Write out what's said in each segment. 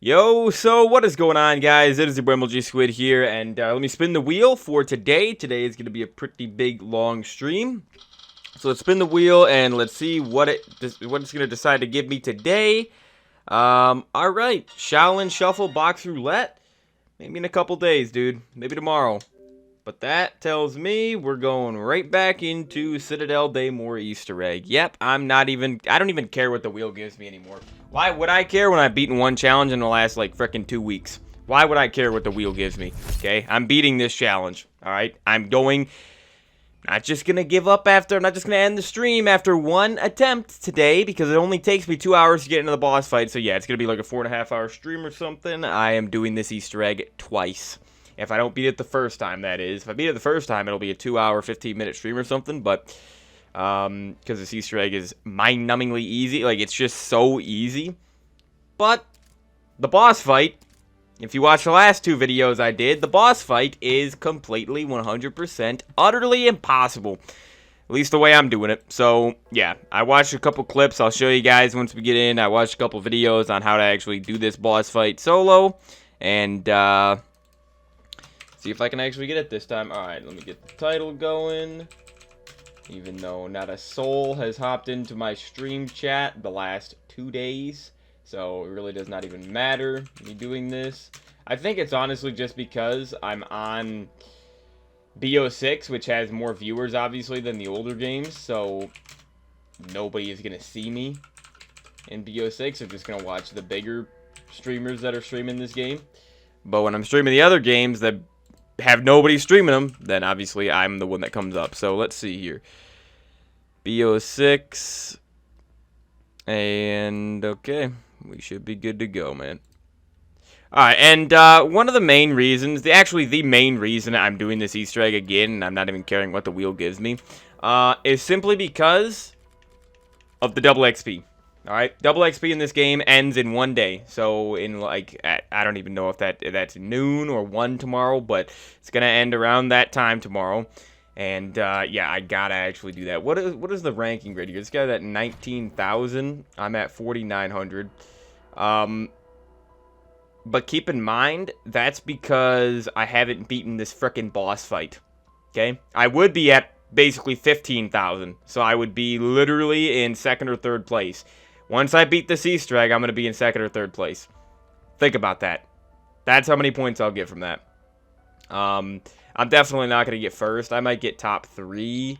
Yo, so what is going on, guys? It is your boy Squid here, and let me spin the wheel for today. Today is going to be a pretty big, long stream. So let's spin the wheel, and let's see what it's going to decide to give me today. All right, Shaolin Shuffle Box Roulette. Maybe in a couple days, dude. Maybe tomorrow. But that tells me we're going right back into Citadelle Daymore Easter egg. Yep, I don't even care what the wheel gives me anymore. Why would I care when I've beaten one challenge in the last, like, frickin' 2 weeks? Why would I care what the wheel gives me? Okay, I'm beating this challenge, alright? I'm not just gonna give up I'm not just gonna end the stream after one attempt today, because it only takes me 2 hours to get into the boss fight. So yeah, it's gonna be like a 4.5 hour stream or something. I am doing this Easter egg twice. If I don't beat it the first time, that is. If I beat it the first time, it'll be a 2 hour, 15-minute stream or something, but because this Easter egg is mind-numbingly easy. Like, it's just so easy. But the boss fight, if you watch the last 2 videos I did, the boss fight is completely 100% utterly impossible. At least the way I'm doing it. So, yeah, I watched a couple clips. I'll show you guys once we get in. I watched a couple videos on how to actually do this boss fight solo. And, see if I can actually get it this time. Alright, let me get the title going. Even though not a soul has hopped into my stream chat the last 2 days. So it really does not even matter me doing this. I think it's honestly just because I'm on BO6, which has more viewers obviously than the older games. So nobody is going to see me in BO6. They're just going to watch the bigger streamers that are streaming this game. But when I'm streaming the other games that have nobody streaming them, then obviously I'm the one that comes up. So let's see here. BO6. And okay, we should be good to go, man. Alright, and one of the main reasons, the main reason I'm doing this Easter egg again, and I'm not even caring what the wheel gives me, is simply because of the double XP. Alright, double XP in this game ends in 1 day. So, in like, I don't even know if that's noon or 1 tomorrow, but it's gonna end around that time tomorrow. And, yeah, I gotta actually do that. What is the ranking grid here? This guy's at 19,000. I'm at 4,900. But keep in mind, that's because I haven't beaten this frickin' boss fight. Okay? I would be at basically 15,000. So I would be literally in 2nd or 3rd place. Once I beat this Easter egg, I'm going to be in 2nd or 3rd place. Think about that. That's how many points I'll get from that. I'm definitely not going to get 1st. I might get top 3.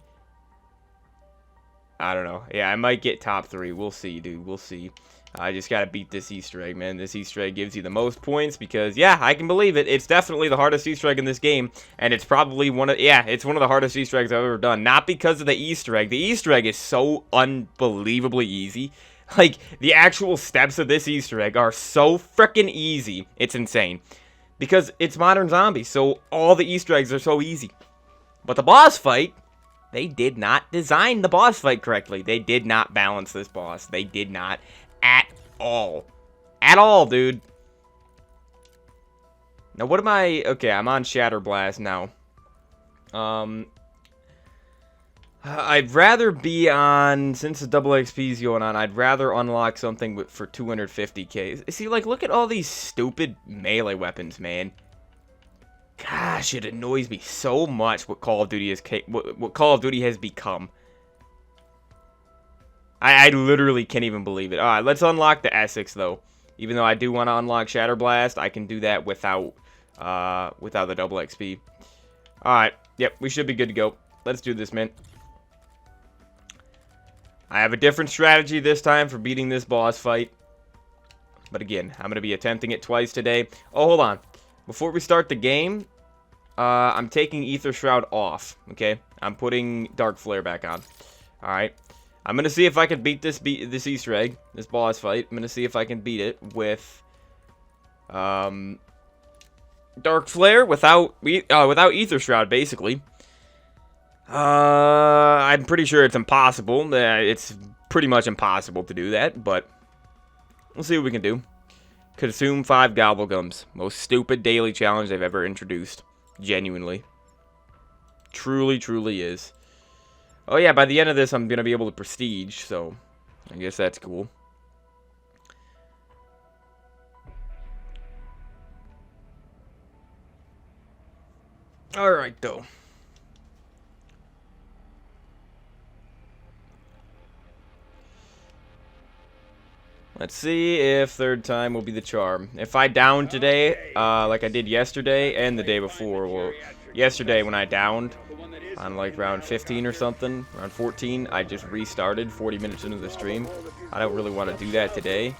I don't know. Yeah, I might get top 3. We'll see, dude. We'll see. I just got to beat this Easter egg, man. This Easter egg gives you the most points because, yeah, I can believe it. It's definitely the hardest Easter egg in this game, and it's probably it's one of the hardest Easter eggs I've ever done. Not because of the Easter egg. The Easter egg is so unbelievably easy. Like, the actual steps of this Easter egg are so freaking easy. It's insane. Because it's modern zombies, so all the Easter eggs are so easy. But the boss fight, they did not design the boss fight correctly. They did not balance this boss. They did not at all. At all, dude. Now, what am I... Okay, I'm on Shatterblast now. I'd rather be on... Since the double XP is going on, I'd rather unlock something for 250k. See, like, look at all these stupid melee weapons, man. Gosh, it annoys me so much what Call of Duty has become. I literally can't even believe it. Alright, let's unlock the Essex, though. Even though I do want to unlock Shatterblast, I can do that without the double XP. Alright, yep, we should be good to go. Let's do this, man. I have a different strategy this time for beating this boss fight. But again, I'm going to be attempting it twice today. Oh, hold on. Before we start the game, I'm taking Ether Shroud off, okay? I'm putting Dark Flare back on. Alright. I'm going to see if I can beat this Easter egg, this boss fight. I'm going to see if I can beat it with Dark Flare without Ether Shroud, basically. I'm pretty sure it's impossible. It's pretty much impossible to do that, but we'll see what we can do. Consume 5 Gobblegums. Most stupid daily challenge they've ever introduced. Genuinely. Truly, truly is. Oh yeah, by the end of this, I'm going to be able to prestige, so I guess that's cool. Alright, though. Let's see if third time will be the charm. If I down today, like I did yesterday and the day before, well, yesterday when I downed on like round 15 or something, around 14, I just restarted 40 minutes into the stream. I don't really want to do that today.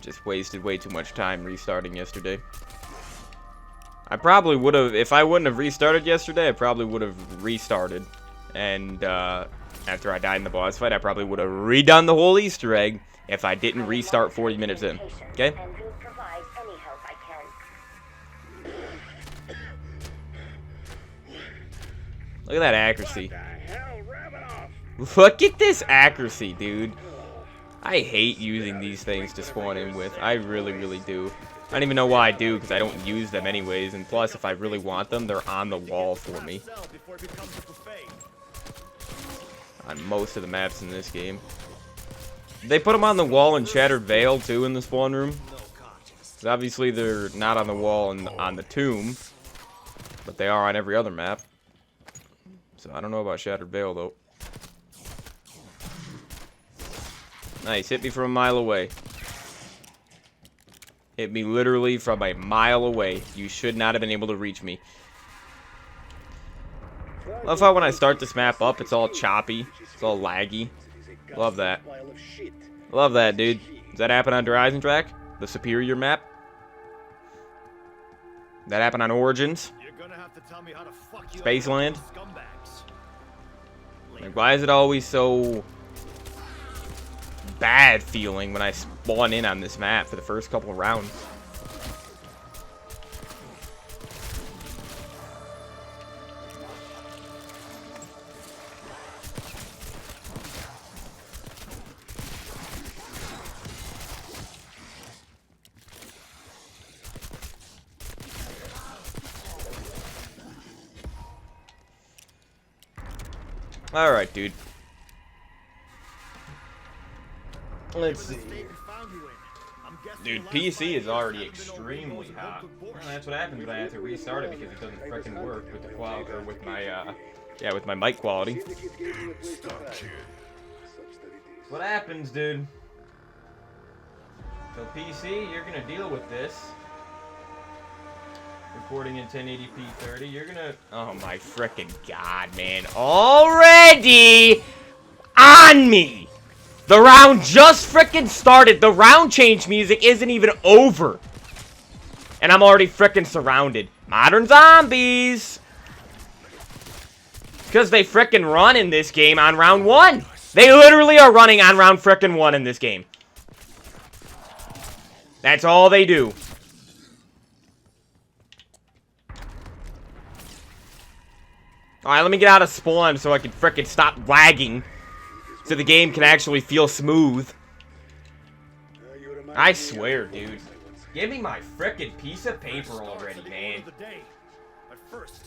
Just wasted way too much time restarting yesterday. I probably would have, if I wouldn't have restarted yesterday, I probably would have restarted. And after I died in the boss fight, I probably would have redone the whole Easter egg if I didn't restart 40 minutes in. Okay? Look at that accuracy. Look at this accuracy, dude. I hate using these things to spawn in with. I really, really do. I don't even know why I do, because I don't use them anyways. And plus, if I really want them, they're on the wall for me. On most of the maps in this game. They put them on the wall in Shattered Veil, too, in the spawn room. Because obviously, they're not on the wall and on the tomb. But they are on every other map. So, I don't know about Shattered Veil, though. Nice, hit me from a mile away. Hit me literally from a mile away. You should not have been able to reach me. Love how when I start this map up, it's all choppy. It's all laggy. Love that. Love that, dude. Does that happen on Horizon Track? The Superior map? That happen on Origins? Spaceland? Like, why is it always so bad feeling when I spawn in on this map for the first couple of rounds? Alright, dude. Let's see. Dude, PC is already extremely hot. Well, that's what happens when I have to restart it because it doesn't freaking work with the quality, or with my, yeah, with my mic quality. What happens, dude? So PC, you're gonna deal with this. Recording in 1080p 30, you're gonna... Oh my frickin' god, man. Already on me! The round just frickin' started. The round change music isn't even over. And I'm already frickin' surrounded. Modern zombies! Because they frickin' run in this game on round 1. They literally are running on round frickin' 1 in this game. That's all they do. Alright, let me get out of spawn so I can frickin' stop lagging. So the game can actually feel smooth. I swear, dude. Give me my frickin' piece of paper already, man.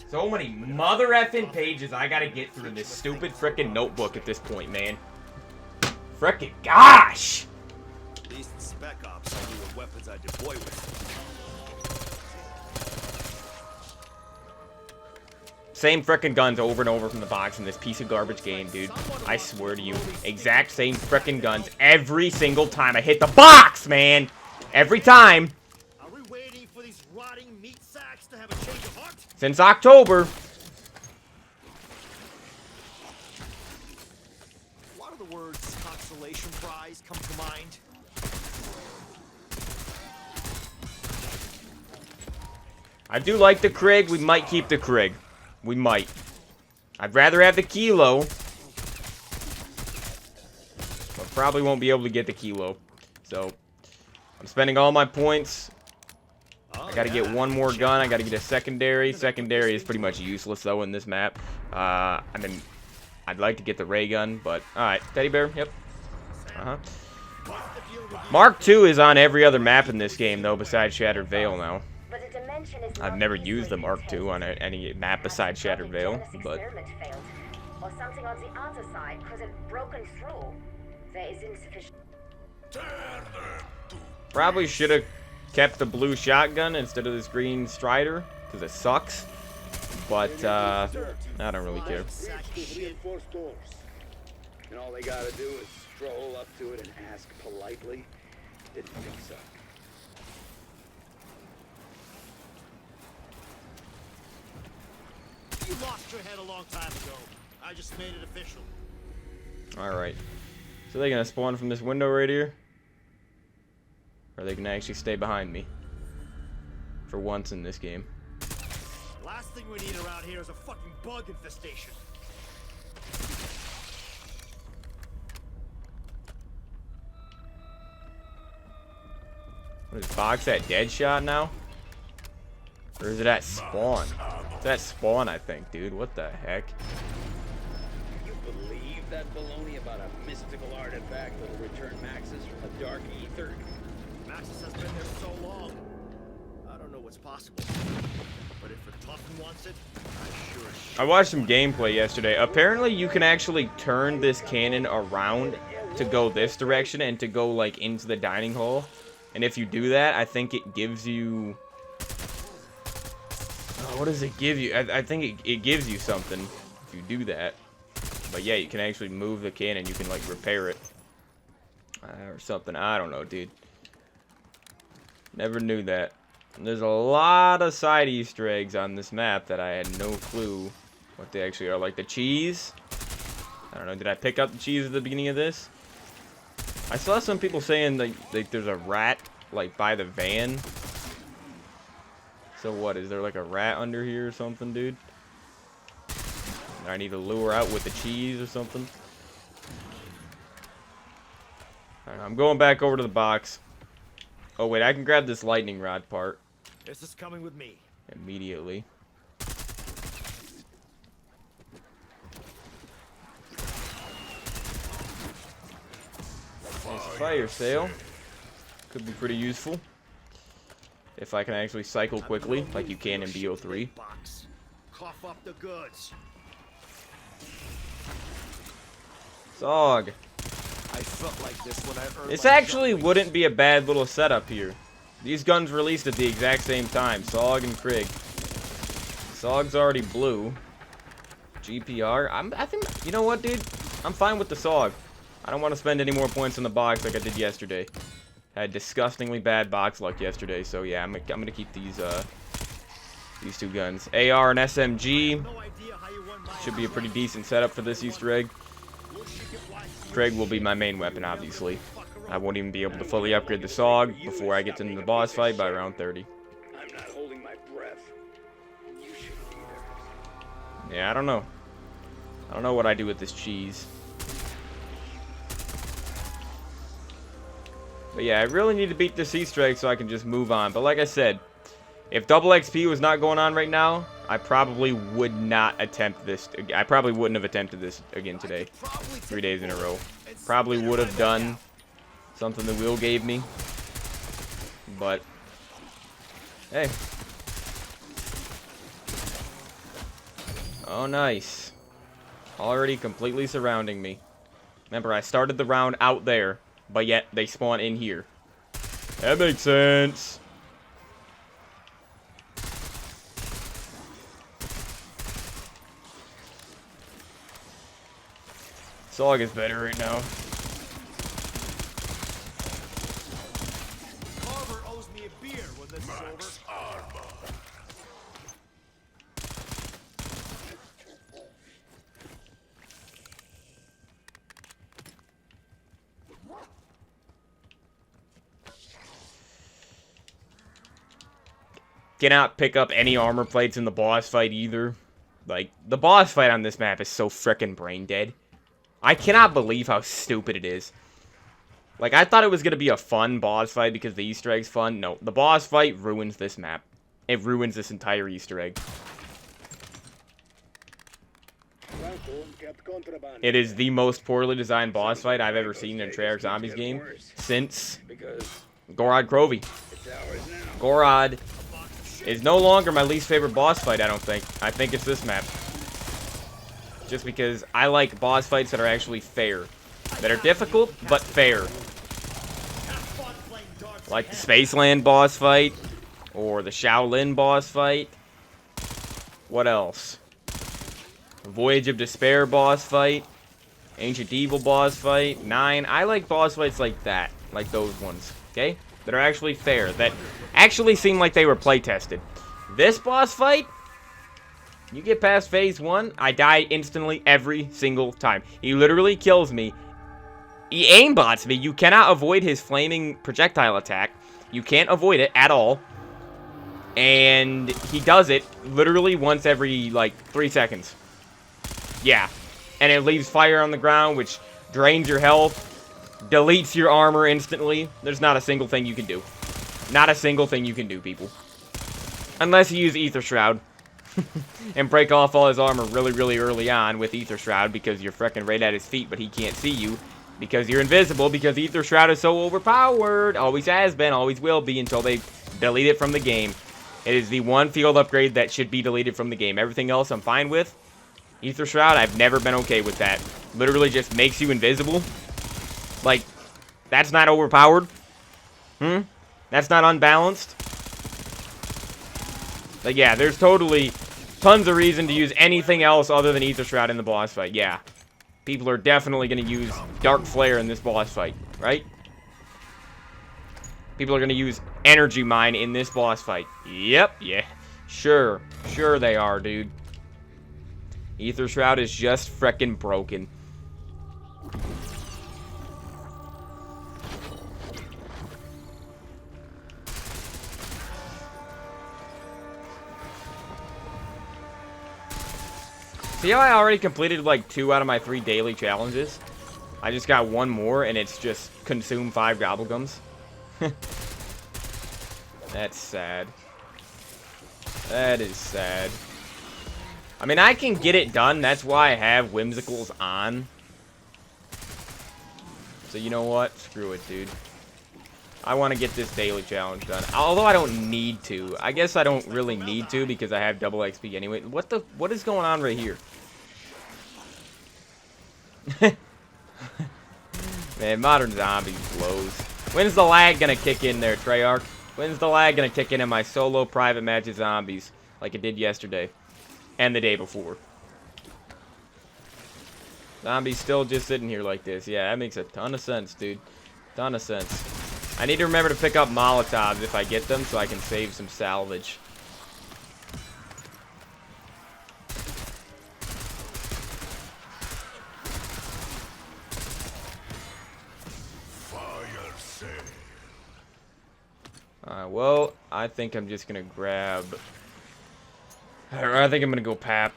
So many mother effing pages I gotta get through in this stupid frickin' notebook at this point, man. Frickin' gosh! At least in Spec Ops, I knew what weapons I deploy with. Same frickin' guns over and over from the box in this piece of garbage game, dude. I swear to you. Exact same frickin' guns every single time I hit the box, man! Every time. Are we waiting for these rotting meat sacks to have a change of heart? Since October. Why do the words consolation prize come to mind? I do like the Krig. We might keep the Krig. We might. I'd rather have the Kilo. But probably won't be able to get the Kilo. So, I'm spending all my points. I gotta get one more gun. I gotta get a secondary. Secondary is pretty much useless, though, in this map. I mean, I'd like to get the ray gun, but... Alright, Teddy Bear, yep. Mark II is on every other map in this game, though, besides Shattered Veil now. I've never used the Mark II on any map besides Shattered Veil, but... Or something on the other side, because it broken through. There is insufficient... Probably should have kept the blue shotgun instead of this green Strider because it sucks. But I don't really care. Reinforced doors. And all they gotta do is stroll up to it and ask politely. Didn't think so. You lost your head a long time ago. I just made it official. Alright. So they're gonna spawn from this window right here? Or are they gonna actually stay behind me? For once in this game. Last thing we need around here is a fucking bug infestation. What is Box at dead shot now? Or is it at spawn? It's at spawn, I think, dude. What the heck? You believe that baloney about a mystical artifact that'll return Maxis from the dark ether? Maxis has been there so long. I don't know what's possible. But if Vertoffen wants it, I sure as shit. I watched some gameplay yesterday. Apparently, you can actually turn this cannon around to go this direction and to go, like, into the dining hall. And if you do that, I think it gives you... Oh, what does it give you? I think it gives you something if you do that. But yeah, you can actually move the cannon. You can, like, repair it. Or something. I don't know, dude. Never knew that. And there's a lot of side Easter eggs on this map that I had no clue what they actually are. Like the cheese. I don't know. Did I pick up the cheese at the beginning of this? I saw some people saying like there's a rat like by the van. So what? Is there like a rat under here or something, dude? I need to lure out with the cheese or something. Alright, I'm going back over to the box. Oh wait, I can grab this lightning rod part. This is coming with me. Immediately. Nice fire sale. Could be pretty useful. If I can actually cycle quickly, like you can in BO3. Box. Cough up the goods. Zog. I felt like this when I earned This my actually jump wouldn't be a bad little setup here. These guns released at the exact same time. Sog and Krieg. Sog's already blue. GPR. I think, you know what, dude? I'm fine with the Sog. I don't want to spend any more points in the box like I did yesterday. Had disgustingly bad box luck yesterday, so yeah, I'm gonna keep these two guns. AR and SMG. no idea how you won my Should be a pretty decent setup for this Easter egg. Krieg will be my main weapon, obviously. I won't even be able to fully upgrade the SOG before I get into the boss fight by round 30. I'm not holding my breath. You shouldn't either. Yeah, I don't know. I don't know what I do with this cheese. But yeah, I really need to beat this Easter egg so I can just move on. But like I said, if double XP was not going on right now, I probably would not attempt this. I probably wouldn't have attempted this again today. 3 days in a row. Probably would have done something the wheel gave me. But, hey. Oh, nice. Already completely surrounding me. Remember, I started the round out there, but yet they spawn in here. That makes sense. SOG is better right now. Carver owes me a beer when this is over. Cannot pick up any armor plates in the boss fight either. Like, the boss fight on this map is so frickin' brain dead. I cannot believe how stupid it is. Like, I thought it was going to be a fun boss fight because the Easter egg's fun. No, the boss fight ruins this map. It ruins this entire Easter egg. It is the most poorly designed boss fight I've ever seen in a Treyarch Zombies game since Gorod Crovey. Gorod is no longer my least favorite boss fight, I don't think. I think it's this map. Just because I like boss fights that are actually fair. That are difficult, but fair. Have fun playing Dark Like the Spaceland boss fight. Or the Shaolin boss fight. What else? Voyage of Despair boss fight. Ancient Evil boss fight. 9. I like boss fights like that. Like those ones. Okay? That are actually fair. That actually seem like they were play tested. This boss fight, you get past phase 1, I die instantly every single time. He literally kills me. He aimbots me. You cannot avoid his flaming projectile attack. You can't avoid it at all. And he does it literally once every, like, 3 seconds. Yeah. And it leaves fire on the ground, which drains your health, deletes your armor instantly. There's not a single thing you can do. Not a single thing you can do, people. Unless you use Ether Shroud. And break off all his armor really, really early on with Ether Shroud because you're freaking right at his feet, but he can't see you. Because you're invisible, because Ether Shroud is so overpowered. Always has been, always will be until they delete it from the game. It is the one field upgrade that should be deleted from the game. Everything else I'm fine with. Ether Shroud, I've never been okay with that. Literally just makes you invisible. Like, that's not overpowered. That's not unbalanced. Like, yeah, there's totally tons of reason to use anything else other than Ether Shroud in the boss fight. Yeah. People are definitely going to use Dark Flare in this boss fight, right? People are going to use Energy Mine in this boss fight. Yep, yeah. Sure. Sure they are, dude. Ether Shroud is just frickin' broken. See how I already completed like 2 out of my 3 daily challenges? I just got 1 more and it's just consume 5 gobblegums. That's sad. That is sad. I mean, I can get it done. That's why I have Whimsicals on. So you know what? Screw it, dude. I want to get this daily challenge done. Although I don't need to. I guess I don't really need to because I have double XP anyway. What is going on right here? Man, Modern Zombies blows. When's the lag gonna kick in there, Treyarch? When's the lag gonna kick in my solo private match of zombies like it did yesterday and the day before? Zombies still just sitting here like this. Yeah, that makes a ton of sense, dude. Ton of sense. I need to remember to pick up Molotovs if I get them so I can save some salvage. Alright, well, I think I'm just gonna grab... I think I'm gonna go Pap.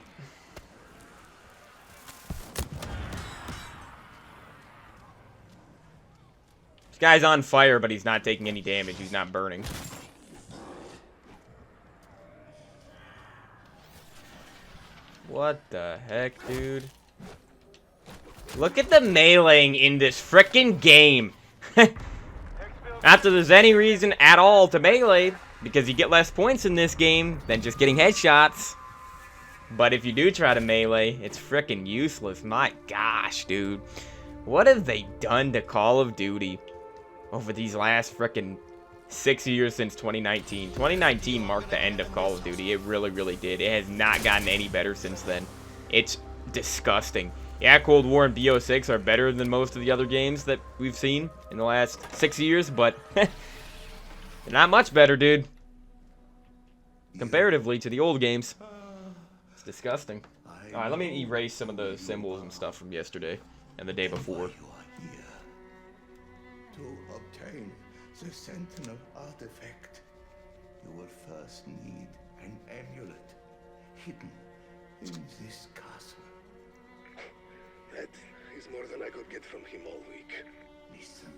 This guy's on fire, but he's not taking any damage. He's not burning. What the heck, dude? Look at the meleeing in this frickin' game. Not that there's any reason at all to melee, because you get less points in this game than just getting headshots. But if you do try to melee, it's frickin' useless. My gosh, dude. What have they done to Call of Duty over these last frickin' 6 years since 2019? 2019 marked the end of Call of Duty. It really, really did. It has not gotten any better since then. It's disgusting. Yeah, Cold War and BO6 are better than most of the other games that we've seen in the last 6 years, but they're not much better, dude. Comparatively to the old games. It's disgusting. Alright, let me erase some of the symbols and stuff from yesterday and the day before. You are here to obtain the Sentinel artifact. You will first need an amulet hidden in this castle. That is more than I could get from him all week. Listen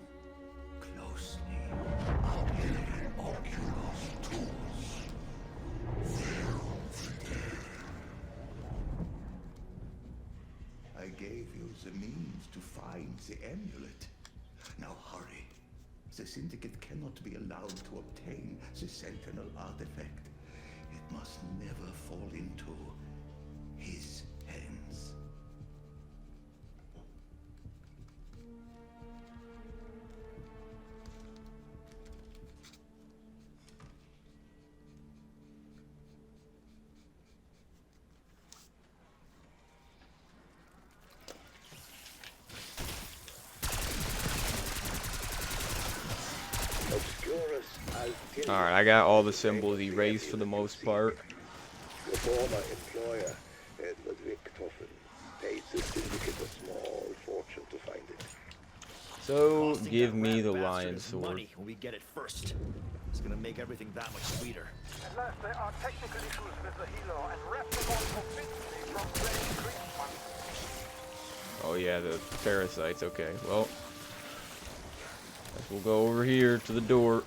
closely. Oculus tools. I gave you the means to find the amulet. Now hurry. The Syndicate cannot be allowed to obtain the Sentinel artifact. It must never fall into his hands. Taurus, I'll kill Alright, I got all the symbols erased for the most part. Your former employer, Edward Richtofen, paid the syndicate a small fortune to find it. So, Costing give that me rat the bastard lion his sword. money when we get it first. It's gonna make everything that much sweeter. Unless there are technical issues with the helo and replicon convincingly from Red Creek one. Oh yeah, the parasites. Okay, well, guess we'll go over here to the door.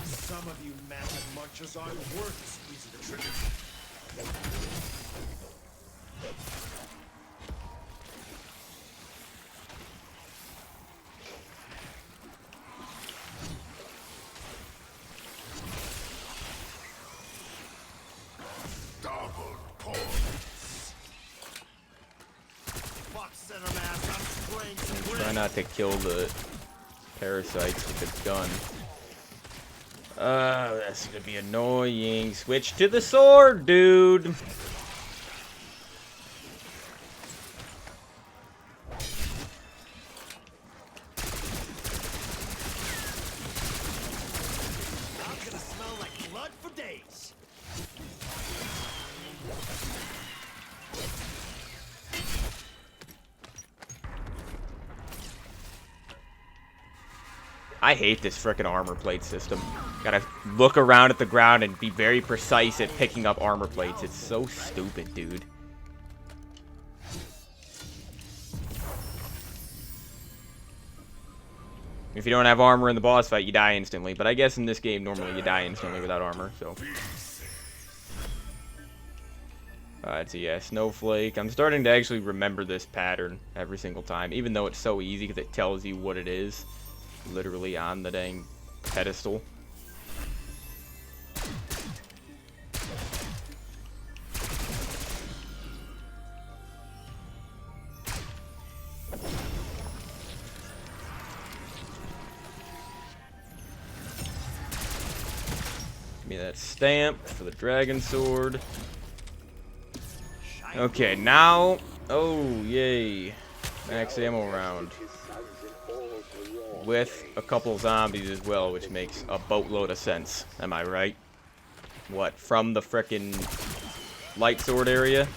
Some of you massive munchers aren't worth squeezing the trigger. Fuck center mass, I'm spraying Squid. Try not to kill the parasites with the gun. That's gonna be annoying. Switch to the sword, dude. I'm gonna smell like blood for days. I hate this frickin' armor plate system. Gotta look around at the ground and be very precise at picking up armor plates. It's so stupid, dude. If you don't have armor in the boss fight, you die instantly. But I guess in this game, normally you die instantly without armor, so. Alright, so yeah, Snowflake. I'm starting to actually remember this pattern every single time, even though it's so easy because it tells you what it is. Literally on the dang pedestal. Give me that stamp for the dragon sword. Okay, now, oh yay, max ammo round. With a couple zombies as well, which makes a boatload of sense. Am I right? What, from the frickin' light sword area?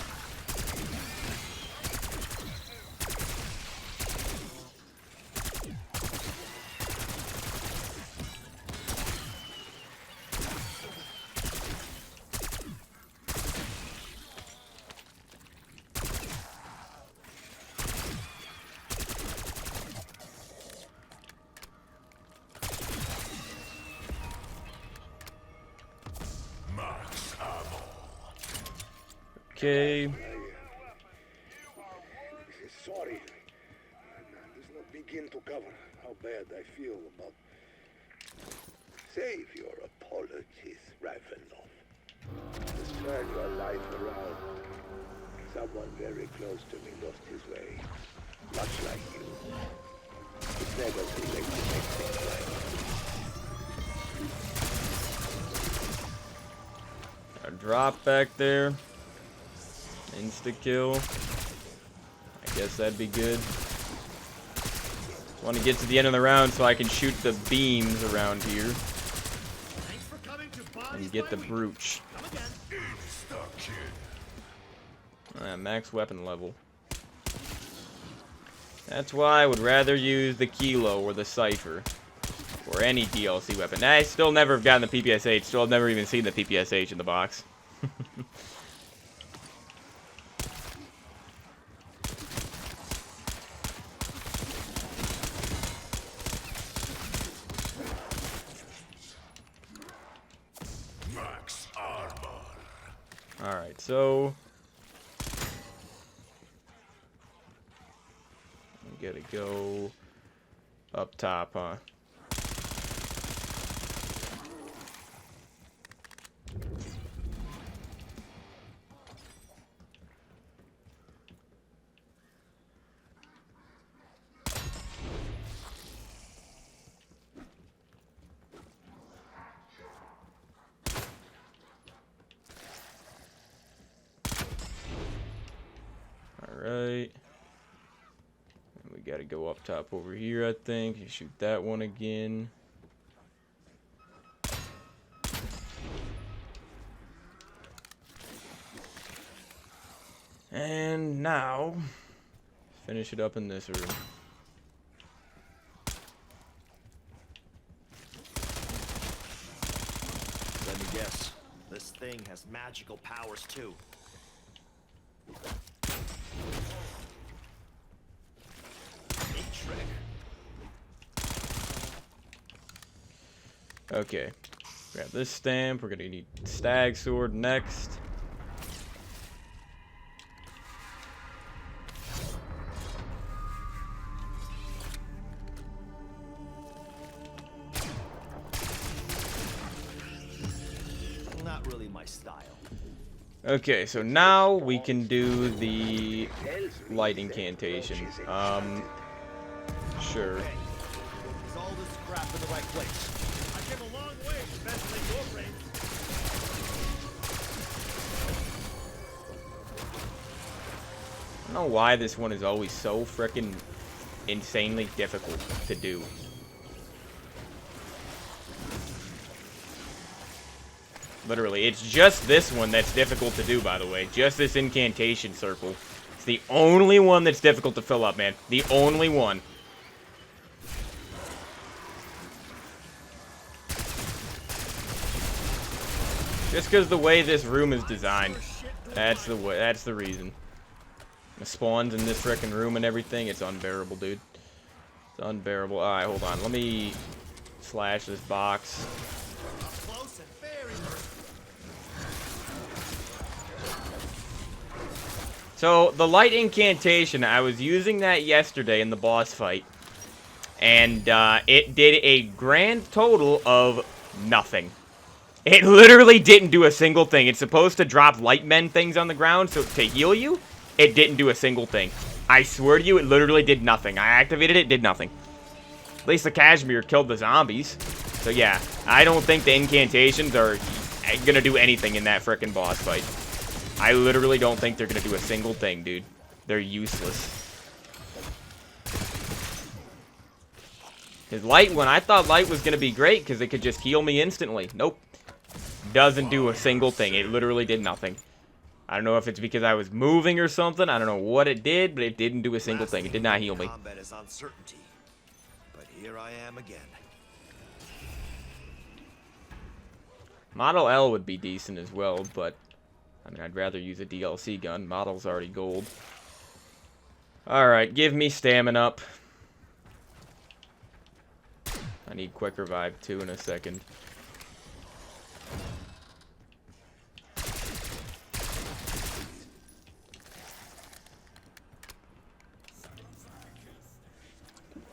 Okay. Sorry. Does not begin to cover how bad I feel about. Save your apologies, Ravenloft. Just turn your life around. Someone very close to me lost his way. Much like you. It's never too late to make things right. A drop back there. Insta-kill. I guess that'd be good. Want to get to the end of the round so I can shoot the beams around here. Thanks for coming to Bodies And get by the Week. brooch. Come again. Max weapon level. That's why I would rather use the Kilo or the Cypher. Or any DLC weapon. I still never have gotten the PPSH. Still have never even seen the PPSH in the box. Alright, so we gotta go up top, huh? go up top over here, I think. You shoot that one again. And now, finish it up in this room. Let me guess. This thing has magical powers too. Neat trick. Okay. Grab this stamp. We're gonna need stag sword next. Not really my style. Okay, so now we can do the light incantation. Sure. Okay. Is all this crap in the right place? I came a long way, especially your range. I don't know why this one is always so frickin' insanely difficult to do. Literally, it's just this one that's difficult to do, by the way. Just this incantation circle. It's the only one that's difficult to fill up, man. The only one. Just because the way this room is designed. That's the way. That's the reason. The spawns in this frickin' room and everything. It's unbearable, dude. It's unbearable. All right, hold on. Let me slash this box. Close and very So, the light incantation, I was using that yesterday in the boss fight. And, it did a grand total of nothing. It literally didn't do a single thing. It's supposed to drop light men things on the ground so to heal you. It didn't do a single thing. I swear to you, it literally did nothing. I activated it, did nothing. At least the Kashmir killed the zombies. So, yeah, I don't think the incantations are gonna do anything in that frickin' boss fight. I literally don't think they're gonna do a single thing, dude. They're useless. Because light, when I thought light was gonna be great, because it could just heal me instantly. Nope. Doesn't do a single thing. It literally did nothing. I don't know if it's because I was moving or something. I don't know what it did, but it didn't do a single thing. It did not heal me. Combat is uncertainty, but here I am again. Model L would be decent as well, but I mean, I'd rather use a DLC gun. Model's already gold. Alright, give me stamina up. I need quick revive too in a second.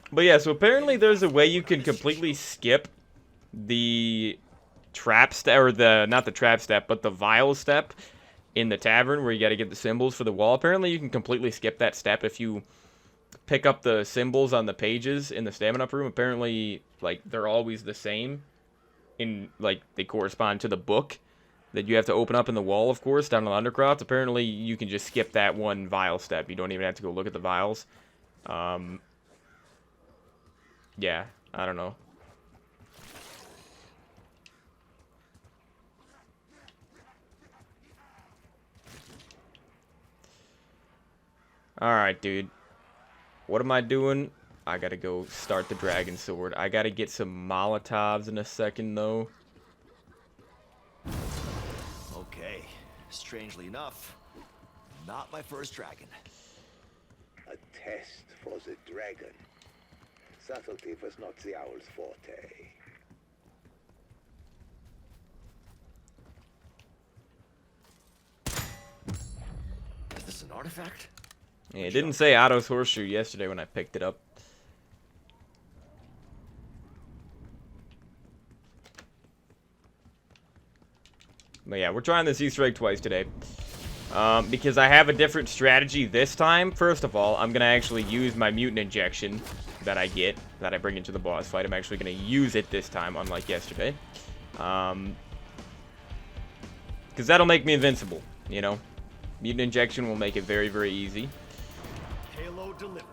But yeah, so apparently there's a way you can completely skip the trap step, or not the trap step, but the vial step in the tavern where you got to get the symbols for the wall. Apparently you can completely skip that step if you pick up the symbols on the pages in the stamina up room. Apparently, like, they're always the same in, like, they correspond to the book that you have to open up in the wall, of course, down in the Undercroft. Apparently you can just skip that one vial step. You don't even have to go look at the vials. Yeah, I don't know. Alright, dude. What am I doing? I gotta go start the Dragon Sword. I gotta get some Molotovs in a second, though. Okay, strangely enough, not my first dragon. A test for the dragon. Subtlety was not the owl's forte. Is this an artifact? Yeah, it didn't say Otto's Horseshoe yesterday when I picked it up. But yeah, we're trying this Easter egg twice today. Because I have a different strategy this time. First of all, I'm going to actually use my mutant injection that I get, that I bring into the boss fight. I'm actually going to use it this time, unlike yesterday. Because that'll make me invincible, you know? Mutant injection will make it very, very easy. Halo delivered.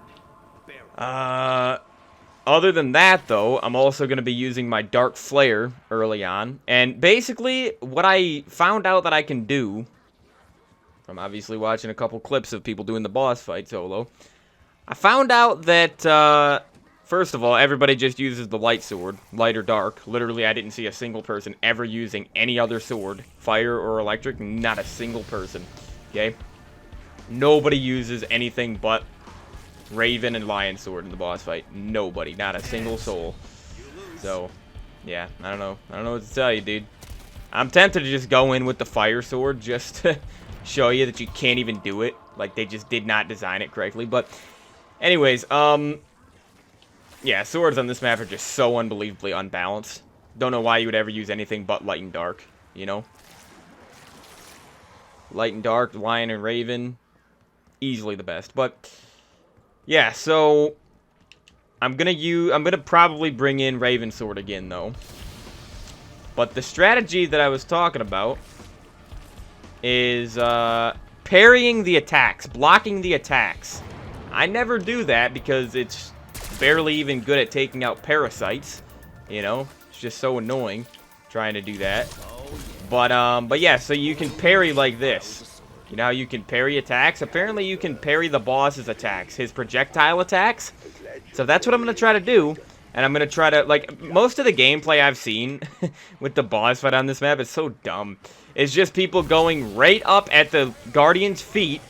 Barely. Other than that, though, I'm also going to be using my Dark Flare early on. And basically, what I found out that I can do, from obviously watching a couple clips of people doing the boss fight solo, I found out that, first of all, everybody just uses the light sword, light or dark. Literally, I didn't see a single person ever using any other sword, fire or electric, not a single person, okay? Nobody uses anything but Raven and Lion Sword in the boss fight. Nobody. Not a single soul. So, yeah. I don't know. I don't know what to tell you, dude. I'm tempted to just go in with the Fire Sword just to show you that you can't even do it. Like, they just did not design it correctly. But, anyways, yeah, swords on this map are just so unbelievably unbalanced. Don't know why you would ever use anything but light and dark, you know? Light and dark, Lion and Raven, easily the best. But yeah, so I'm gonna probably bring in Raven Sword again though. But the strategy that I was talking about is parrying the attacks, blocking the attacks. I never do that because it's barely even good at taking out parasites. You know, it's just so annoying trying to do that. But yeah, so you can parry like this. You know how you can parry attacks? Apparently you can parry the boss's attacks, his projectile attacks. So that's what I'm going to try to do. And I'm going to try to, like, most of the gameplay I've seen with the boss fight on this map is so dumb. It's just people going right up at the Guardian's feet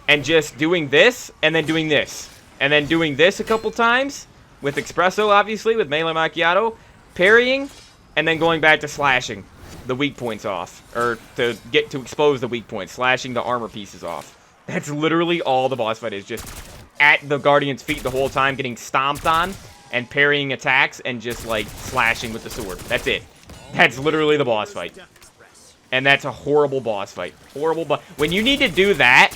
and just doing this and then doing this. And then doing this a couple times with Espresso, obviously, with Melee Macchiato. Parrying and then going back to slashing the weak points off, or to expose the weak points, slashing the armor pieces off. That's literally all the boss fight is, just at the Guardian's feet the whole time, getting stomped on, and parrying attacks, and just, like, slashing with the sword. That's it. That's literally the boss fight. And that's a horrible boss fight. Horrible when you need to do that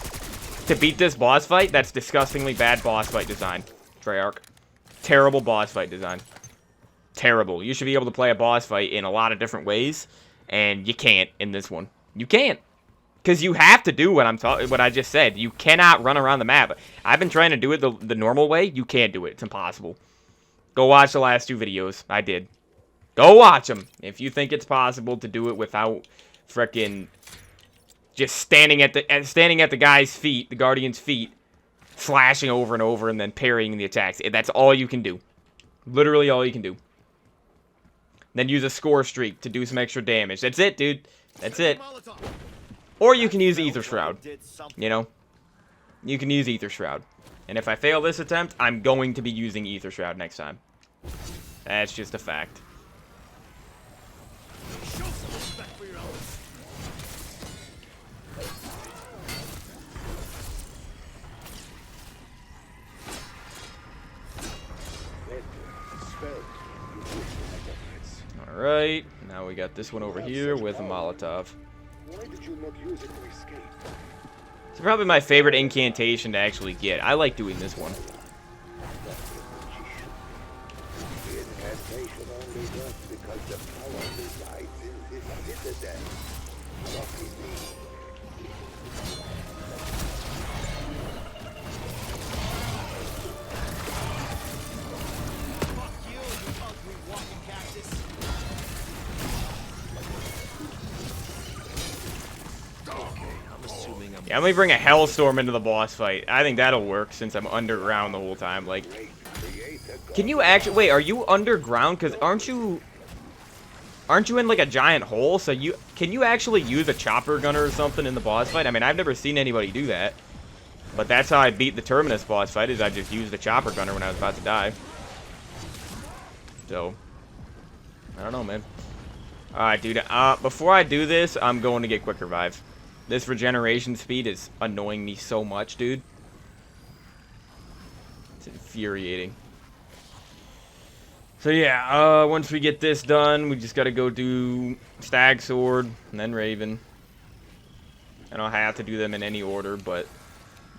to beat this boss fight, that's disgustingly bad boss fight design, Treyarch. Terrible boss fight design. Terrible. You should be able to play a boss fight in a lot of different ways, and you can't in this one. You can't. Because you have to do what I just said. You cannot run around the map. I've been trying to do it the normal way. You can't do it. It's impossible. Go watch the last 2 videos. I did. Go watch them. If you think it's possible to do it without frickin' just standing at the guy's feet, the Guardian's feet, slashing over and over and then parrying the attacks. That's all you can do. Literally all you can do. Then use a score streak to do some extra damage. That's it, dude. That's it. Or you can use Ether Shroud. You know? You can use Ether Shroud. And if I fail this attempt, I'm going to be using Ether Shroud next time. That's just a fact. Alright, now we got this one over here with a Molotov. Why did you not use it to escape? It's probably my favorite incantation to actually get. I like doing this one. The incantation only works because the power resides in this Citadelle. Lucky me. Yeah, let me bring a Hellstorm into the boss fight. I think that'll work since I'm underground the whole time. Like, can you actually... Wait, are you underground? Because aren't you in, like, a giant hole? So can you actually use a chopper gunner or something in the boss fight? I mean, I've never seen anybody do that. But that's how I beat the Terminus boss fight, is I just used the chopper gunner when I was about to die. So, I don't know, man. Alright, dude. Before I do this, I'm going to get Quick Revive. This regeneration speed is annoying me so much, dude. It's infuriating. So yeah, once we get this done, we just gotta go do Stag Sword, and then Raven. I don't have to do them in any order, but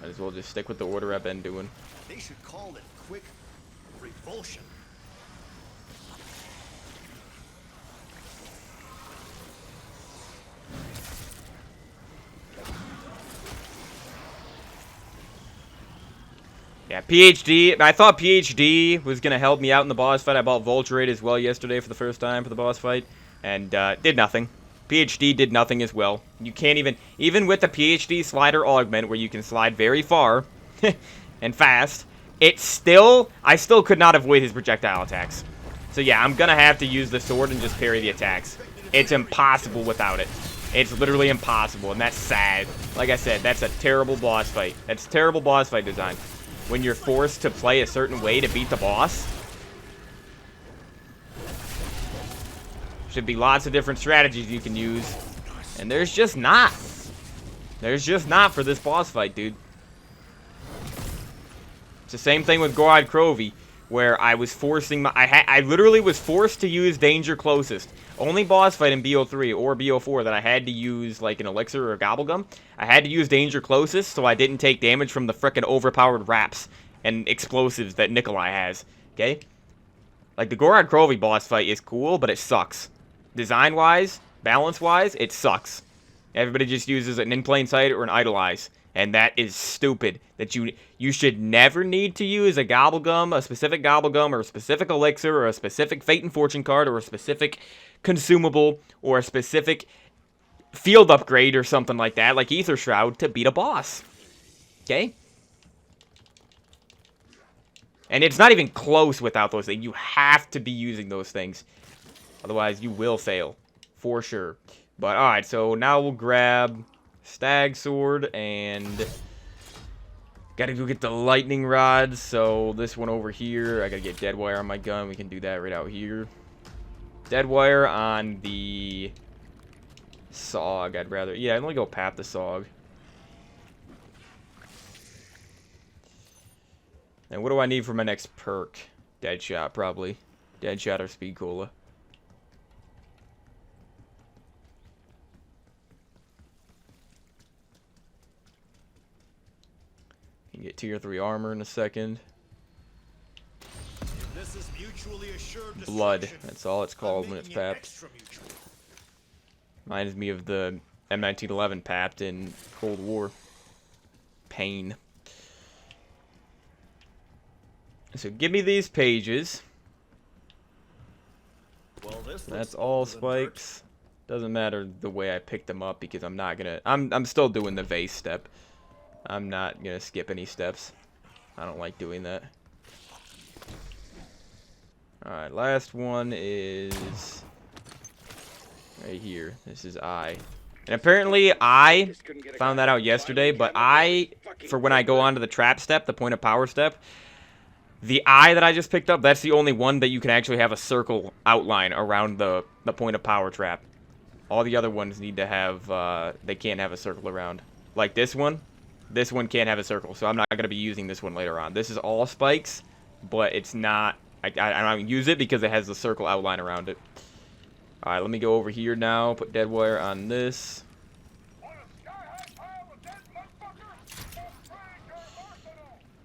might as well just stick with the order I've been doing. They should call it Quick Revulsion. Yeah, PhD. I thought PhD was going to help me out in the boss fight. I bought Vulturate as well yesterday for the first time for the boss fight. And did nothing. PhD did nothing as well. You can't even with the PhD slider augment where you can slide very far and fast, I still could not avoid his projectile attacks. So yeah, I'm going to have to use the sword and just parry the attacks. It's impossible without it. It's literally impossible, and that's sad. Like I said, that's a terrible boss fight. That's terrible boss fight design. When you're forced to play a certain way to beat the boss. Should be lots of different strategies you can use. And there's just not. There's just not for this boss fight, dude. It's the same thing with Gorod Krovi, where I was forcing I literally was forced to use Danger Closest. Only boss fight in BO3 or BO4 that I had to use like an elixir or a gobblegum. I had to use Danger Closest so I didn't take damage from the frickin' overpowered wraps and explosives that Nikolai has. Okay? Like the Gorod Krovi boss fight is cool, but it sucks. Design-wise, balance-wise, it sucks. Everybody just uses an in plain sight or an idolize. And that is stupid. That you should never need to use a gobblegum, a specific gobblegum, or a specific elixir, or a specific fate and fortune card, or a specific consumable, or a specific field upgrade, or something like that, like Ether Shroud, to beat a boss. Okay? And it's not even close without those things. You have to be using those things. Otherwise, you will fail. For sure. But, alright, so now we'll grab Stag Sword, and gotta go get the lightning rods. So this one over here, I gotta get dead wire on my gun. We can do that right out here. Dead wire on the Sog, I'd rather. Yeah, I'd only go Pap the Sog. And what do I need for my next perk? Deadshot, probably. Deadshot or Speed Cola. You can get tier 3 armor in a second. This is mutually assured Blood. That's all it's called when it's papped. Reminds me of the M1911 papped in Cold War. Pain. So give me these pages. Well, That's all spikes. Doesn't matter the way I picked them up because I'm not gonna. I'm still doing the vase step. I'm not gonna skip any steps. I don't like doing that. Alright, last one is right here. This is I. And apparently I found that out yesterday, but for when I go onto the trap step, the point of power step, the eye that I just picked up, that's the only one that you can actually have a circle outline around the point of power trap. All the other ones need to have, they can't have a circle around. Like this one can't have a circle, so I'm not going to be using this one later on. This is all spikes, but it's not, I don't use it because it has the circle outline around it. Alright, let me go over here now, put dead wire on this.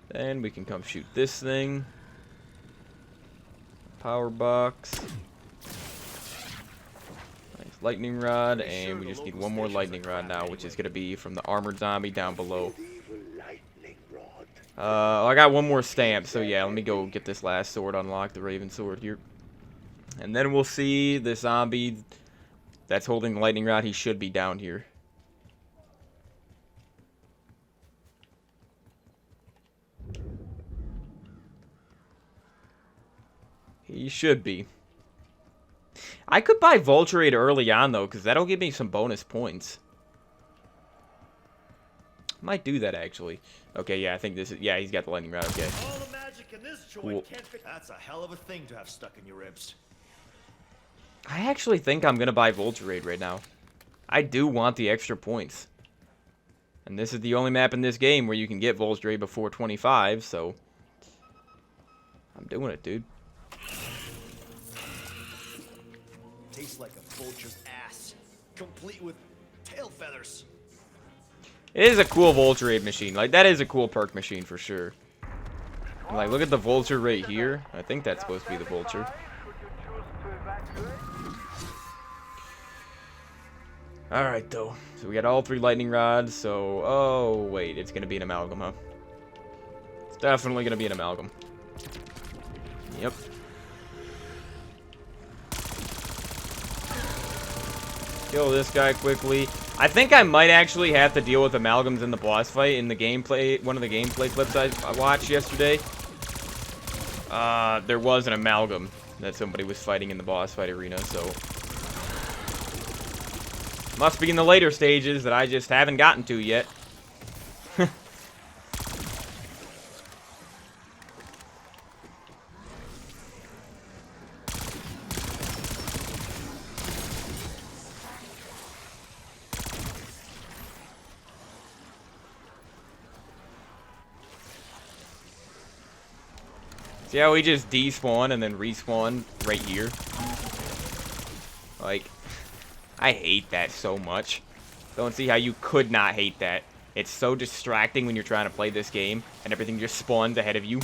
Then we can come shoot this thing. Power box. Nice lightning rod, and we just need one more lightning rod now, which is going to be from the armored zombie down below. I got one more stamp, so yeah, let me go get this last sword unlocked, the Raven Sword here. And then we'll see the zombie that's holding the lightning rod. He should be down here. He should be. I could buy Vulturate early on, though, because that'll give me some bonus points. Might do that, actually. Okay, yeah, I think this is... Yeah, he's got the lightning rod, okay. All the magic in this joint can't fit. That's a hell of a thing to have stuck in your ribs. I actually think I'm going to buy Vulturate right now. I do want the extra points. And this is the only map in this game where you can get Vulturate before 25, so... I'm doing it, dude. Tastes like a vulture's ass, complete with tail feathers. It is a cool Vulturate machine. Like, that is a cool perk machine for sure. And, like, look at the Vulture right here. I think that's supposed to be the Vulture. Alright, though. So we got all 3 lightning rods, so... Oh, wait. It's going to be an amalgam, huh? Definitely gonna be an amalgam. Yep. Kill this guy quickly. I think I might actually have to deal with amalgams in the boss fight in the gameplay. One of the gameplay clips I watched yesterday. There was an amalgam that somebody was fighting in the boss fight arena, so must be in the later stages that I just haven't gotten to yet. See how we just despawn and then respawn right here? Like, I hate that so much. Don't see how you could not hate that. It's so distracting when you're trying to play this game and everything just spawns ahead of you.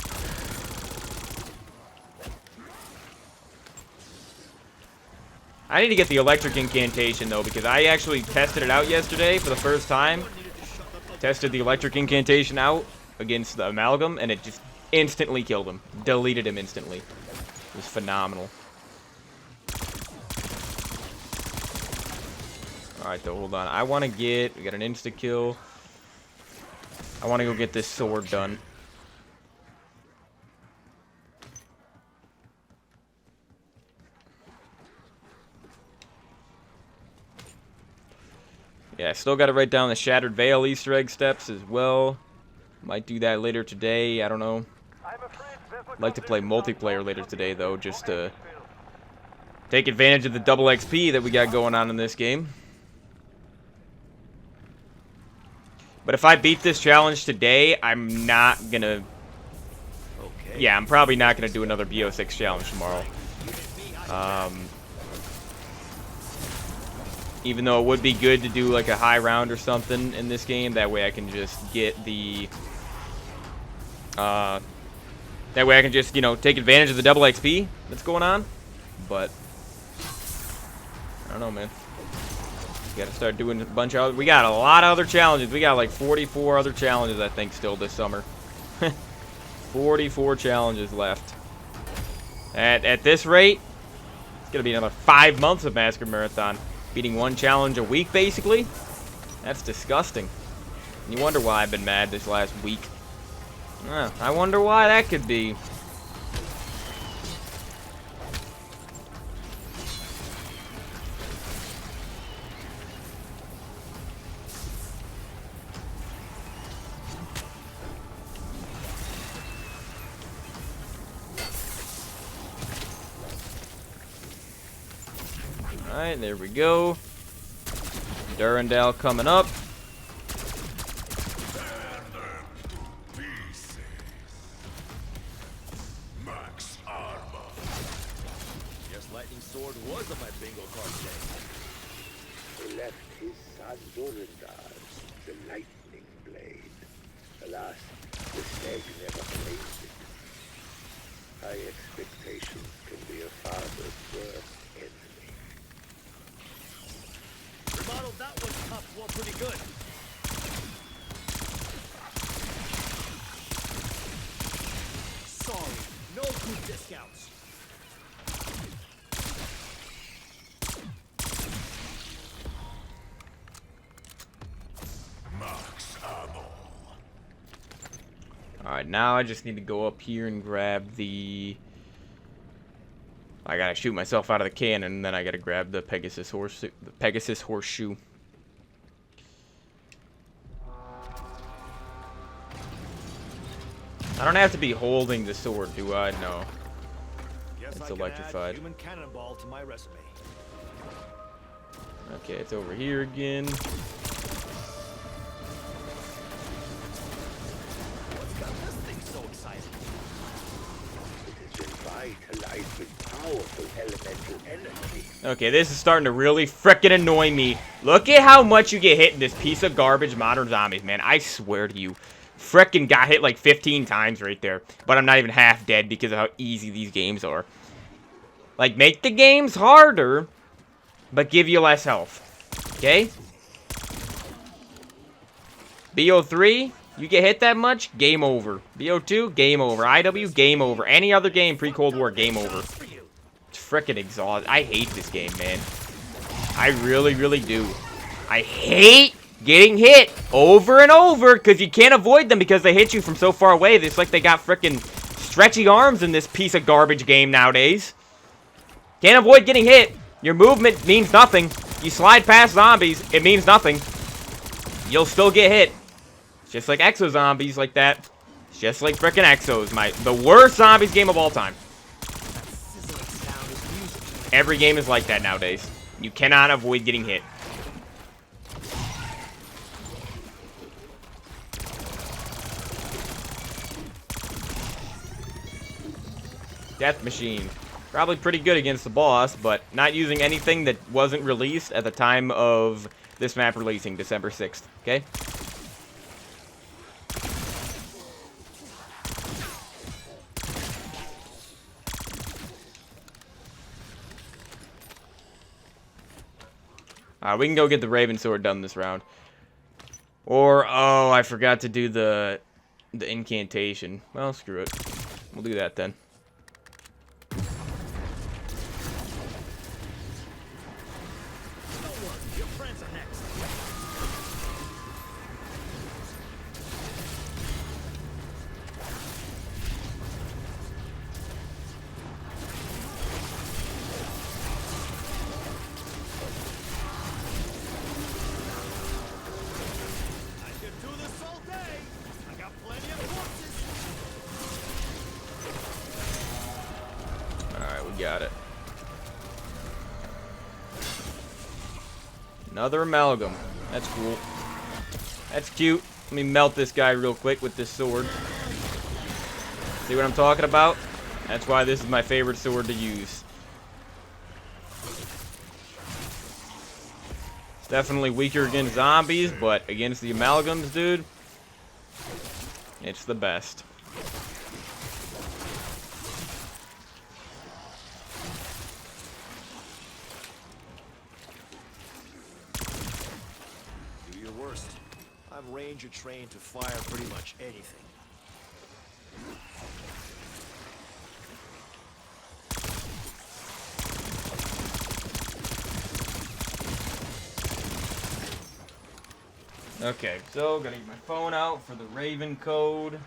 I need to get the electric incantation though, because I actually tested it out yesterday for the first time. Tested the electric incantation out against the amalgam and it just instantly killed him. Deleted him instantly. It was phenomenal. Alright, though, hold on. I want to get... We got an insta-kill. I want to go get this sword done. Yeah, still got to write down the Shattered Veil Easter egg steps as well. Might do that later today. I don't know. I'd like to play multiplayer later today, though, just to take advantage of the double XP that we got going on in this game. But if I beat this challenge today, I'm not gonna... Okay. Yeah, I'm probably not gonna do another BO6 challenge tomorrow. Even though it would be good to do like a high round or something in this game, that way I can just get the... that way I can just, you know, take advantage of the double XP that's going on. But I don't know, man. Gotta start doing a bunch of other... We got a lot of other challenges. We got like 44 other challenges, I think, still this summer. 44 challenges left. At this rate, it's gonna be another 5 months of Massacre Marathon. Beating one challenge a week, basically. That's disgusting. And you wonder why I've been mad this last week. I wonder why that could be. Alright, there we go. Durandal coming up. Sword was on my bingo card today. He left his son Durandal, the lightning blade. Alas, the snake never claimed it. High expectations can be a father's worst enemy. Remodeled that one tough, well, pretty good. Sorry, no group discounts. Alright, now I just need to go up here and grab the... I gotta shoot myself out of the cannon, and then I gotta grab the Pegasus Horseshoe. I don't have to be holding the sword, do I? No. It's electrified. Human cannonball to my resume. Okay, it's over here again. Okay, this is starting to really frickin' annoy me. Look at how much you get hit in this piece of garbage Modern Zombies, man. I swear to you. Frickin' got hit like 15 times right there. But I'm not even half dead because of how easy these games are. Like, make the games harder, but give you less health. Okay? BO3, You get hit that much, game over. BO2, game over. IW, game over. Any other game pre-Cold War, game over. It's frickin' exhausting. I hate this game, man. I really, really do. I hate getting hit over and over because you can't avoid them because they hit you from so far away. It's like they got frickin' stretchy arms in this piece of garbage game nowadays. Can't avoid getting hit. Your movement means nothing. You slide past zombies, it means nothing. You'll still get hit. It's just like Exo Zombies like that. It's just like frickin' Exos. The worst zombies game of all time. Every game is like that nowadays. You cannot avoid getting hit. Death Machine. Probably pretty good against the boss, but not using anything that wasn't released at the time of this map releasing, December 6th, okay? We can go get the Raven Sword done this round. Or, oh, I forgot to do the incantation. Well, screw it. We'll do that then. Got it. Another amalgam. That's cool. That's cute. Let me melt this guy real quick with this sword. See what I'm talking about? That's why this is my favorite sword to use. It's definitely weaker against zombies, but against the amalgams, dude, it's the best. I'm ranger trained to fire pretty much anything. Okay, so gotta get my phone out for the Raven code.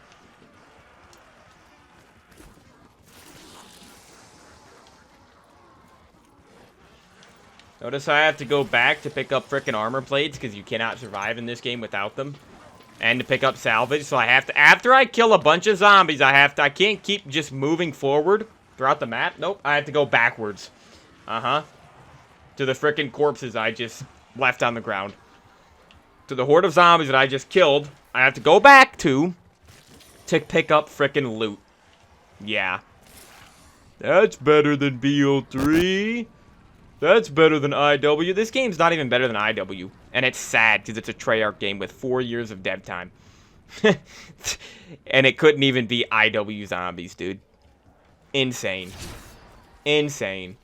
Notice I have to go back to pick up frickin' armor plates because you cannot survive in this game without them. And to pick up salvage, so I have to, after I kill a bunch of zombies, I can't keep just moving forward throughout the map. Nope, I have to go backwards. To the frickin' corpses I just left on the ground. To the horde of zombies that I just killed, I have to go back to pick up frickin' loot. Yeah. That's better than BO3. That's better than IW. This game's not even better than IW. And it's sad, because it's a Treyarch game with 4 years of dev time. And it couldn't even be IW zombies, dude. Insane. Insane.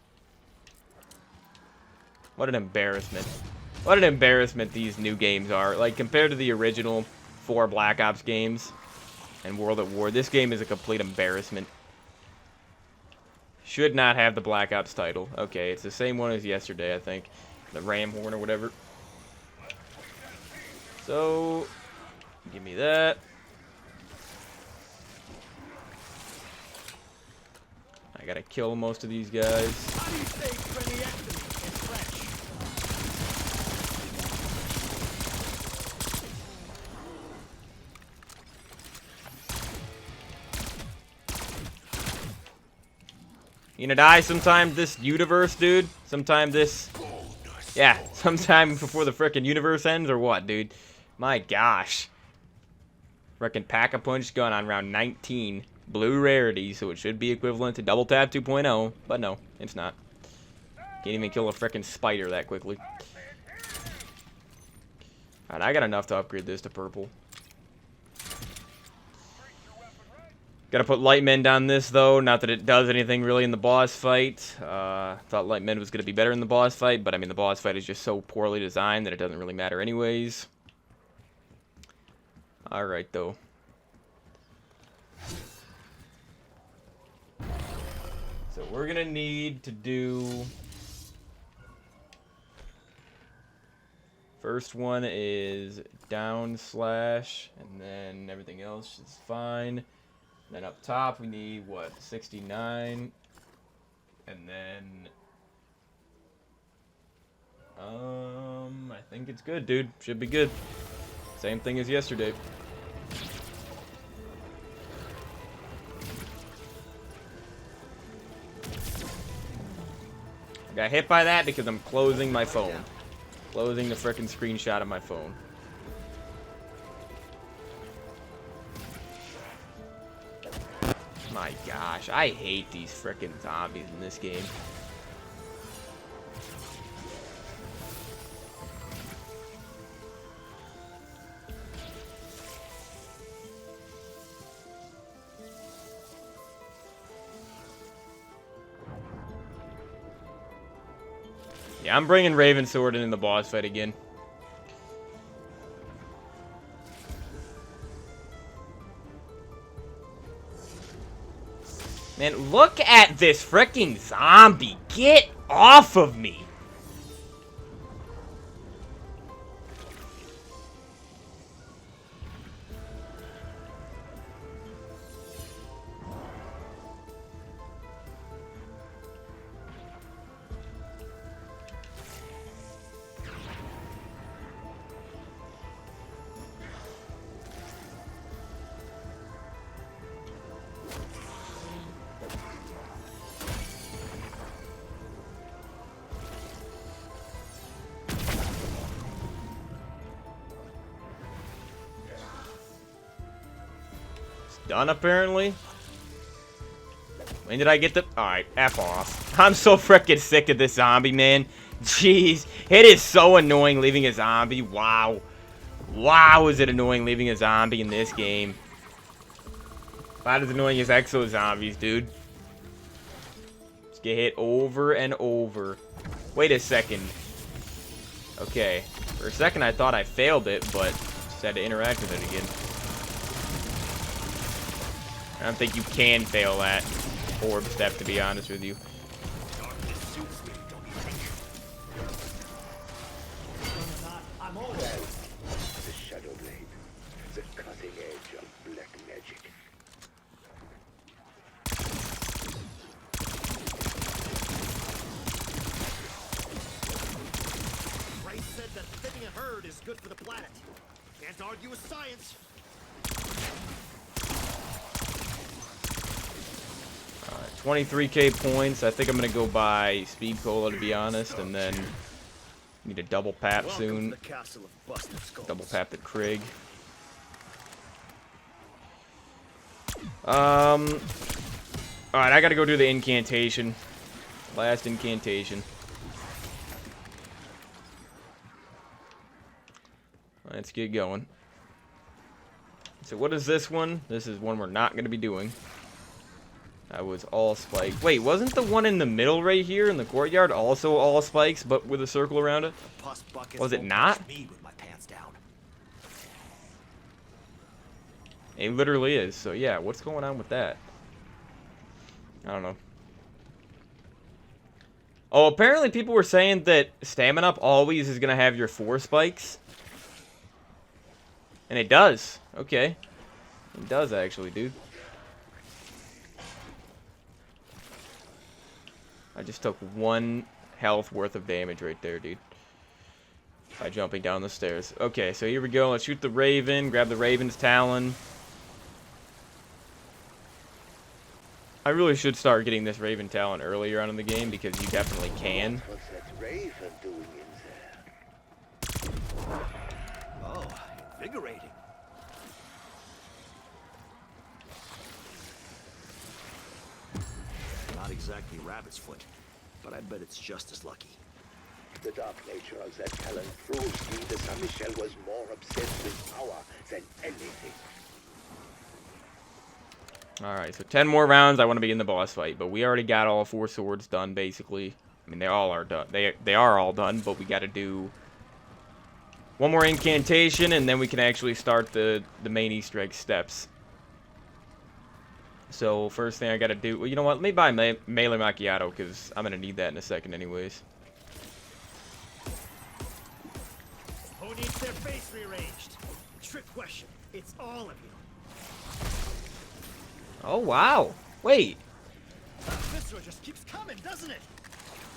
What an embarrassment. What an embarrassment these new games are. Like, compared to the original 4 Black Ops games and World at War, this game is a complete embarrassment. Should not have the Black Ops title. Okay, it's the same one as yesterday, I think. The Ram Horn or whatever. So, give me that. I gotta kill most of these guys. How do you say craniectomy in French? You gonna die sometime this universe, dude? Sometime this... Yeah, sometime before the frickin' universe ends, or what, dude? My gosh. Frickin' Pack-a-Punch gun on round 19. Blue rarity, so it should be equivalent to Double Tap 2.0. But no, it's not. Can't even kill a frickin' spider that quickly. Alright, I got enough to upgrade this to purple. Gotta put Lightmen down this, though. Not that it does anything really in the boss fight. Thought Lightmen was gonna be better in the boss fight, but I mean, the boss fight is just so poorly designed that it doesn't really matter anyways. Alright, though. So we're gonna need to do... First one is down slash, and then everything else is fine. Then up top we need, what, 69? And then... I think it's good, dude. Should be good. Same thing as yesterday. I got hit by that because I'm closing my phone. Closing the frickin' screenshot of my phone. My gosh, I hate these frickin' zombies in this game. Yeah, I'm bringing Raven Sword in the boss fight again. Man, look at this freaking zombie. Get off of me. Done, apparently. When did I get the... Alright, F off. I'm so freaking sick of this zombie, man. Jeez. It is so annoying leaving a zombie. Wow. Wow, is it annoying leaving a zombie in this game. Not as annoying as Exo zombies, dude. Just get hit over and over. Wait a second. Okay. For a second, I thought I failed it, but just had to interact with it again. I don't think you can fail that orb step, to be honest with you. The Shadow Blade, the cutting edge of black magic. Ray said that thinning a herd is good for the planet. Can't argue with science. 23k points. I think I'm gonna go buy Speed Cola, to be honest, and then need a double pap soon. Double pap the Krig. Alright, I gotta go do the incantation. Last incantation. Let's get going. So what is this one? This is one we're not gonna be doing. I was all spikes. Wait, wasn't the one in the middle right here in the courtyard also all spikes, but with a circle around it? Was it not? It literally is. So yeah, what's going on with that? I don't know. Oh, apparently people were saying that Stamina Up always is going to have your 4 spikes. And it does. Okay. It does actually, dude. I just took 1 health worth of damage right there, dude. By jumping down the stairs. Okay, so here we go. Let's shoot the Raven. Grab the Raven's Talon. I really should start getting this Raven Talon earlier on in the game because you definitely can. What's that Raven doing in there? Oh, invigorating. Not exactly rabbit's foot, but I bet it's just as lucky. The dark nature of that talent proves me the Saint Michel was more obsessed with power than anything. Alright, so 10 more rounds. I want to be in the boss fight, but we already got all 4 swords done, basically. I mean, they all are done. They are all done, but we got to do One more incantation, and then we can actually start the main Easter egg steps. So first thing I gotta do, well, you know what? Let me buy melee macchiato because I'm gonna need that in a second, anyways. Who needs their face rearranged? Trick question. It's all of you. Oh wow! Wait, This one just keeps coming, doesn't it?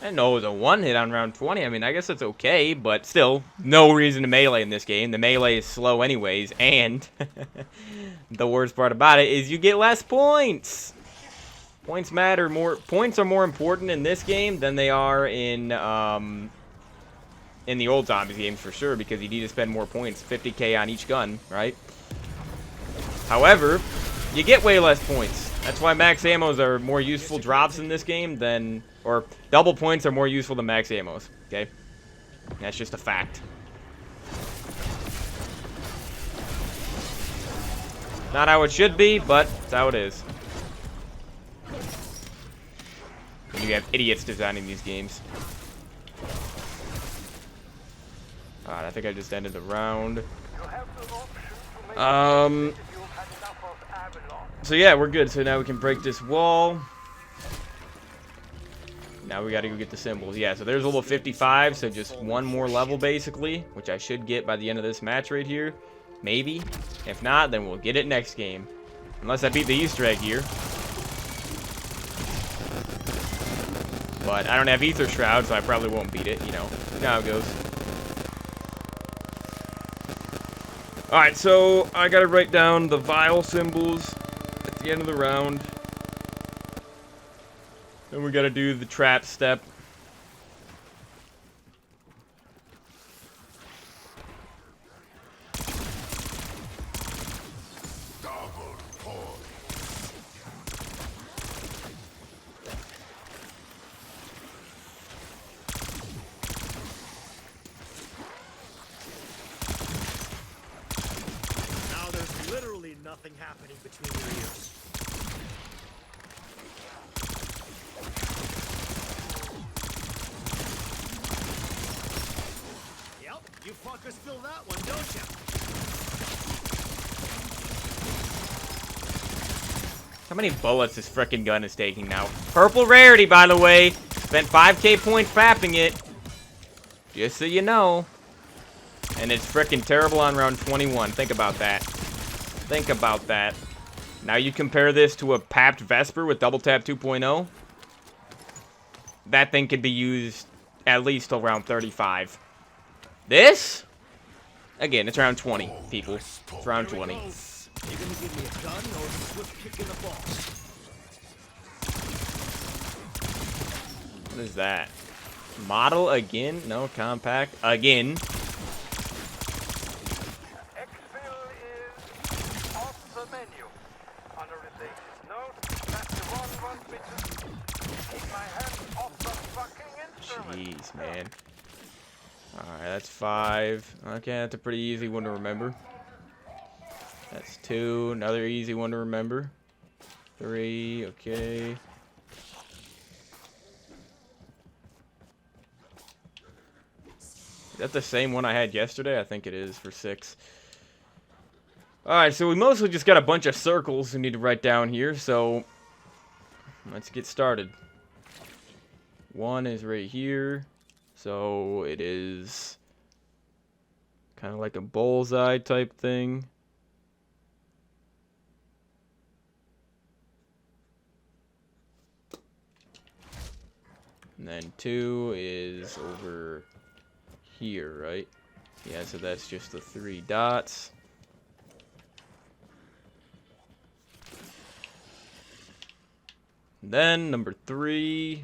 I didn't know it was a one hit on round 20. I mean, I guess that's okay, but still, no reason to melee in this game. The melee is slow anyways, and the worst part about it is you get less points. Points matter more. Points are more important in this game than they are in the old zombies games for sure, because you need to spend more points, 50k on each gun, right? However, you get way less points. That's why max ammos are more useful drops in this game than, or double points are more useful than max ammos, okay? That's just a fact. Not how it should be, but it's how it is. And you have idiots designing these games. Alright, I think I just ended the round. So yeah, we're good. So now we can break this wall. Now we gotta go get the symbols. Yeah, so there's level 55, so just one more level basically, which I should get by the end of this match right here. Maybe. If not, then we'll get it next game. Unless I beat the Easter egg here. But I don't have Ether Shroud, so I probably won't beat it, you know. You know how it goes. Alright, so I gotta write down the vial symbols at the end of the round. Then we gotta do the trap step. Now there's literally nothing happening between your ears. Yep, you fuckers feel that one, don't you? How many bullets this frickin' gun is taking now? Purple rarity, by the way. Spent 5k points fapping it. Just so you know. And it's frickin' terrible on round 21. Think about that. Think about that. Now you compare this to a papped Vesper with double tap 2.0. That thing could be used at least till round 35. This? Again, it's round 20, people. It's round 20. You gonna give me a gun or a swift kick in the balls? What is that? Model again? No, compact. Again. Exfil is off the menu. Under the note that the one wants me to keep my hands off the fucking instrument. Jeez, man. Alright, that's 5. Okay, that's a pretty easy one to remember. That's 2. Another easy one to remember. 3. Okay. Is that the same one I had yesterday? I think it is for 6. Alright, so we mostly just got a bunch of circles we need to write down here, so let's get started. 1 is right here, so it is kind of like a bullseye type thing. And then 2 is over here, right? Yeah, so that's just the 3 dots. Then number 3.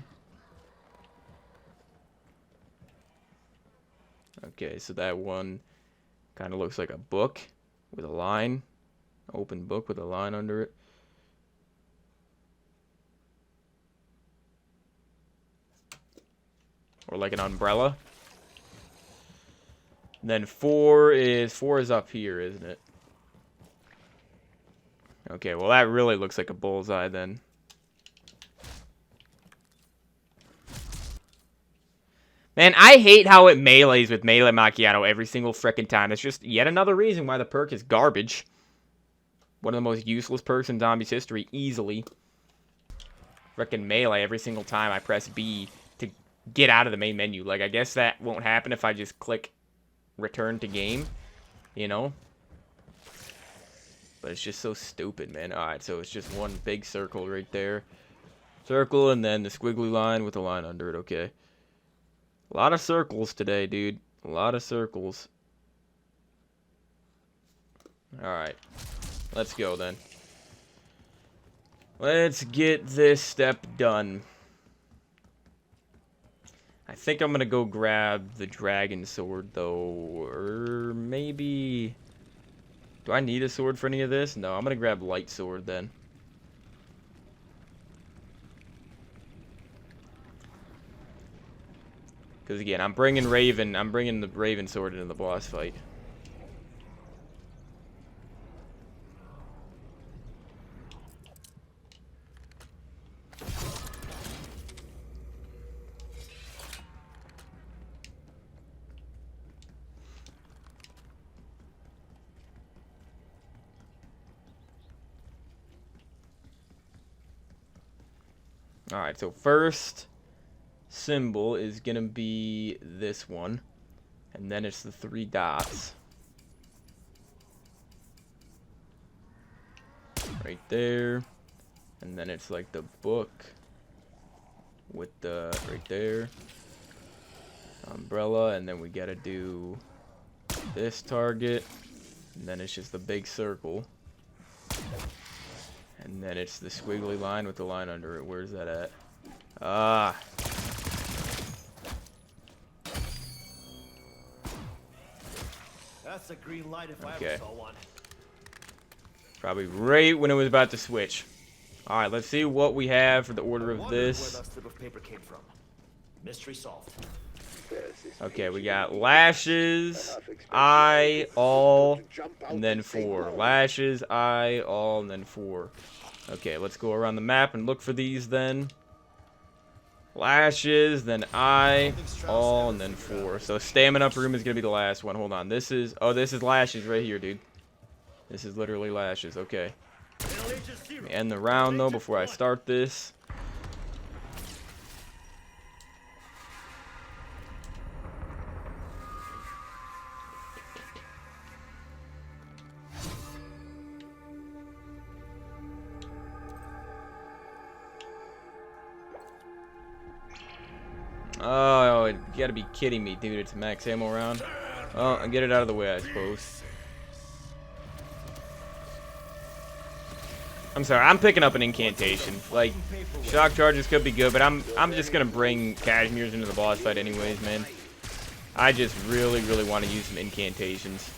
Okay, so that one kind of looks like a book with a line. Open book with a line under it. Or like an umbrella. And then 4 is up here, isn't it? Okay, well that really looks like a bullseye then. Man, I hate how it melees with Melee Macchiato every single frickin' time. It's just yet another reason why the perk is garbage. One of the most useless perks in Zombies history, easily. Frickin' Melee every single time I press B to get out of the main menu. Like, I guess that won't happen if I just click return to game, you know? But it's just so stupid, man. Alright, so it's just one big circle right there. Circle, and then the squiggly line with a line under it, okay. A lot of circles today, dude. A lot of circles. Alright. Let's go, then. Let's get this step done. I think I'm gonna go grab the dragon sword, though. Or maybe... Do I need a sword for any of this? No, I'm gonna grab light sword, then. Because again, I'm bringing the Raven sword into the boss fight. Alright, so first symbol is gonna be this one, and then it's the 3 dots right there, and then it's like the book with the right there umbrella, and then we gotta do this target, and then it's just the big circle, and then it's the squiggly line with the line under it. Where's that at? Ah. That's a green light if I Okay. ever saw one. Probably right when it was about to switch. Alright, let's see what we have for the order of Wondered this. where that slip of paper came from. Mystery solved. Okay, we got lashes, eye, all, and then 4. Lashes, eye, all, and then 4. Okay, let's go around the map and look for these then. Lashes, then eye, all, and then 4. So stamina up room is gonna be the last one. Hold on, this is lashes right here, dude. This is literally lashes. Okay. Let me end the round though before I start this. Oh, you gotta be kidding me, dude. It's a max ammo round. Oh, and get it out of the way, I suppose. I'm sorry, I'm picking up an incantation. Like, shock charges could be good, but I'm just gonna bring Cashmere's into the boss fight anyways, man. I just really want to use some incantations.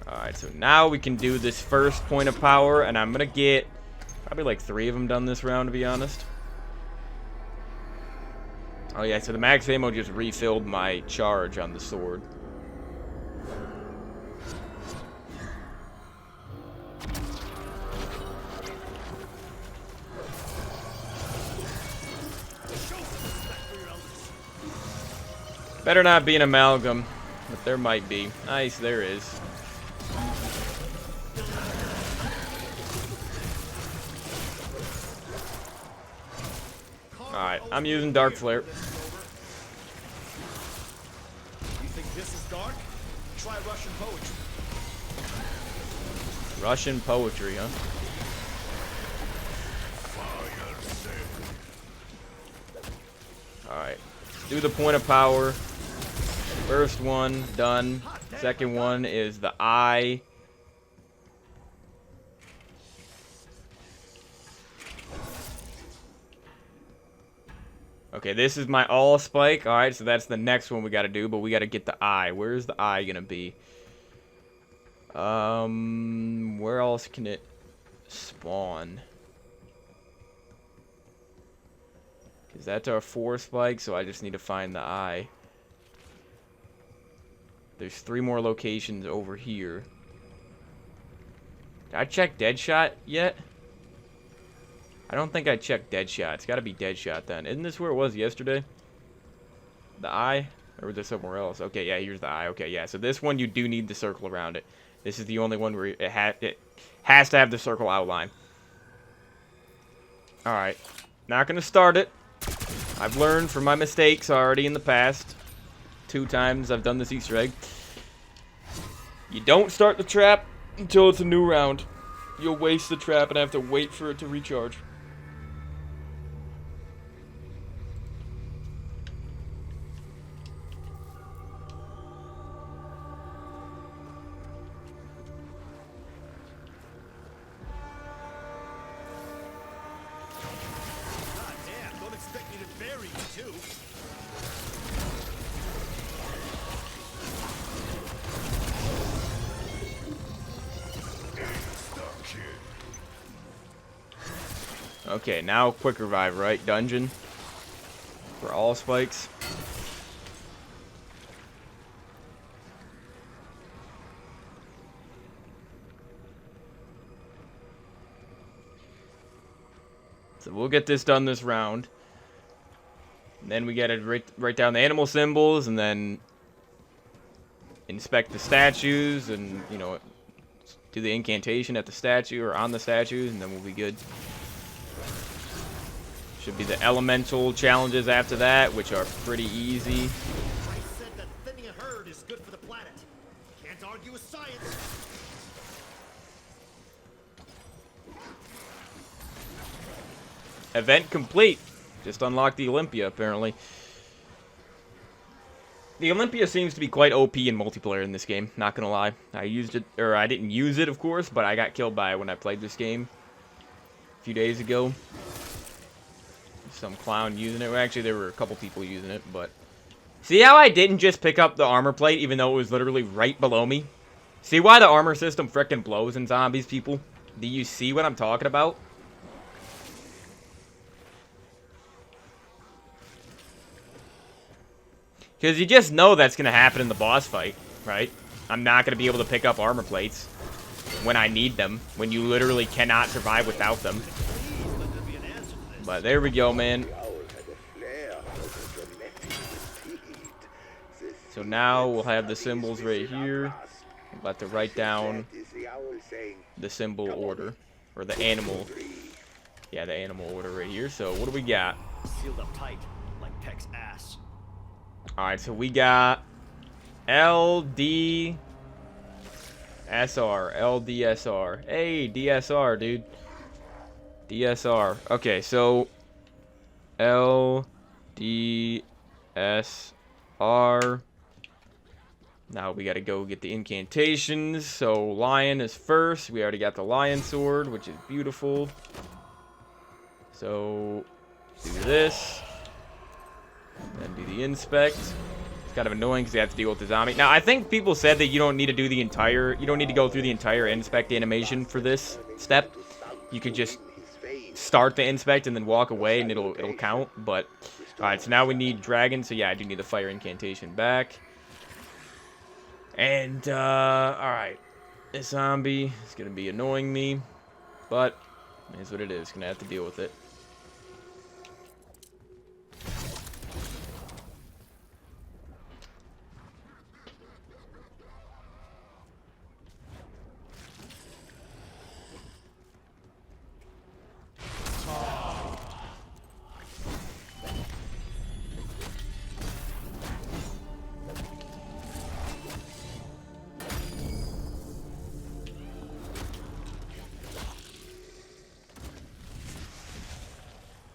Alright, so now we can do this first point of power, and I'm gonna get probably like 3 of them done this round, to be honest. Oh yeah, so the max ammo just refilled my charge on the sword. Better not be an amalgam, but there might be. Nice, there is. Alright, I'm using Dark Flare. You think this is dark? Try Russian poetry. Russian poetry, huh? Alright, do the point of power. First one, done. Second one is the eye. Okay, this is my all spike. Alright, so that's the next one we gotta do, but we gotta get the eye. Where's the eye gonna be? Where else can it spawn? Because that's our 4 spike, so I just need to find the eye. There's 3 more locations over here. Did I check Deadshot yet? I don't think I checked Deadshot. It's got to be Deadshot then. Isn't this where it was yesterday? The eye? Or was there somewhere else? Okay, yeah, here's the eye. Okay, yeah. So this one, you do need the circle around it. This is the only one where it has to have the circle outline. Alright. Not going to start it. I've learned from my mistakes already in the past. 2 times I've done this Easter egg. You don't start the trap until it's a new round. You'll waste the trap and have to wait for it to recharge. God damn, don't expect me to bury you too. Okay, now quick revive, right? Dungeon. For all spikes. So we'll get this done this round. And then we gotta write down the animal symbols and then inspect the statues and, you know, do the incantation at the statue or on the statues, and then we'll be good. Should be the elemental challenges after that, which are pretty easy. I said that thinning a herd is good for the planet. Can't argue with science. Event complete. Just unlocked the Olympia, apparently. The Olympia seems to be quite OP in multiplayer in this game, not gonna lie. I used it, or I didn't use it, of course, but I got killed by it when I played this game a few days ago. Some clown using it. Well, actually, there were a couple people using it, but... See how I didn't just pick up the armor plate, even though it was literally right below me? See why the armor system frickin' blows in zombies, people? Do you see what I'm talking about? Because you just know that's going to happen in the boss fight, right? I'm not going to be able to pick up armor plates when I need them, when you literally cannot survive without them. But there we go, man. So now we'll have the symbols right here. I'm about to write down the symbol order, or the animal. Yeah, the animal order right here. So what do we got? Sealed up tight, like Peck's ass. Alright, so we got LDSR. LDSR. Hey, DSR, dude. DSR. Okay, so LDSR. Now we gotta go get the incantations. So lion is first. We already got the lion sword, which is beautiful. So do this. Then do the inspect. It's kind of annoying because you have to deal with the zombie. Now, I think people said that you don't need to do the entire... You don't need to go through the entire inspect animation for this step. You could just start the inspect and then walk away and it'll count. But, alright, so now we need dragon. So, yeah, I do need the fire incantation back. And, alright. This zombie is going to be annoying me. But, it is what it is. Going to have to deal with it.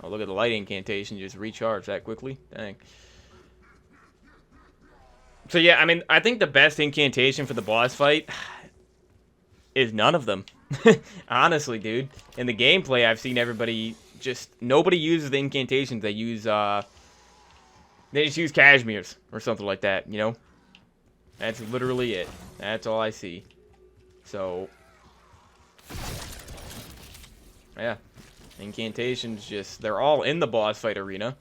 Oh, look at the light incantation just recharge that quickly. Dang. So yeah, I mean, I think the best incantation for the boss fight is none of them. Honestly, dude. In the gameplay, I've seen everybody just... Nobody uses the incantations. They use, they just use Cashmere's or something like that, you know? That's literally it. That's all I see. So... Yeah. Incantations just... They're all in the boss fight arena.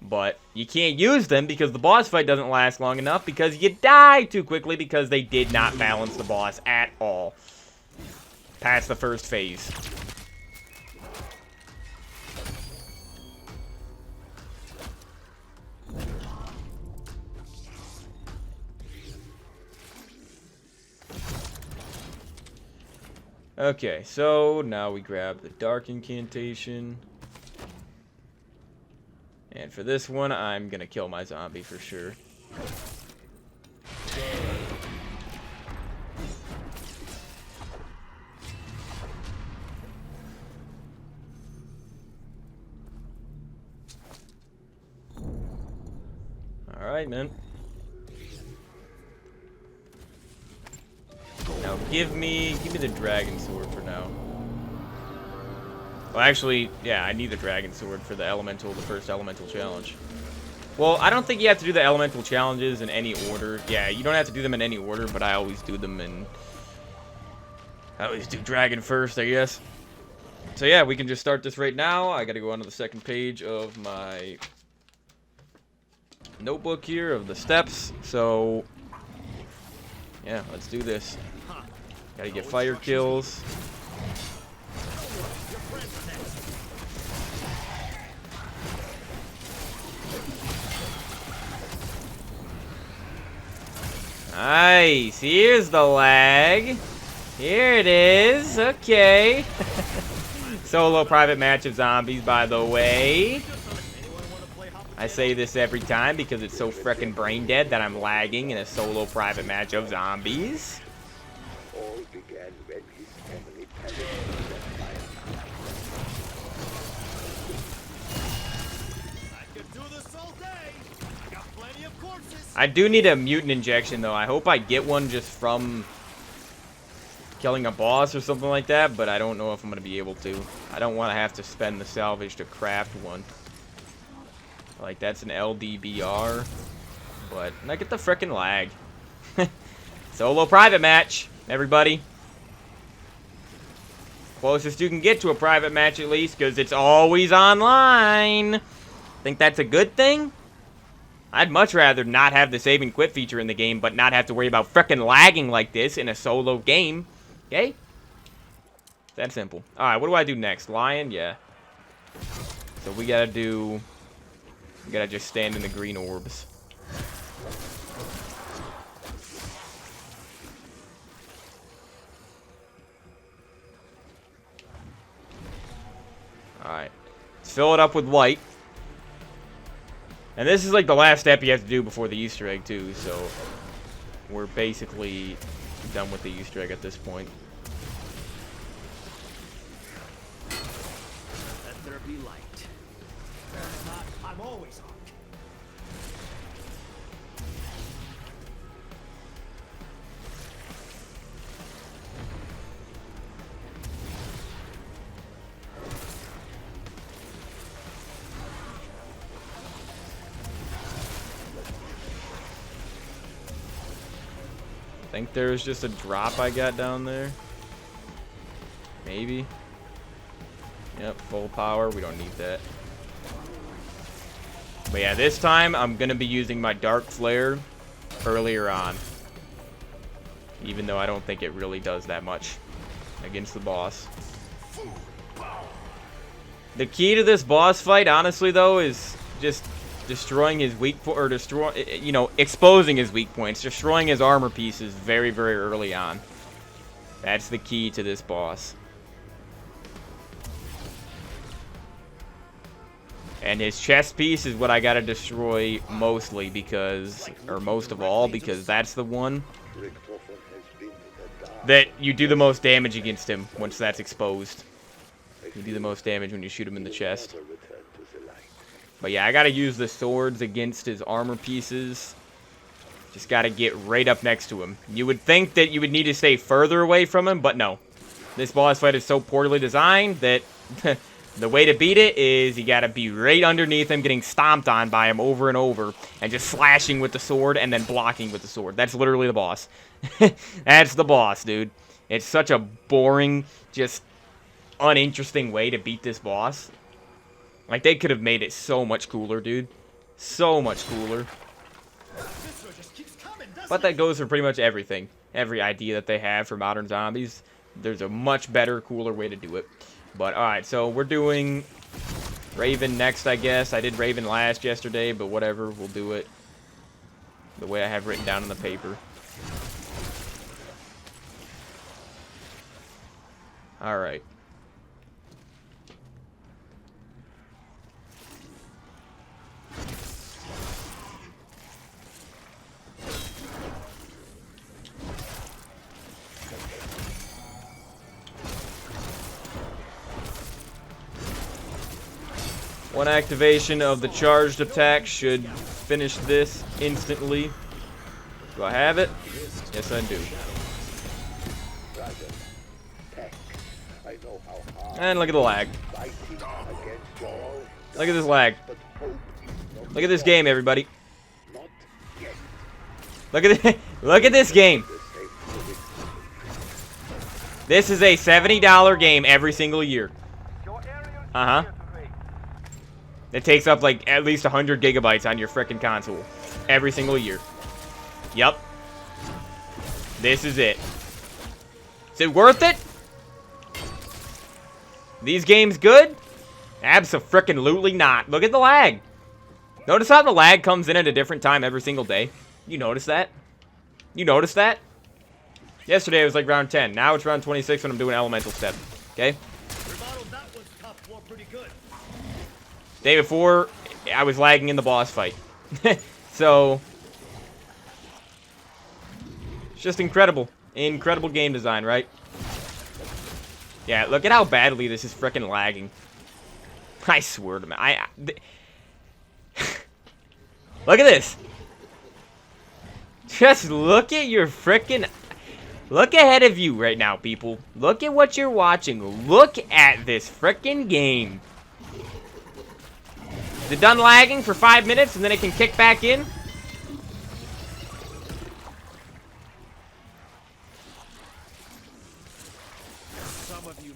But you can't use them because the boss fight doesn't last long enough because you die too quickly because they did not balance the boss at all. Past the first phase. Okay, so now we grab the Dark Incantation. And for this one, I'm gonna kill my zombie for sure. Alright, man. Now give me the dragon sword for now. Well, actually, yeah, I need the dragon sword for the first elemental challenge. Well, I don't think you have to do the elemental challenges in any order. Yeah, you don't have to do them in any order, but I always do them I always do dragon first, I guess. So yeah, we can just start this right now. I gotta go on to the second page of my notebook here of the steps. So yeah, let's do this. Gotta get fire kills. Nice. Here's the lag. Here it is. Okay. Solo private match of zombies, by the way. I say this every time because it's so frickin' brain dead that I'm lagging in a solo private match of zombies. All began when his family perished in the fire. I could do this all day. I got plenty of corpses. I do need a mutant injection, though. I hope I get one just from killing a boss or something like that, but I don't know if I'm going to be able to. I don't want to have to spend the salvage to craft one. Like, that's an LDBR. But I get the frickin' lag. Solo private match, everybody. Closest you can get to a private match, at least, because it's always online. Think that's a good thing? I'd much rather not have the save and quit feature in the game, but not have to worry about frickin' lagging like this in a solo game. Okay? That simple. Alright, what do I do next? Lion? Yeah. So we gotta just stand in the green orbs. Alright. Let's fill it up with white. And this is like the last step you have to do before the Easter egg too, so we're basically done with the Easter egg at this point. Let there be light. I'm always on. I think there's just a drop I got down there. Maybe. Yep, full power. We don't need that. But yeah, this time I'm going to be using my Dark Flare earlier on. Even though I don't think it really does that much against the boss. The key to this boss fight, honestly, though, is just destroying his weak point, or exposing his weak points, destroying his armor pieces very, very early on. That's the key to this boss. And his chest piece is what I gotta destroy mostly because, or most of all, because that's the one that you do the most damage against him once that's exposed. You do the most damage when you shoot him in the chest. But yeah, I gotta use the swords against his armor pieces. Just gotta get right up next to him. You would think that you would need to stay further away from him, but no. This boss fight is so poorly designed that the way to beat it is you gotta be right underneath him, getting stomped on by him over and over, and just slashing with the sword and then blocking with the sword. That's literally the boss. That's the boss, dude. It's such a boring, just uninteresting way to beat this boss. Like, they could have made it so much cooler, dude. So much cooler. But that goes for pretty much everything. Every idea that they have for modern zombies, there's a much better, cooler way to do it. But alright, so we're doing Raven next, I guess. I did Raven last yesterday, but whatever, we'll do it the way I have written down on the paper. Alright. One activation of the charged attack should finish this instantly. Do I have it? Yes, I do. And look at the lag. Look at this lag. Look at this game, everybody. Look at this. Look at this game. This is a $70 game every single year. Uh-huh. It takes up like at least 100 gigabytes on your frickin' console every single year. Yep. This is it. Is it worth it? These games good? Abso-frickin-lutely not. Look at the lag. Notice how the lag comes in at a different time every single day? You notice that? You notice that? Yesterday it was like round 10. Now it's round 26 when I'm doing elemental step. Okay? Day before, I was lagging in the boss fight. So, it's just incredible. Incredible game design, right? Yeah, look at how badly this is frickin' lagging. I swear to man. Look at this. Just look at your frickin'... Look ahead of you right now, people. Look at what you're watching. Look at this frickin' game. Is it done lagging for 5 minutes and then it can kick back in?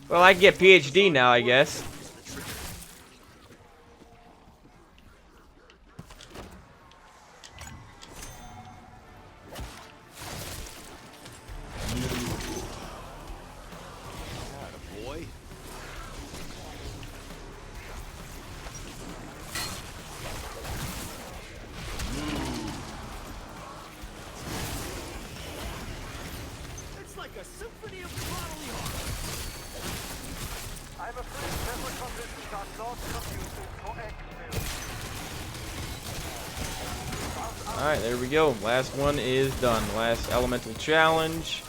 Well, I can get PhD now, I guess. I'm afraid several conditions are not conducive for exfil. Alright, there we go. Last one is done. Last elemental challenge.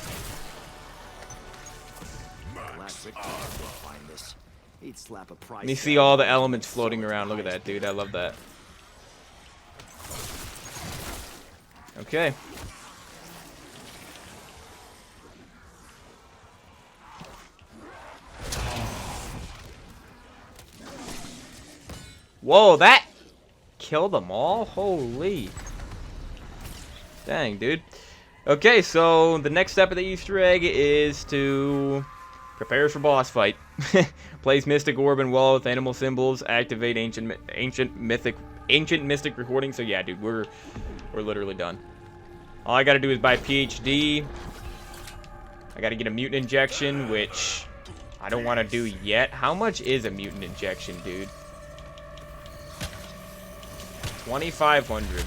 Let me see all the elements floating around. Look at that, dude. I love that. Okay. Whoa, that killed them all? Holy. Dang, dude. Okay, so the next step of the Easter egg is to prepare for boss fight. Place Mystic Orb and Wall with animal symbols. Activate ancient mystic recording. So yeah, dude, we're literally done. All I gotta do is buy PhD. I gotta get a mutant injection, which I don't want to do yet. How much is a mutant injection, dude? 2,500.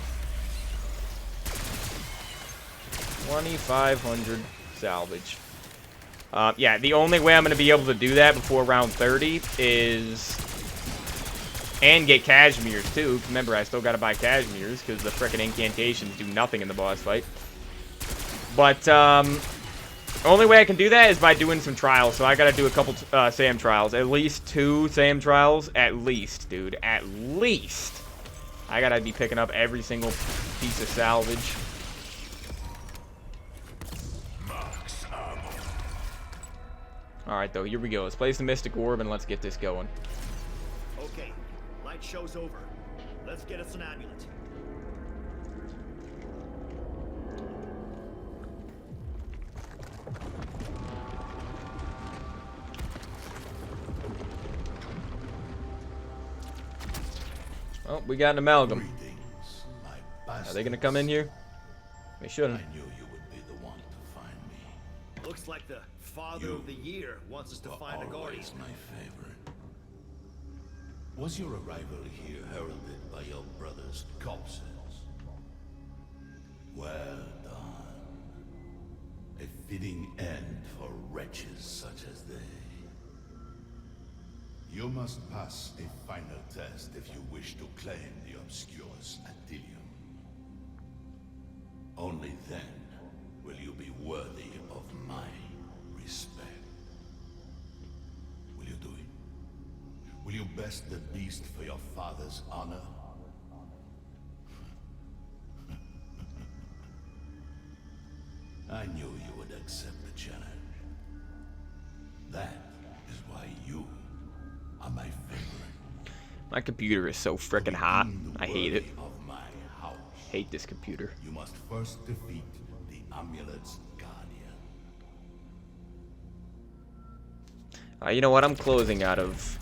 2,500 salvage. Yeah, the only way I'm going to be able to do that before round 30 is... And get Cashmere's, too. Remember, I still got to buy Cashmere's, because the frickin' incantations do nothing in the boss fight. But, only way I can do that is by doing some trials. So I got to do a couple SAM trials. At least 2 SAM trials. At least, dude. At least. I gotta be picking up every single piece of salvage. Alright, though, here we go. Let's place the Mystic Orb and let's get this going. Okay, light show's over. Let's get us an amulet. Oh, we got an amalgam. Greetings. they gonna come in here? They shouldn't. I knew you would be the one to find me. Looks like the Father of the Year wants us to find a guardian. Always my favorite. Was your arrival here heralded by your brother's corpses? Well done. A fitting end for wretches such as they. You must pass a final test if you wish to claim the obscure Atilium. Only then will you be worthy of my respect. Will you do it? Will you best the beast for your father's honor? I knew you would accept the challenge. That is why you are my favorite. My computer is so freaking hot. I hate it. Of my house. Hate this computer. You must first defeat the amulet's guardian. You know what? I'm closing out of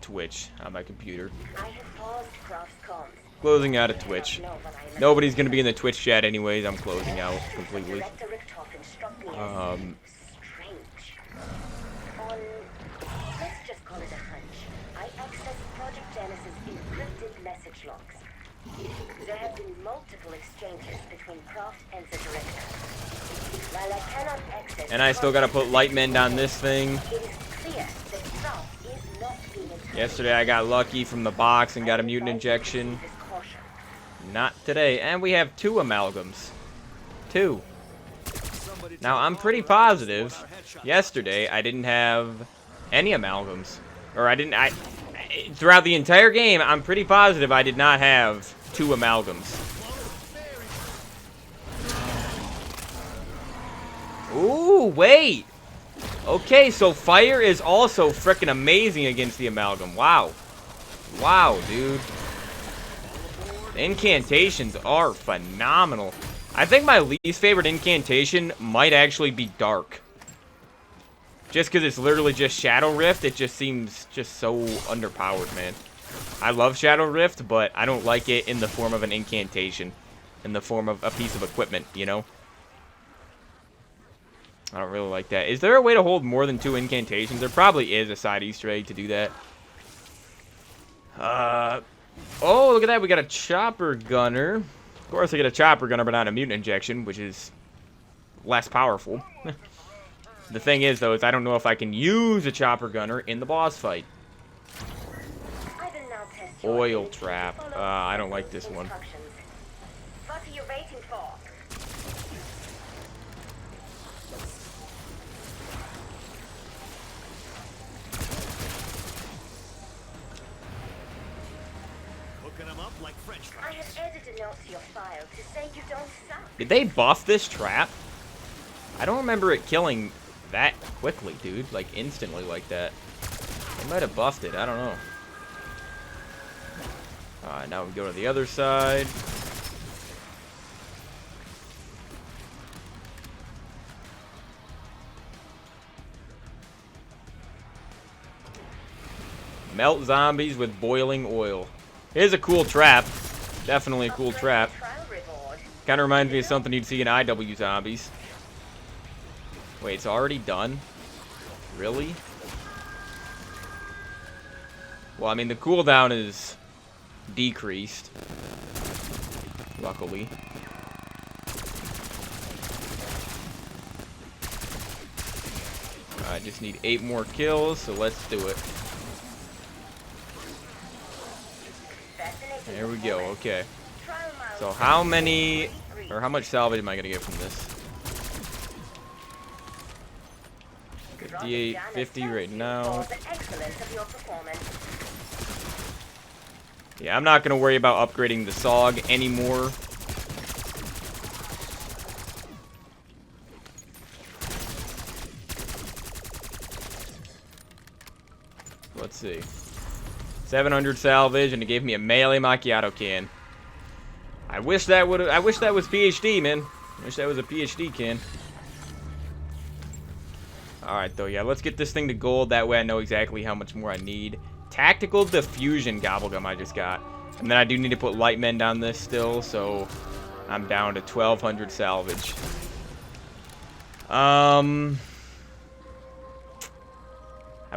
Twitch on my computer. I have paused Croft's comms. Closing out of Twitch. Nobody's gonna be in the Twitch chat anyways. I'm closing out completely. Director Richtoff instruct me as strange. On, let's just call it a hunch. I accessed Project Genesis' encrypted message logs. There have been multiple exchanges between Croft and the Director. While I cannot access... And I still gotta put Lightmend on this thing. It is clear that Croft is not being interrogated. Yesterday I got lucky from the box and got a mutant injection. Not today. And we have 2 amalgams. 2. Now I'm pretty positive yesterday I didn't have any amalgams. Or throughout the entire game, I'm pretty positive I did not have 2 amalgams. Ooh, wait. Okay, so fire is also frickin' amazing against the amalgam. Wow. Wow, dude. The incantations are phenomenal. I think my least favorite incantation might actually be Dark. Just because it's literally just Shadow Rift, it just seems just so underpowered, man. I love Shadow Rift, but I don't like it in the form of an incantation. In the form of a piece of equipment, you know? I don't really like that. Is there a way to hold more than 2 incantations? There probably is a side Easter egg to do that. Oh, look at that. We got a chopper gunner. Of course, I get a chopper gunner, but not a mutant injection, which is less powerful. The thing is, though, is I don't know if I can use a chopper gunner in the boss fight. Oil trap. I don't like this one. What are you waiting for? Like French fries. I have added a note to your file to say you don't suck. Did they buff this trap? I don't remember it killing that quickly, dude. Like, instantly like that. They might have buffed it. I don't know. Alright, now we go to the other side. Melt zombies with boiling oil. Here's a cool trap. Definitely a cool trap. Kind of reminds me of something you'd see in IW Zombies. Wait, it's already done? Really? Well, I mean, the cooldown is decreased. Luckily. I just need 8 more kills, so let's do it. There we go, okay. So how many, or how much salvage am I gonna get from this? 58, 50 right now. Yeah, I'm not gonna worry about upgrading the SOG anymore. Let's see. 700 salvage, and it gave me a melee macchiato can. I wish that was PhD, man. I wish that was a PhD can. Alright, though, yeah, let's get this thing to gold. That way I know exactly how much more I need. Tactical diffusion gobblegum I just got. And then I do need to put light men down this still, so I'm down to 1,200 salvage. I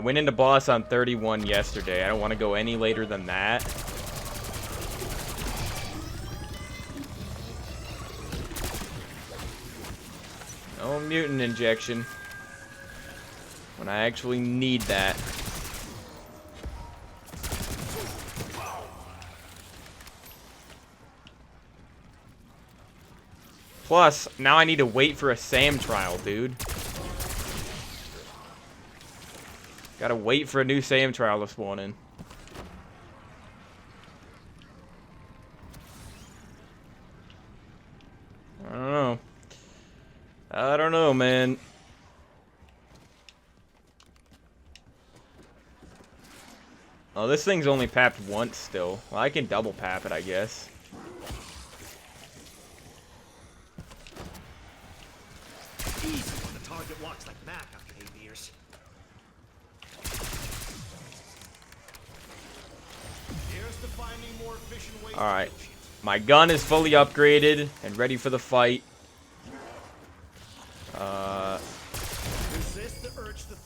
went into boss on 31 yesterday. I don't want to go any later than that. No mutant injection. When I actually need that. Plus, now I need to wait for a SAM trial, dude. Gotta wait for a new SAM trial to spawn in. I don't know. I don't know, man. Oh, this thing's only papped once still. Well, I can double pap it, I guess. Easy when the target walks like Mac after 8 years. Here's to finding more efficient ways. Alright. My gun is fully upgraded and ready for the fight.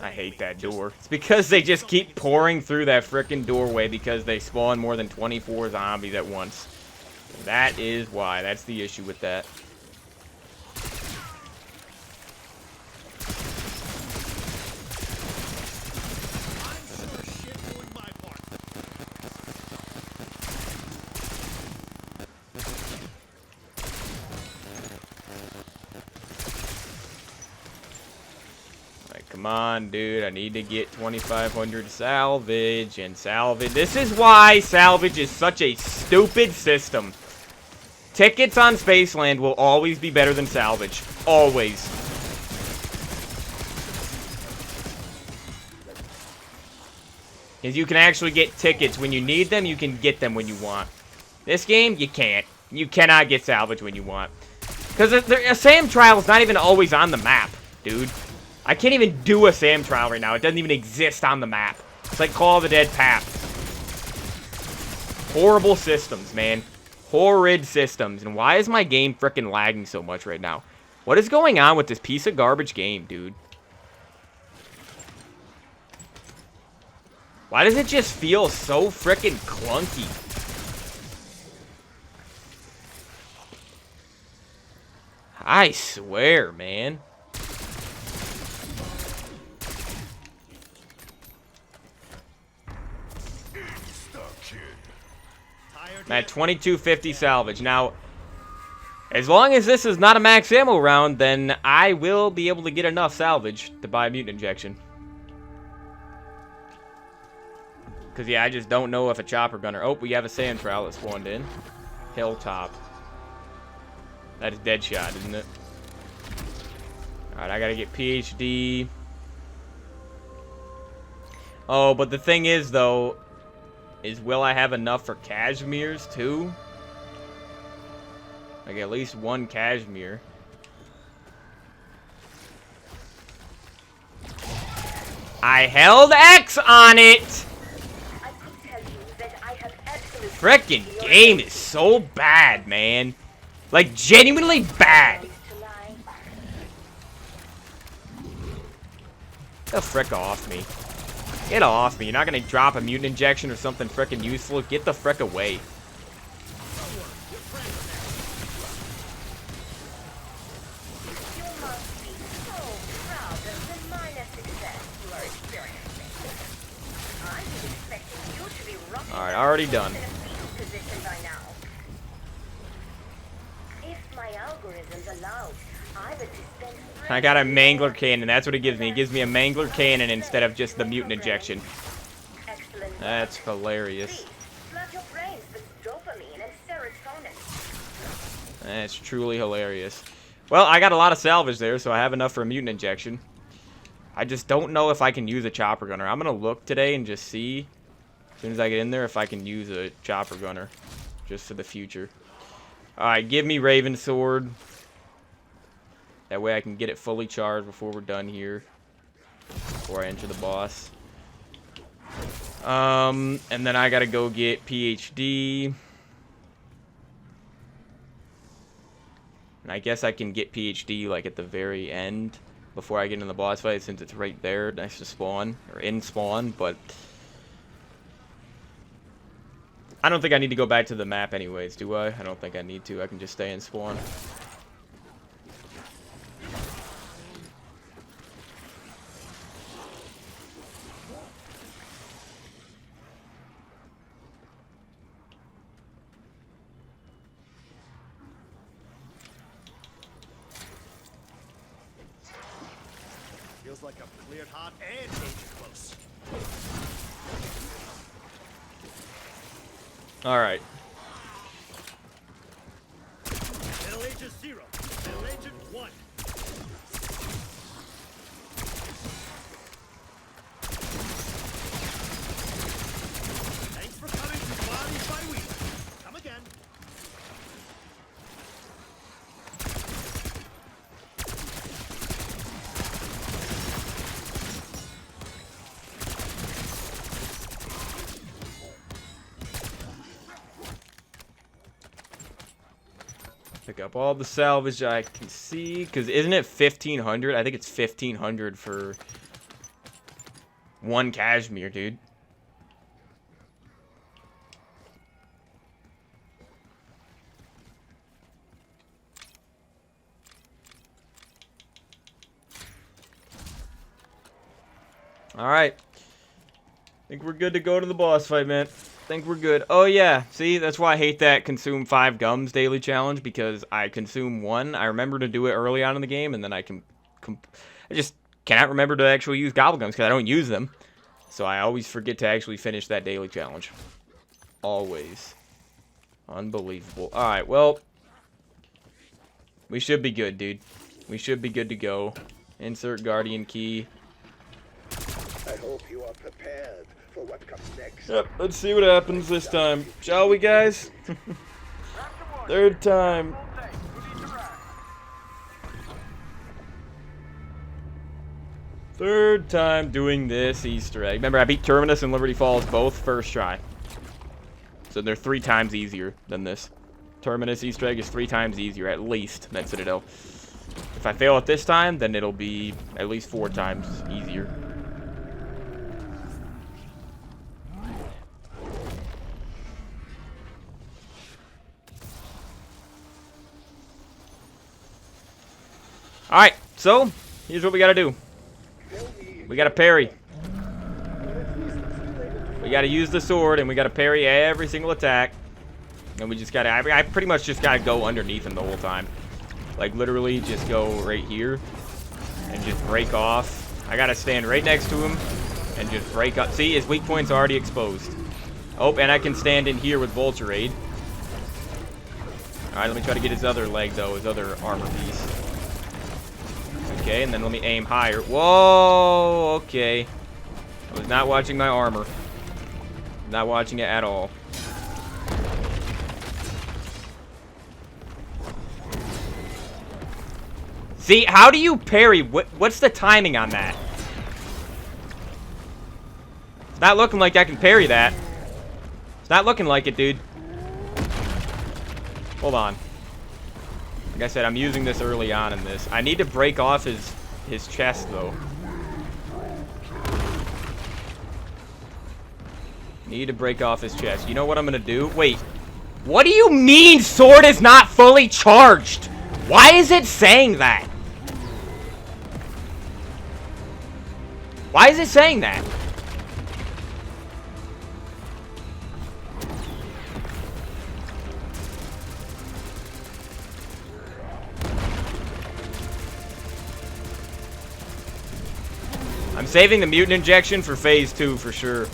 I hate that door. It's because they just keep pouring through that frickin' doorway because they spawn more than 24 zombies at once. That is why. That's the issue with that. Come on, dude. I need to get 2,500 salvage and salvage. This is why salvage is such a stupid system. Tickets on Spaceland will always be better than salvage. Always. Because you can actually get tickets when you need them. You can get them when you want. This game, you can't. You cannot get salvage when you want. Because a SAM trial is not even always on the map, dude. I can't even do a SAM trial right now. It doesn't even exist on the map. It's like Call of the Dead PAP. Horrible systems, man. Horrid systems. And why is my game frickin' lagging so much right now? What is going on with this piece of garbage game, dude? Why does it just feel so frickin' clunky? I swear, man. I'm at 2250 salvage. Now, as long as this is not a max ammo round, then I will be able to get enough salvage to buy a mutant injection. Because, yeah, I just don't know if a chopper gunner... Oh, we have a sand trowel that spawned in. Hilltop. That is Deadshot, isn't it? Alright, I gotta get PhD. Oh, but the thing is, though... is will I have enough for cashmeres too? Like at least one cashmere. I held X on it! Frickin' game is so bad, man. Like genuinely bad. Get the frick off me. Get off me. You're not gonna drop a mutant injection or something frickin' useful. Get the frick away. Alright, already done. I got a mangler cannon. That's what it gives me. It gives me a mangler cannon instead of just the mutant injection. That's hilarious. That's truly hilarious. Well, I got a lot of salvage there, so I have enough for a mutant injection. I just don't know if I can use a chopper gunner. I'm going to look today and just see, as soon as I get in there, if I can use a chopper gunner. Just for the future. Alright, give me Raven Sword. That way I can get it fully charged before we're done here. Before I enter the boss. And then I gotta go get PhD. And I guess I can get PhD like at the very end before I get in the boss fight, since it's right there next to spawn, or in spawn, but I don't think I need to go back to the map anyways, do I? I don't think I need to. I can just stay in spawn. Feels like I've cleared hot and danger close. Alright. Middle Agent 0. Middle Agent 1. Thanks for coming to Bodies by Week. Come again. Pick up all the salvage I can see, because isn't it 1,500? I think it's 1,500 for one cashmere, dude. Alright. Think we're good to go to the boss fight, man. Think we're good. Oh, yeah. See, that's why I hate that consume 5 gums daily challenge, because I consume 1. I remember to do it early on in the game, and then I just cannot remember to actually use gobble gums, because I don't use them. So I always forget to actually finish that daily challenge. Always. Unbelievable. Alright, well, we should be good, dude. We should be good to go. Insert guardian key. I hope you are prepared for what comes next. Yep, let's see what happens this time. Shall we, guys? Third time. Third time doing this Easter egg. Remember, I beat Terminus and Liberty Falls both first try. So they're 3 times easier than this. Terminus Easter egg is 3 times easier, at least, than Citadel. If I fail it this time, then it'll be at least 4 times easier. Alright, so, here's what we gotta do. We gotta parry. We gotta use the sword, and we gotta parry every single attack. And we just gotta, I pretty much just gotta go underneath him the whole time. Like, literally, just go right here, and just break off. I gotta stand right next to him, and just break up. See, his weak point's already exposed. Oh, and I can stand in here with Vulture Aid. Alright, let me try to get his other leg, though, his other armor piece. Okay, and then let me aim higher. Whoa, okay. I was not watching my armor. Not watching it at all. See, how do you parry? What's the timing on that? It's not looking like I can parry that. It's not looking like it, dude. Hold on. Like I said, I'm using this early on in this. I need to break off his chest, though. Need to break off his chest. You know what I'm gonna do? Wait. What do you mean sword is not fully charged? Why is it saying that? Why is it saying that? I'm saving the mutant injection for phase 2 for sure.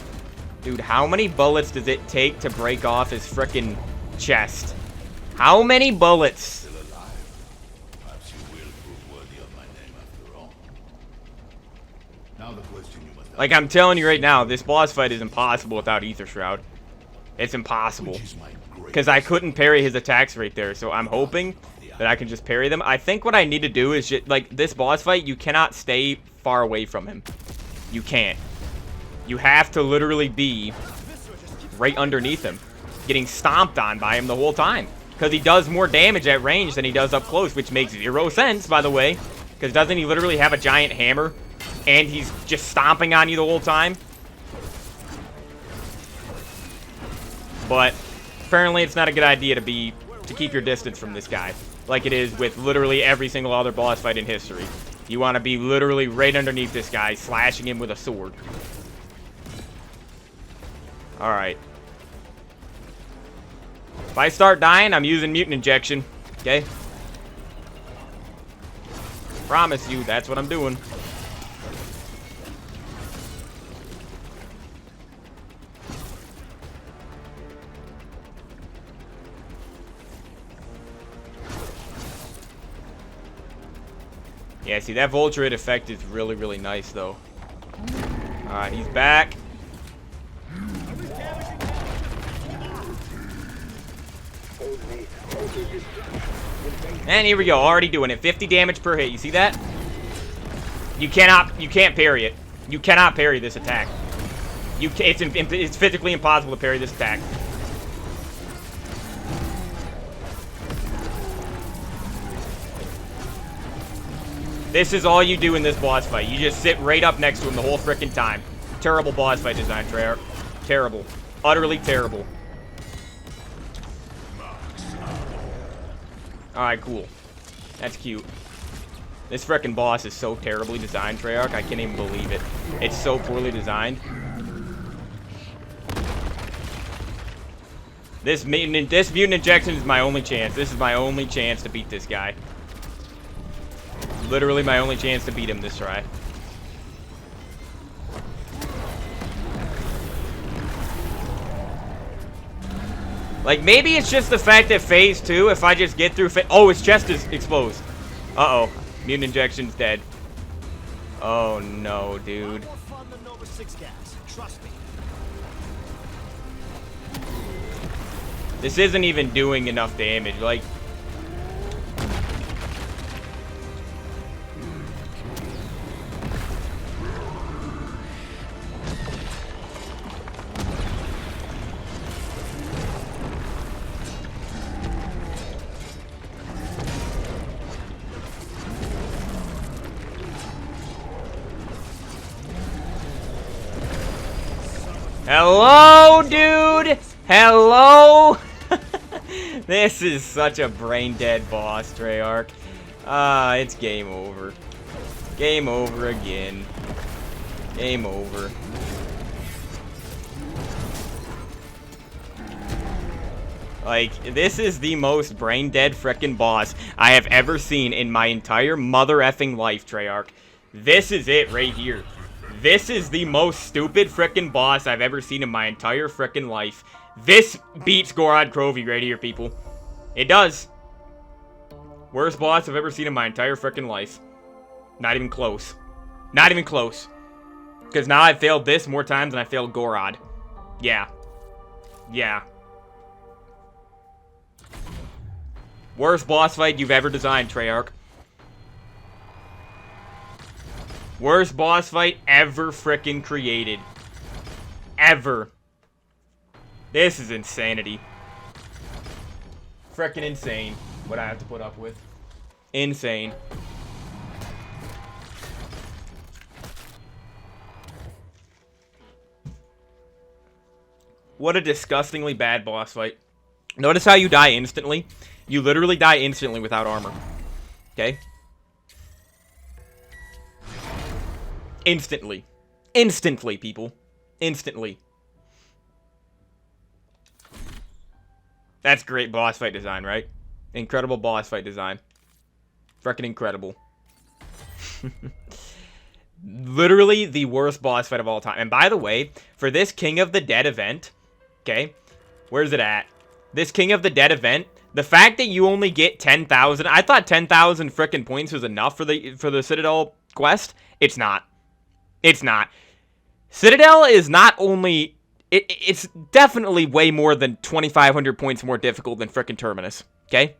Dude, how many bullets does it take to break off his frickin' chest? How many bullets? Still alive. Perhaps you will prove worthy of my name after all. Now the question you must Like, I'm telling you right now, this boss fight is impossible without Ether Shroud. It's impossible. Because I couldn't parry his attacks right there, so I'm hoping that I can just parry them. I think what I need to do is just, like, this boss fight, you cannot stay far away from him. You can't. You have to literally be right underneath him, getting stomped on by him the whole time. Because he does more damage at range than he does up close, which makes 0 sense, by the way. Because doesn't he literally have a giant hammer, and he's just stomping on you the whole time? But apparently it's not a good idea to keep your distance from this guy, like it is with literally every single other boss fight in history. You want to be literally right underneath this guy, slashing him with a sword. Alright. If I start dying, I'm using mutant injection. Okay? Promise you, that's what I'm doing. Yeah, see, that Voltrait effect is really, really nice, though. Alright, he's back. And here we go, already doing it. 50 damage per hit. You see that? You can't parry it. You cannot parry this attack. It's physically impossible to parry this attack. This is all you do in this boss fight. You just sit right up next to him the whole frickin' time. Terrible boss fight design, Treyarch. Terrible. Utterly terrible. Alright, cool. That's cute. This frickin' boss is so terribly designed, Treyarch. I can't even believe it. It's so poorly designed. This mutant injection is my only chance. This is my only chance to beat this guy. Literally my only chance to beat him this try. Like, maybe it's just the fact that phase 2, if I just get through oh, his chest is exposed. Uh-oh. Mutant injection's dead. Oh, no, dude. More fun than Nova 6 gas. Trust me. This isn't even doing enough damage. Like, hello, dude! Hello! This is such a brain-dead boss, Treyarch. It's game over. Game over again. Game over. Like, this is the most brain-dead frickin' boss I have ever seen in my entire mother-effing life, Treyarch. This is it right here. This is the most stupid frickin' boss I've ever seen in my entire frickin' life. This beats Gorod Krovi right here, people. It does. Worst boss I've ever seen in my entire frickin' life. Not even close. Not even close. Because now I've failed this more times than I failed Gorod. Yeah. Yeah. Worst boss fight you've ever designed, Treyarch. Worst boss fight ever frickin' created. Ever. This is insanity. Frickin' insane what I have to put up with. Insane. What a disgustingly bad boss fight. Notice how you die instantly? You literally die instantly without armor. Okay? Instantly. Instantly, people. Instantly. That's great boss fight design, right? Incredible boss fight design. Freaking incredible. Literally the worst boss fight of all time. And by the way, for this King of the Dead event, okay, where's it at? This King of the Dead event, the fact that you only get 10,000, I thought 10,000 frickin' points was enough for the Citadelle quest. It's not. It's not. Citadelle is not only... It's definitely way more than 2,500 points more difficult than frickin' Terminus. Okay?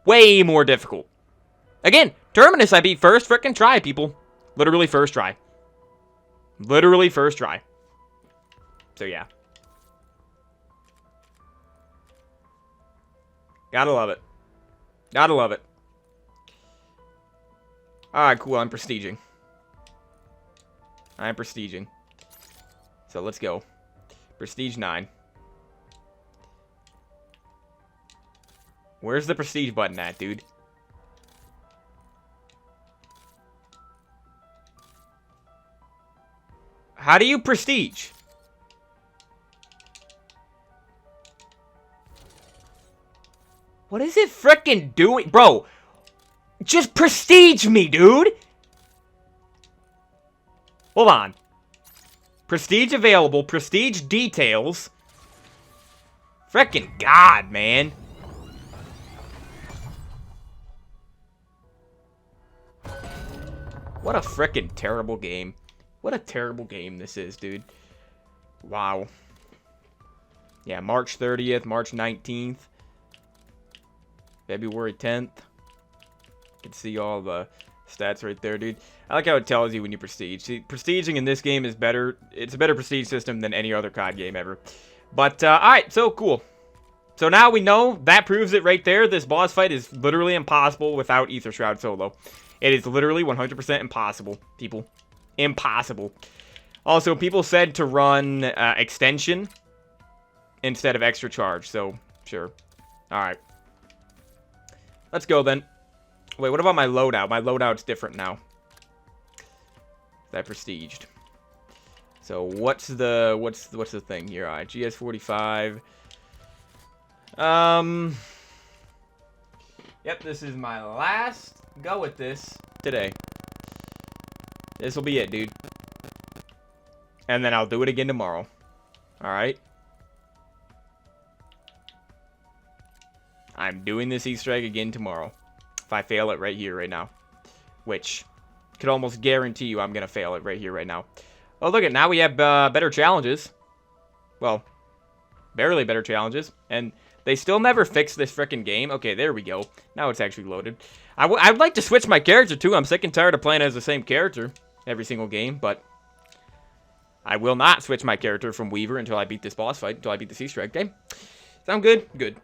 Way more difficult. Again, Terminus I beat first frickin' try, people. Literally first try. Literally first try. So, yeah. Gotta love it. Gotta love it. Alright, cool. I'm prestiging. I'm prestiging. So, let's go. Prestige 9. Where's the prestige button at, dude? How do you prestige? What is it frickin' doing? Bro, just prestige me, dude! Hold on. Prestige available, prestige details. Frickin' God, man. What a frickin' terrible game. What a terrible game this is, dude. Wow. Yeah, March 30th, March 19th. February 10th. You can see all the stats right there, dude. I like how it tells you when you prestige. See, prestiging in this game is better. It's a better prestige system than any other COD game ever. But, alright, so cool. So now we know, that proves it right there. This boss fight is literally impossible without Aether Shroud solo. It is literally 100% impossible, people. Impossible. Also, people said to run extension instead of extra charge, so sure. Alright. Let's go then. Wait, what about my loadout? My loadout's different now. That prestiged. So what's the thing here? Alright, GS45. Yep, this is my last go at this today. This will be it, dude. And then I'll do it again tomorrow. Alright? I'm doing this Easter egg again tomorrow. If I fail it right here, right now. Which, could almost guarantee you I'm going to fail it right here, right now. Oh, look at now we have better challenges. Well, barely better challenges. And they still never fixed this frickin' game. Okay, there we go. Now it's actually loaded. I'd like to switch my character, too. I'm sick and tired of playing as the same character every single game, but I will not switch my character from Weaver until I beat this boss fight, until I beat this Easter egg game. Sound good? Good.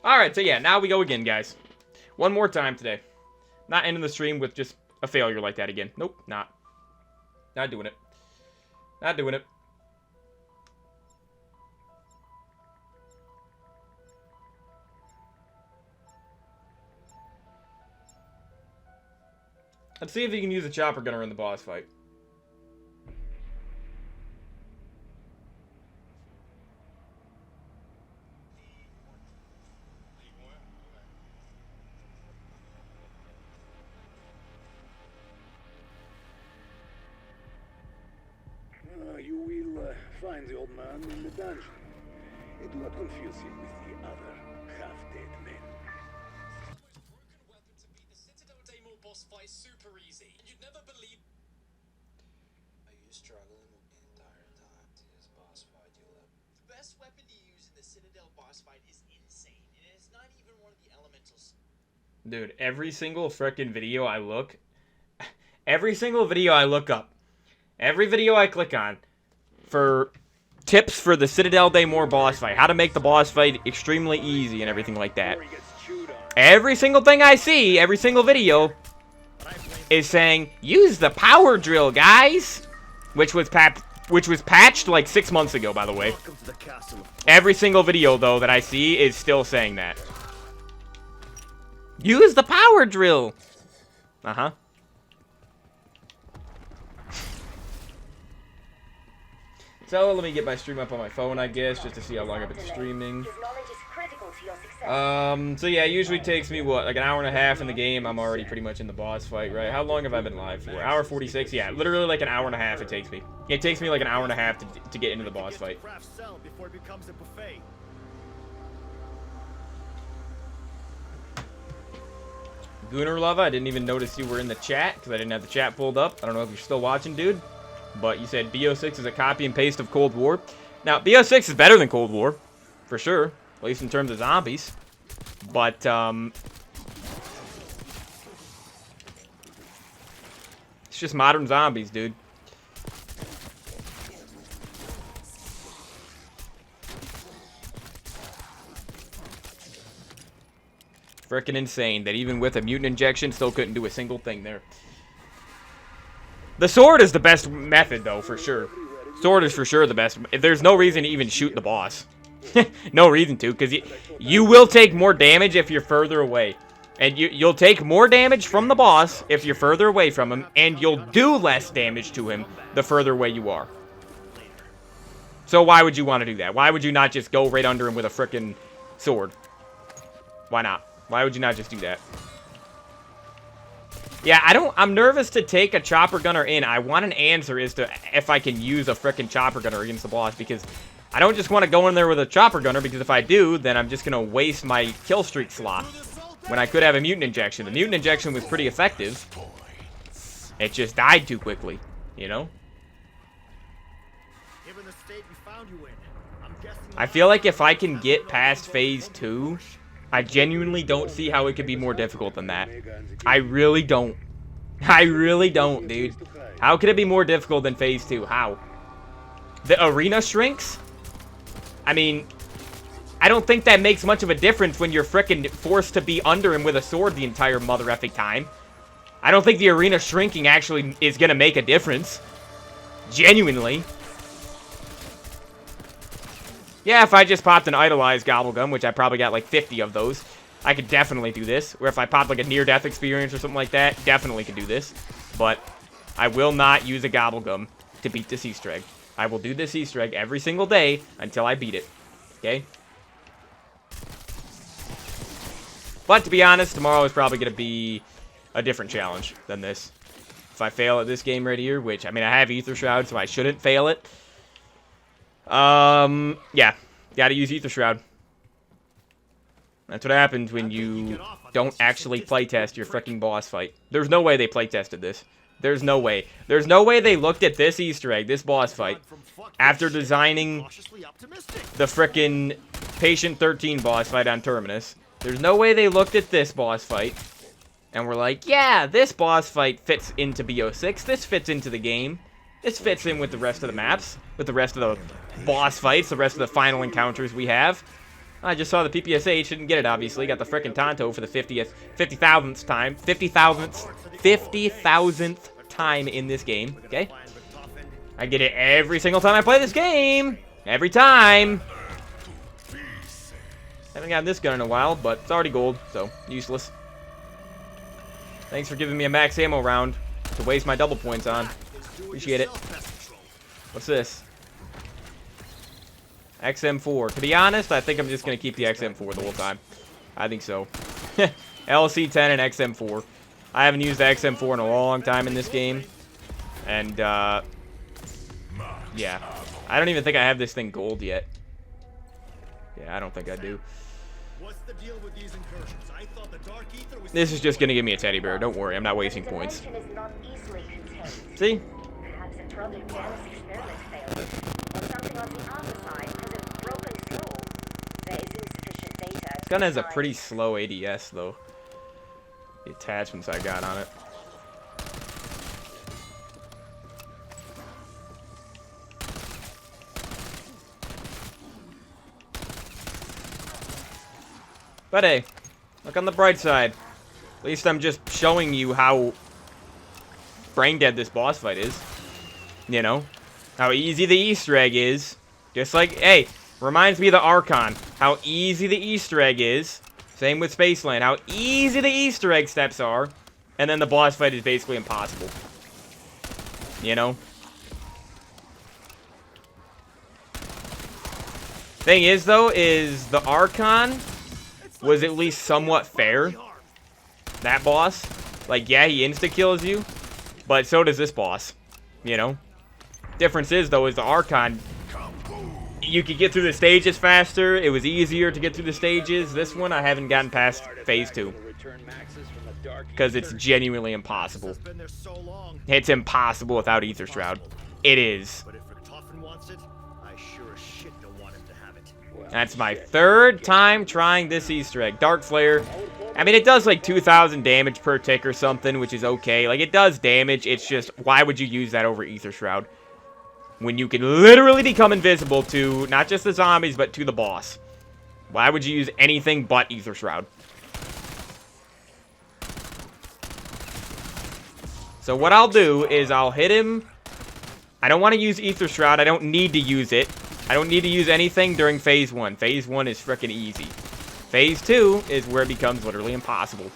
Alright, so yeah, now we go again, guys. One more time today. Not ending the stream with just a failure like that again. Nope, not. Not doing it. Not doing it. Let's see if you can use a chopper gunner in the boss fight. You will find the old man in the dungeon. Do not confuse him with the other half-dead men. Broken weapon to beat the Citadelle Daemon boss fight super easy. You'd never believe. Are you struggling the entire time to this boss fight you love? The best weapon to use in the Citadelle boss fight is insane, and it's not even one of the elementals. Dude, every single frickin' video I look... Every single video I look up. Every video I click on for tips for the Citadelle Daemon boss fight. How to make the boss fight extremely easy and everything like that. Every single thing I see, every single video, is saying, use the power drill, guys! Which was patched like 6 months ago, by the way. Every single video, though, that I see is still saying that. Use the power drill! Uh-huh. So, let me get my stream up on my phone, I guess, just to see how long I've been streaming. So yeah, it usually takes me, what, like an hour and a half in the game. I'm already pretty much in the boss fight, right? How long have I been live for? Hour 46? Yeah, literally like an hour and a half it takes me. It takes me like an hour and a half to get into the boss fight. Gooner Lava, I didn't even notice you were in the chat, because I didn't have the chat pulled up. I don't know if you're still watching, dude. But you said BO6 is a copy and paste of Cold War. Now, BO6 is better than Cold War, for sure. At least in terms of zombies. But, it's just modern zombies, dude. Freaking insane that even with a mutant injection, still couldn't do a single thing there. The sword is the best method, though, for sure. Sword is for sure the best. There's no reason to even shoot the boss. No reason to, because you will take more damage if you're further away. And you'll take more damage from the boss if you're further away from him, and you'll do less damage to him the further away you are. So why would you want to do that? Why would you not just go right under him with a frickin' sword? Why not? Why would you not just do that? Yeah, I'm nervous to take a chopper gunner in. I want an answer as to if I can use a frickin' chopper gunner against the boss, because I don't just want to go in there with a chopper gunner, because if I do, then I'm just going to waste my kill streak slot when I could have a mutant injection. The mutant injection was pretty effective. It just died too quickly, you know? Given the state we found you in, I'm guessing I feel like if I can get past phase 2, I genuinely don't see how it could be more difficult than that. I really don't. I really don't, dude. How could it be more difficult than phase 2? How? The arena shrinks? I mean, I don't think that makes much of a difference when you're frickin' forced to be under him with a sword the entire mother effing time. I don't think the arena shrinking actually is gonna make a difference. Genuinely. Yeah, if I just popped an idolized gobblegum, which I probably got like 50 of those, I could definitely do this. Or if I popped like a near-death experience or something like that, definitely could do this. But I will not use a gobblegum to beat this Easter egg. I will do this Easter egg every single day until I beat it. Okay? But to be honest, tomorrow is probably going to be a different challenge than this. If I fail at this game right here, which, I mean, I have Aether Shroud, so I shouldn't fail it. Yeah. Gotta use Aether Shroud. That's what happens when you don't actually playtest your freaking boss fight. There's no way they playtested this. There's no way. There's no way they looked at this Easter egg, this boss fight, after designing the frickin' Patient 13 boss fight on Terminus. There's no way they looked at this boss fight and were like, yeah, this boss fight fits into BO6. This fits into the game. This fits in with the rest of the maps, with the rest of the boss fights, the rest of the final encounters we have. I just saw the PPSH, didn't get it, obviously. Got the frickin' Tonto for the 50,000th time. 50,000th time in this game, okay? I get it every single time I play this game. Every time. Haven't gotten this gun in a while, but it's already gold, so useless. Thanks for giving me a max ammo round to waste my double points on. Appreciate it. What's this? XM4. To be honest, I think I'm just going to keep the XM4 the whole time. I think so. LC10 and XM4. I haven't used the XM4 in a long time in this game. And, yeah. I don't even think I have this thing gold yet. Yeah, I don't think I do. What's the deal with these incursions? I thought the Dark Ether was This is just going to give me a teddy bear. Don't worry, I'm not wasting points. Dimension is not easily contained. See? Perhaps a Project Janus experiment failed. Or something on the other side has a broken flow. There is insufficient data. This gun has a pretty slow ADS, though. The attachments I got on it. But hey, look on the bright side. At least I'm just showing you how brain dead this boss fight is. You know? How easy the Easter egg is. Just like, hey, reminds me of the Archon. How easy the Easter egg is. Same with Spaceland. How easy the Easter egg steps are. And then the boss fight is basically impossible. You know? Thing is, though, is the Archon was at least somewhat fair. That boss. Like, yeah, he insta-kills you. But so does this boss. You know? Difference is, though, is the Archon, you could get through the stages faster. It was easier to get through the stages. This one, I haven't gotten past phase 2. Because it's genuinely impossible. It's impossible without Aether Shroud. It is. But if Richtofen wants it, I sure as shit don't want him to have it. That's my third time trying this Easter egg. Dark Flare. I mean, it does like 2,000 damage per tick or something, which is okay. Like, it does damage. It's just, why would you use that over Aether Shroud? When you can literally become invisible to, not just the zombies, but to the boss. Why would you use anything but Aether Shroud? So what I'll do is I'll hit him. I don't want to use Ether Shroud. I don't need to use it. I don't need to use anything during Phase 1. Phase 1 is freaking easy. Phase 2 is where it becomes literally impossible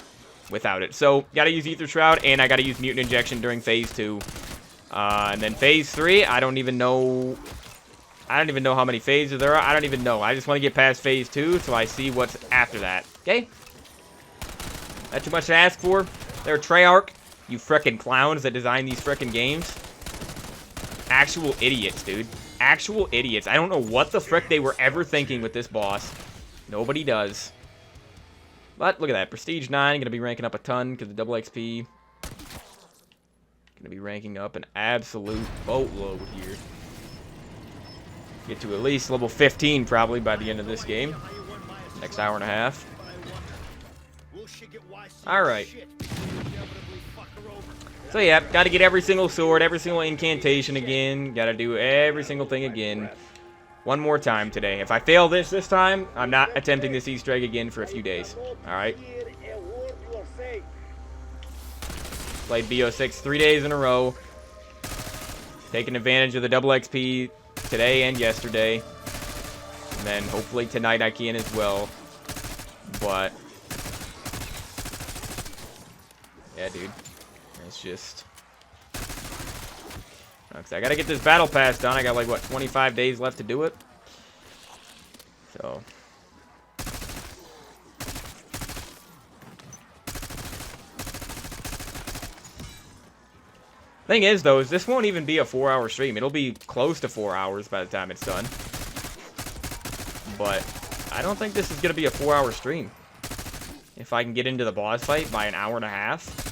without it. So, gotta use Ether Shroud, and I gotta use Mutant Injection during Phase 2. And then Phase 3, I don't even know how many phases there are. I don't even know. I just want to get past Phase 2, so I see what's after that. Okay? Not too much to ask for. They're Treyarch, you frickin' clowns that design these frickin' games. Actual idiots, dude. Actual idiots. I don't know what the frick they were ever thinking with this boss. Nobody does. But, look at that. Prestige 9. Gonna be ranking up a ton because of double XP. Gonna be ranking up an absolute boatload here. Get to at least level 15 probably by the end of this game. Next hour and a half. Alright. So yeah, gotta get every single sword, every single incantation again. Gotta do every single thing again. One more time today. If I fail this time, I'm not attempting this Easter egg again for a few days. Alright? Played BO6 3 days in a row. Taking advantage of the double XP today and yesterday. And then hopefully tonight I can as well. But yeah, dude. It's just I gotta get this battle pass done. I got like what, 25 days left to do it. So thing is though, is this won't even be a 4-hour stream. It'll be close to 4 hours by the time it's done. But I don't think this is gonna be a 4-hour stream. If I can get into the boss fight by an hour and a half.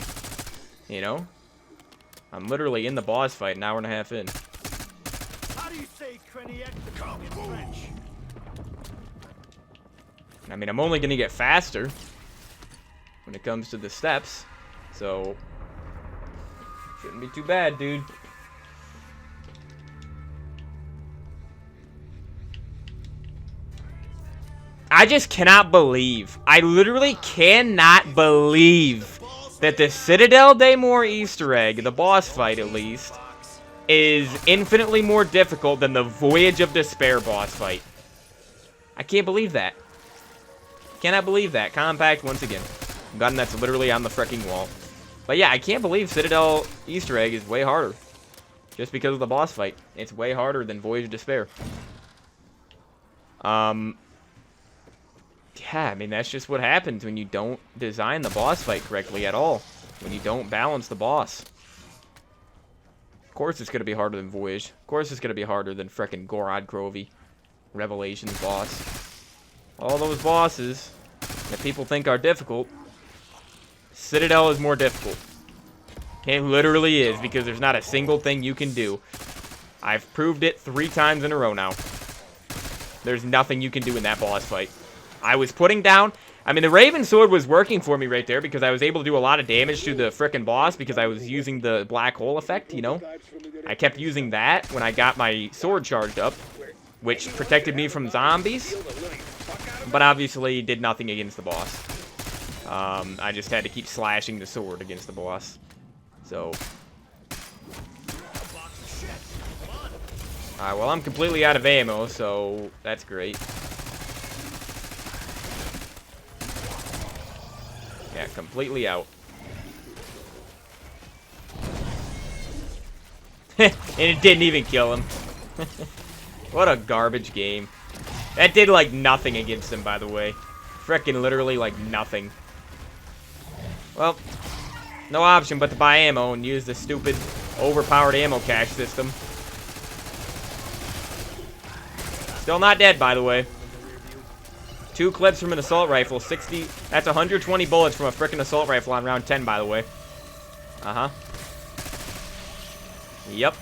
You know? I'm literally in the boss fight an hour and a half in. How do you say Treyarch in French? I mean, I'm only going to get faster when it comes to the steps. So, shouldn't be too bad, dude. I just cannot believe. I literally cannot believe that the Citadelle Daymore Easter egg, the boss fight at least, is infinitely more difficult than the Voyage of Despair boss fight. I can't believe that. Cannot believe that. Compact once again. Gun that's literally on the freaking wall. But yeah, I can't believe Citadelle Easter egg is way harder. Just because of the boss fight. It's way harder than Voyage of Despair. Yeah, I mean, that's just what happens when you don't design the boss fight correctly at all. When you don't balance the boss. Of course it's going to be harder than Voyage. Of course it's going to be harder than frickin' Gorod Grovey. Revelations boss. All those bosses that people think are difficult. Citadelle is more difficult. It literally is, because there's not a single thing you can do. I've proved it 3 times in a row now. There's nothing you can do in that boss fight. I was putting down... I mean, the Raven Sword was working for me right there because I was able to do a lot of damage to the frickin' boss because I was using the black hole effect, you know? I kept using that when I got my sword charged up, which protected me from zombies, but obviously did nothing against the boss. I just had to keep slashing the sword against the boss. So... Alright, well, I'm completely out of ammo, so that's great. Yeah, completely out. And it didn't even kill him. What a garbage game. That did, like, nothing against him, by the way. Frickin' literally, like, nothing. Well, no option but to buy ammo and use the stupid, overpowered ammo cache system. Still not dead, by the way. 2 clips from an assault rifle, 60... That's 120 bullets from a frickin' assault rifle on round 10, by the way. Uh-huh. Yep.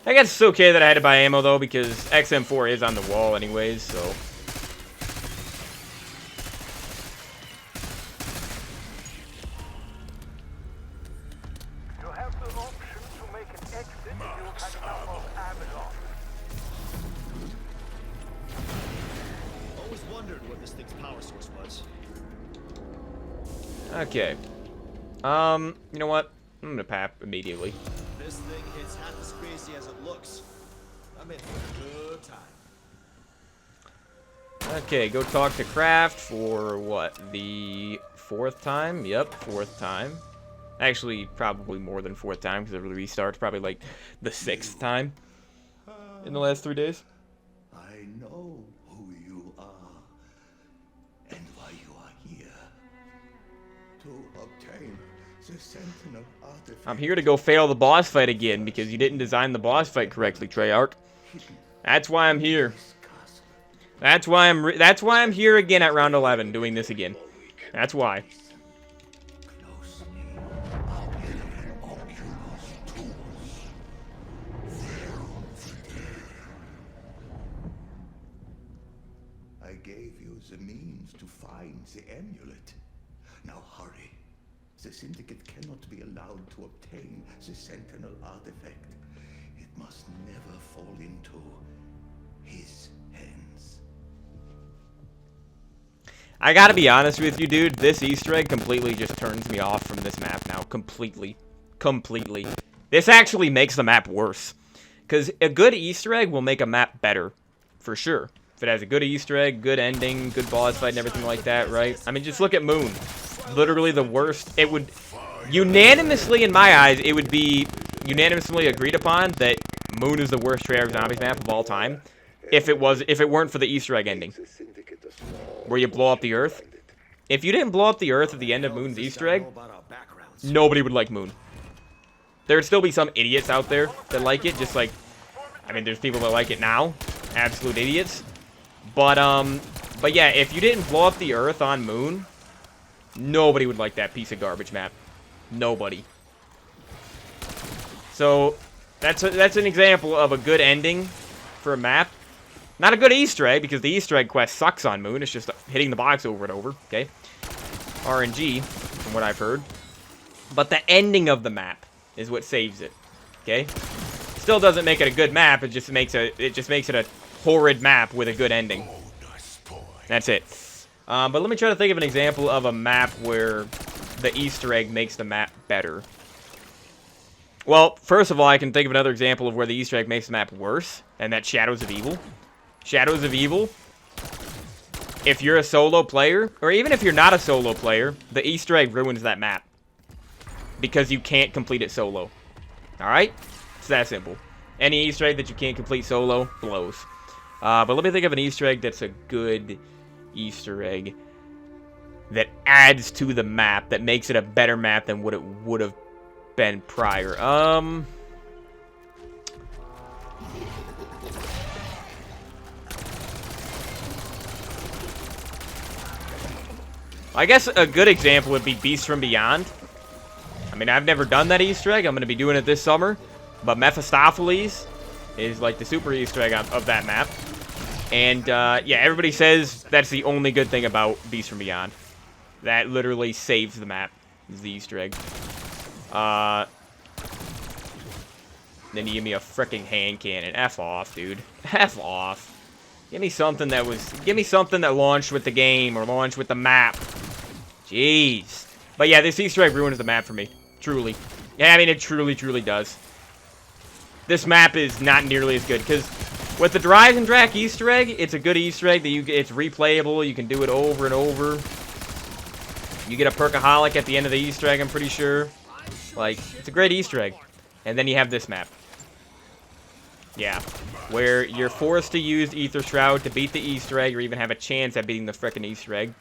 I guess it's okay that I had to buy ammo, though, because XM4 is on the wall anyways, so... You have the option to make an wondered what this thing's power source was. Okay. You know what? I'm gonna pap immediately. This thing hits half as crazy as it looks. I'm in for a good time. Okay, go talk to Kraft for what? The 4th time? Yep, 4th time. Actually, probably more than 4th time because of the restarts. Probably like the 6th time in the last 3 days. I know who you are and why you are here. To obtain the Sentinel artifact. I'm here to go fail the boss fight again because you didn't design the boss fight correctly, Treyarch. That's why I'm here. That's why I'm here again at round 11 doing this again. That's why. I gave you the means to find the amulet. Now hurry. The Syndicate cannot be allowed to obtain the Sentinel artifact. It must never fall into his hands. I gotta be honest with you, dude. This Easter egg completely just turns me off from this map now. Completely. Completely. This actually makes the map worse. Because a good Easter egg will make a map better. For sure. If it has a good Easter egg, good ending, good boss fight, and everything like that, right? I mean, just look at Moon. Literally the worst. It would... Unanimously, in my eyes, it would be unanimously agreed upon that Moon is the worst Treyarch Zombies map of all time. If it weren't for the Easter egg ending. Where you blow up the Earth. If you didn't blow up the Earth at the end of Moon's Easter egg, nobody would like Moon. There would still be some idiots out there that like it, just like... I mean, there's people that like it now. Absolute idiots. But yeah, if you didn't blow up the Earth on Moon, nobody would like that piece of garbage map. Nobody. So, that's an example of a good ending for a map. Not a good Easter egg, because the Easter egg quest sucks on Moon. It's just hitting the box over and over, okay? RNG, from what I've heard. But the ending of the map is what saves it, okay? Still doesn't make it a good map. It just makes it a horrid map with a good ending. That's it. But let me try to think of an example of a map where the Easter egg makes the map better. Well, first of all, I can think of another example of where the Easter egg makes the map worse, and that's Shadows of Evil. Shadows of Evil, if you're a solo player, or even if you're not a solo player, the Easter egg ruins that map. Because you can't complete it solo. Alright? It's that simple. Any Easter egg that you can't complete solo blows. But let me think of an Easter egg that's a good Easter egg that adds to the map, that makes it a better map than what it would have been prior. I guess a good example would be Beast from Beyond. I mean, I've never done that Easter egg. I'm going to be doing it this summer. But Mephistopheles is like the super Easter egg of that map. And, yeah, everybody says that's the only good thing about Beast from Beyond. That literally saves the map, is the Easter egg. Then you give me a freaking hand cannon. F off, dude. F off. Give me something that launched with the game or launched with the map. Jeez. But yeah, this Easter egg ruins the map for me. Truly. Yeah, I mean, it truly, truly does. This map is not nearly as good, because with the Drive and Drac Easter egg, it's a good Easter egg that it's replayable. You can do it over and over. You get a Perkaholic at the end of the Easter egg, I'm pretty sure. Like, it's a great Easter egg. And then you have this map. Yeah. Where you're forced to use Ether Shroud to beat the Easter egg, or even have a chance at beating the frickin' Easter egg.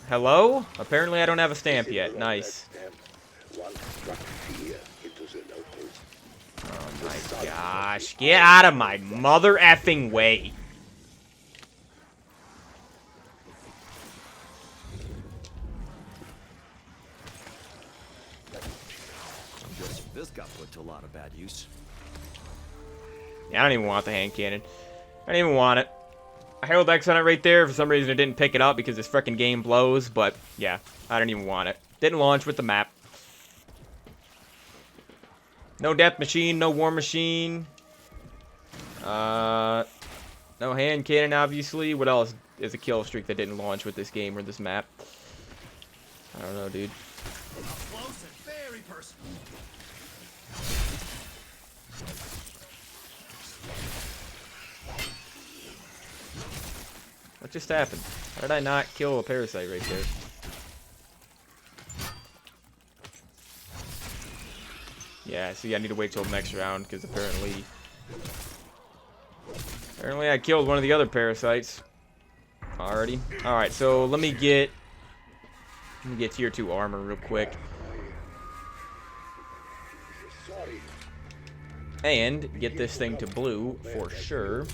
Hello? Apparently I don't have a stamp yet. Nice. Oh my gosh. Get out of my mother effing way. This got put to a lot of bad use. Yeah, I don't even want the hand cannon. I don't even want it. I held X on it right there. For some reason, I didn't pick it up because this frickin' game blows. But, yeah, I don't even want it. Didn't launch with the map. No Death Machine, no War Machine. No hand cannon, obviously. What else is a kill streak that didn't launch with this game or this map? I don't know, dude. Up close and very personal. What just happened? How did I not kill a parasite right there? Yeah, see, I need to wait till the next round because apparently I killed one of the other parasites already. All right, so let me get tier 2 armor real quick. Sorry. And get this thing to blue for sure.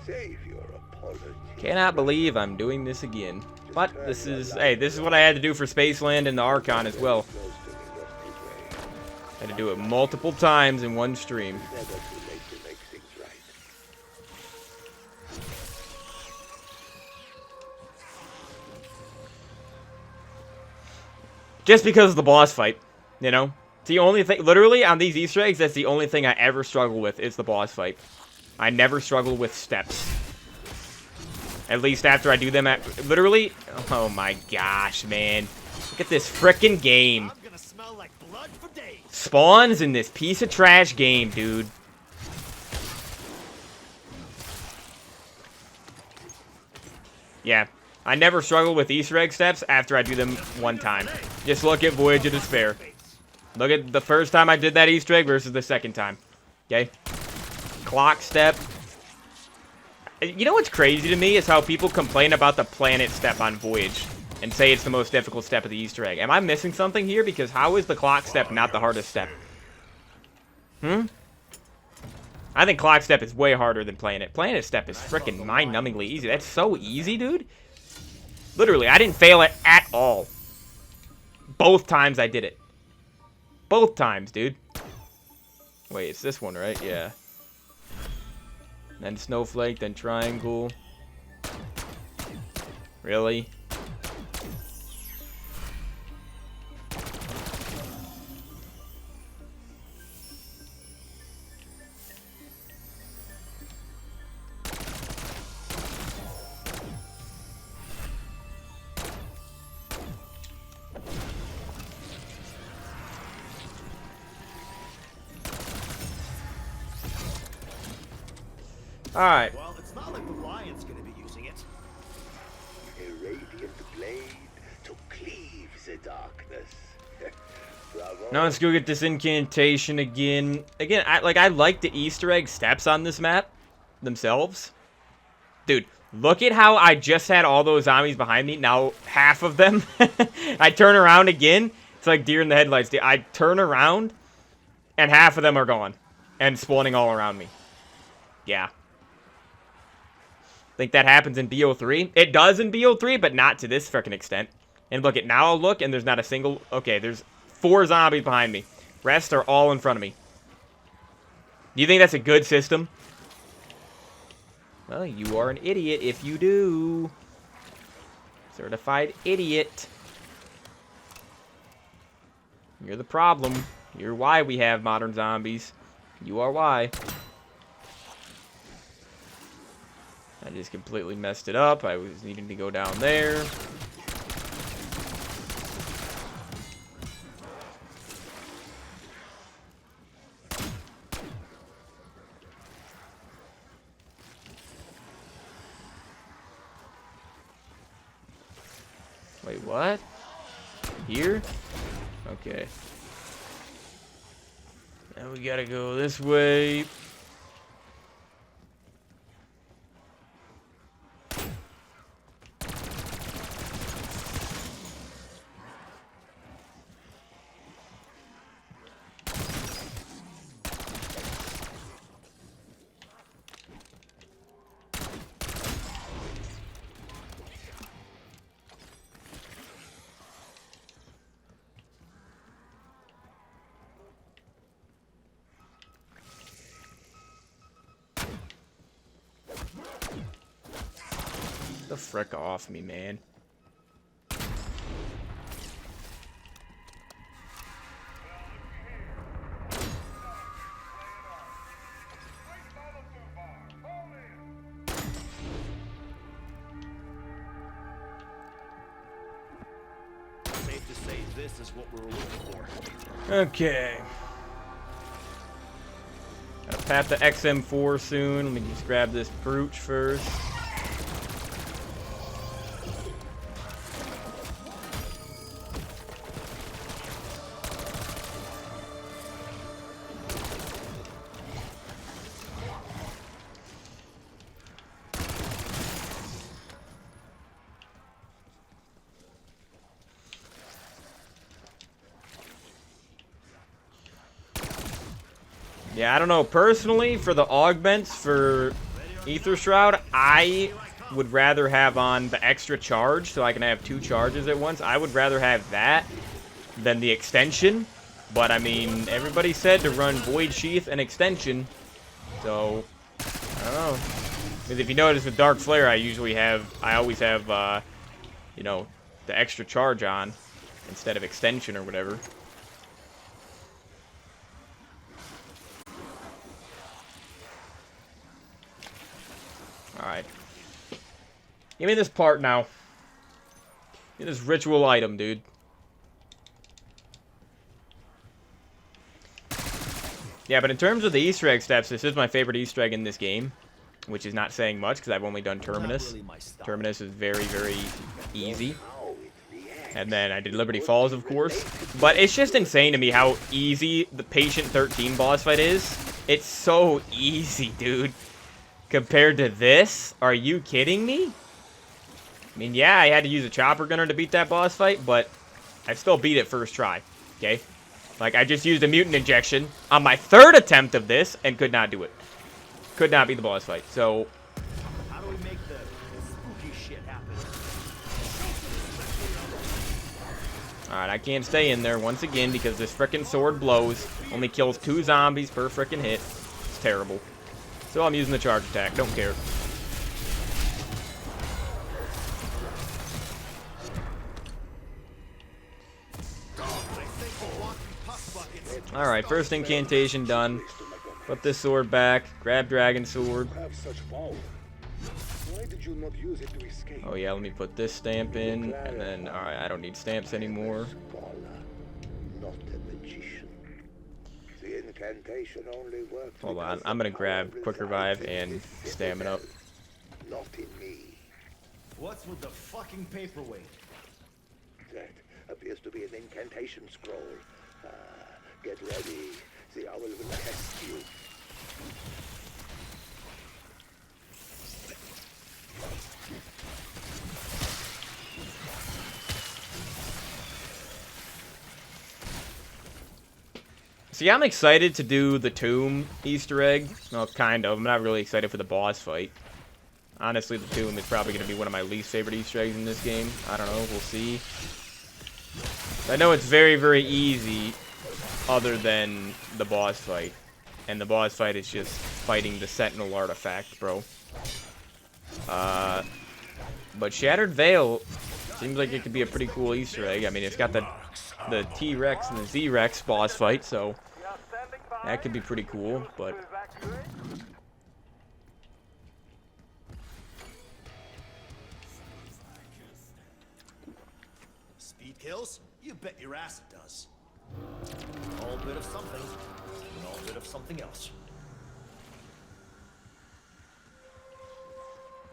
Save your apology. Cannot believe I'm doing this again. But this is, hey, this is what I had to do for Spaceland and the Archon as well. Close to me lost his way. Had to do it multiple times in one stream. Never too late to make things right. Just because of the boss fight, you know? It's the only thing, literally, on these Easter eggs, that's the only thing I ever struggle with is the boss fight. I never struggle with steps. At least after I do them at, literally, oh my gosh, man. Look at this frickin' game. I'm gonna smell like blood for days. Spawns in this piece of trash game, dude. Yeah, I never struggle with Easter egg steps after I do them one time. Just look at Voyage of Despair. Look at the first time I did that Easter egg versus the second time. Okay? Clock step. You know what's crazy to me is how people complain about the planet step on Voyage and say it's the most difficult step of the Easter egg. Am I missing something here? Because how is the clock step not the hardest step? I think clock step is way harder than planet. Planet step is freaking mind-numbingly easy. That's so easy, dude. Literally, I didn't fail it at all. Both times I did it. Both times, dude. Wait, it's this one, right? Yeah. Then snowflake, then triangle. Really? Alright. Well, it's not like the lion's gonna be using it. A radiant blade to cleave the darkness. Bravo. Now let's go get this incantation again. Again, I like the Easter egg steps on this map themselves. Dude, look at how I just had all those zombies behind me. Now half of them, I turn around again. It's like deer in the headlights. Dude. I turn around, and half of them are gone and spawning all around me. Yeah. Think that happens in BO3? It does in BO3, but not to this freaking extent. And look, now I'll look, and there's not a single... Okay, there's 4 zombies behind me. Rest are all in front of me. Do you think that's a good system? Well, you are an idiot if you do. Certified idiot. You're the problem. You're why we have modern zombies. You are why. I just completely messed it up. I was needing to go down there. Wait, what? Here? Okay. Now we gotta go this way. The frick off me, man. This is what we're looking for. Okay. Gotta pat the XM4 soon. Let me just grab this brooch first. Yeah, I don't know. Personally, for the augments for Ether Shroud, I would rather have on the extra charge so I can have 2 charges at once. I would rather have that than the extension. But, I mean, everybody said to run Void Sheath and extension. So, I don't know. Because if you notice with Dark Flare, I always have, you know, the extra charge on instead of extension or whatever. Alright. Give me this part now. Give me this ritual item, dude. Yeah, but in terms of the Easter egg steps, this is my favorite Easter egg in this game. Which is not saying much, because I've only done Terminus. Terminus is very, very easy. And then I did Liberty Falls, of course. But it's just insane to me how easy the Patient 13 boss fight is. It's so easy, dude. Compared to this? Are you kidding me? I mean, yeah, I had to use a chopper gunner to beat that boss fight, but I still beat it first try, okay? Like, I just used a mutant injection on my 3rd attempt of this and could not do it. Could not beat the boss fight, so... How do we make the spooky shit happen? Alright, I can't stay in there once again because this frickin' sword blows. Only kills 2 zombies per frickin' hit. It's terrible. So I'm using the charge attack. Don't care. Alright, first incantation done. Put this sword back. Grab Dragon Sword. Oh yeah, let me put this stamp in. And then, alright, I don't need stamps anymore. Hold on, I'm gonna grab Quick Revive and Stamina up. Not in me. What's with the fucking paperweight? That appears to be an incantation scroll. Get ready. The owl will test you. See, I'm excited to do the tomb Easter egg. Well, kind of. I'm not really excited for the boss fight. Honestly, the tomb is probably going to be one of my least favorite Easter eggs in this game. I don't know. We'll see. I know it's very, very easy other than the boss fight. And the boss fight is just fighting the Sentinel artifact, bro. But Shattered Veil seems like it could be a pretty cool Easter egg. I mean, it's got the T-Rex and the Z-Rex boss fight, so that could be pretty cool, but... Speed kills? You bet your ass it does. All bit of something, and all bit of something else.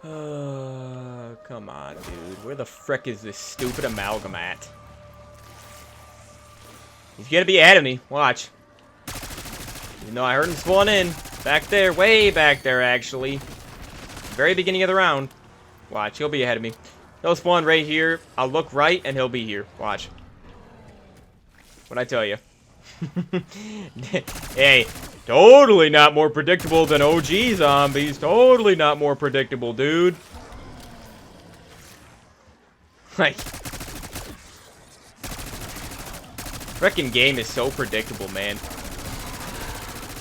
Come on, dude. Where the frick is this stupid amalgam at? He's gonna be ahead of me. Watch. You know, I heard him spawn in. Back there. Way back there, actually. Very beginning of the round. Watch. He'll be ahead of me. He'll spawn right here. I'll look right, and he'll be here. Watch. What'd I tell you? Hey. Totally not more predictable than OG zombies. Totally not more predictable, dude. Like... Frickin' game is so predictable, man.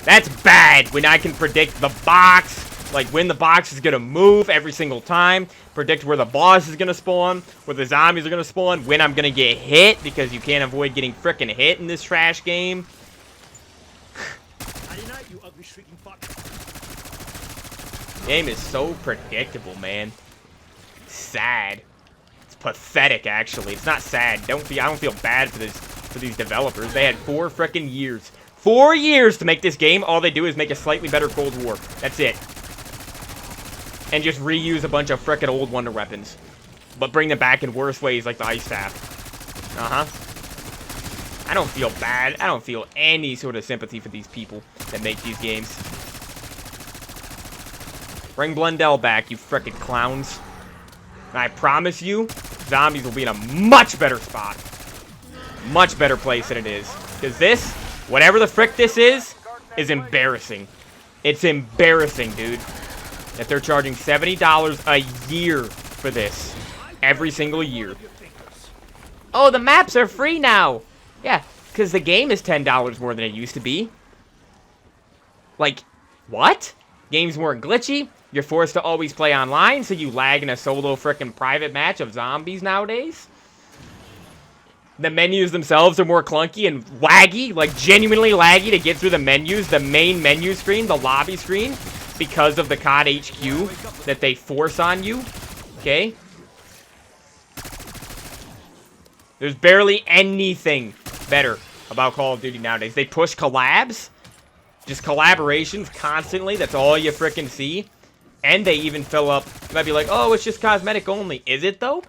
That's bad when I can predict the box, like when the box is gonna move every single time, predict where the boss is gonna spawn, where the zombies are gonna spawn, when I'm gonna get hit, because you can't avoid getting frickin' hit in this trash game. Night, you ugly shrieking fuck. Game is so predictable, man. Sad. It's pathetic, actually. It's not sad. I don't feel bad for these developers. They had 4 frickin' years. 4 years to make this game. All they do is make a slightly better Cold War. That's it. And just reuse a bunch of frickin' old Wonder Weapons. But bring them back in worse ways, like the Ice Staff. I don't feel bad. I don't feel any sort of sympathy for these people that make these games. Bring Blundell back, you frickin' clowns. And I promise you, zombies will be in a much better spot. Much better place than it is. Because this, whatever the frick this is embarrassing. It's embarrassing, dude. That they're charging $70 a year for this. Every single year. Oh, the maps are free now. Yeah, because the game is $10 more than it used to be. Like, what? Games weren't glitchy. You're forced to always play online, so you lag in a solo frickin' private match of zombies nowadays. The menus themselves are more clunky and laggy, like genuinely laggy to get through the menus, the main menu screen, the lobby screen, because of the COD HQ that they force on you. Okay? There's barely anything better about Call of Duty nowadays. They push collabs. Just collaborations constantly. That's all you frickin' see. And they even fill up. You might be like, oh, it's just cosmetic only. Is it, though?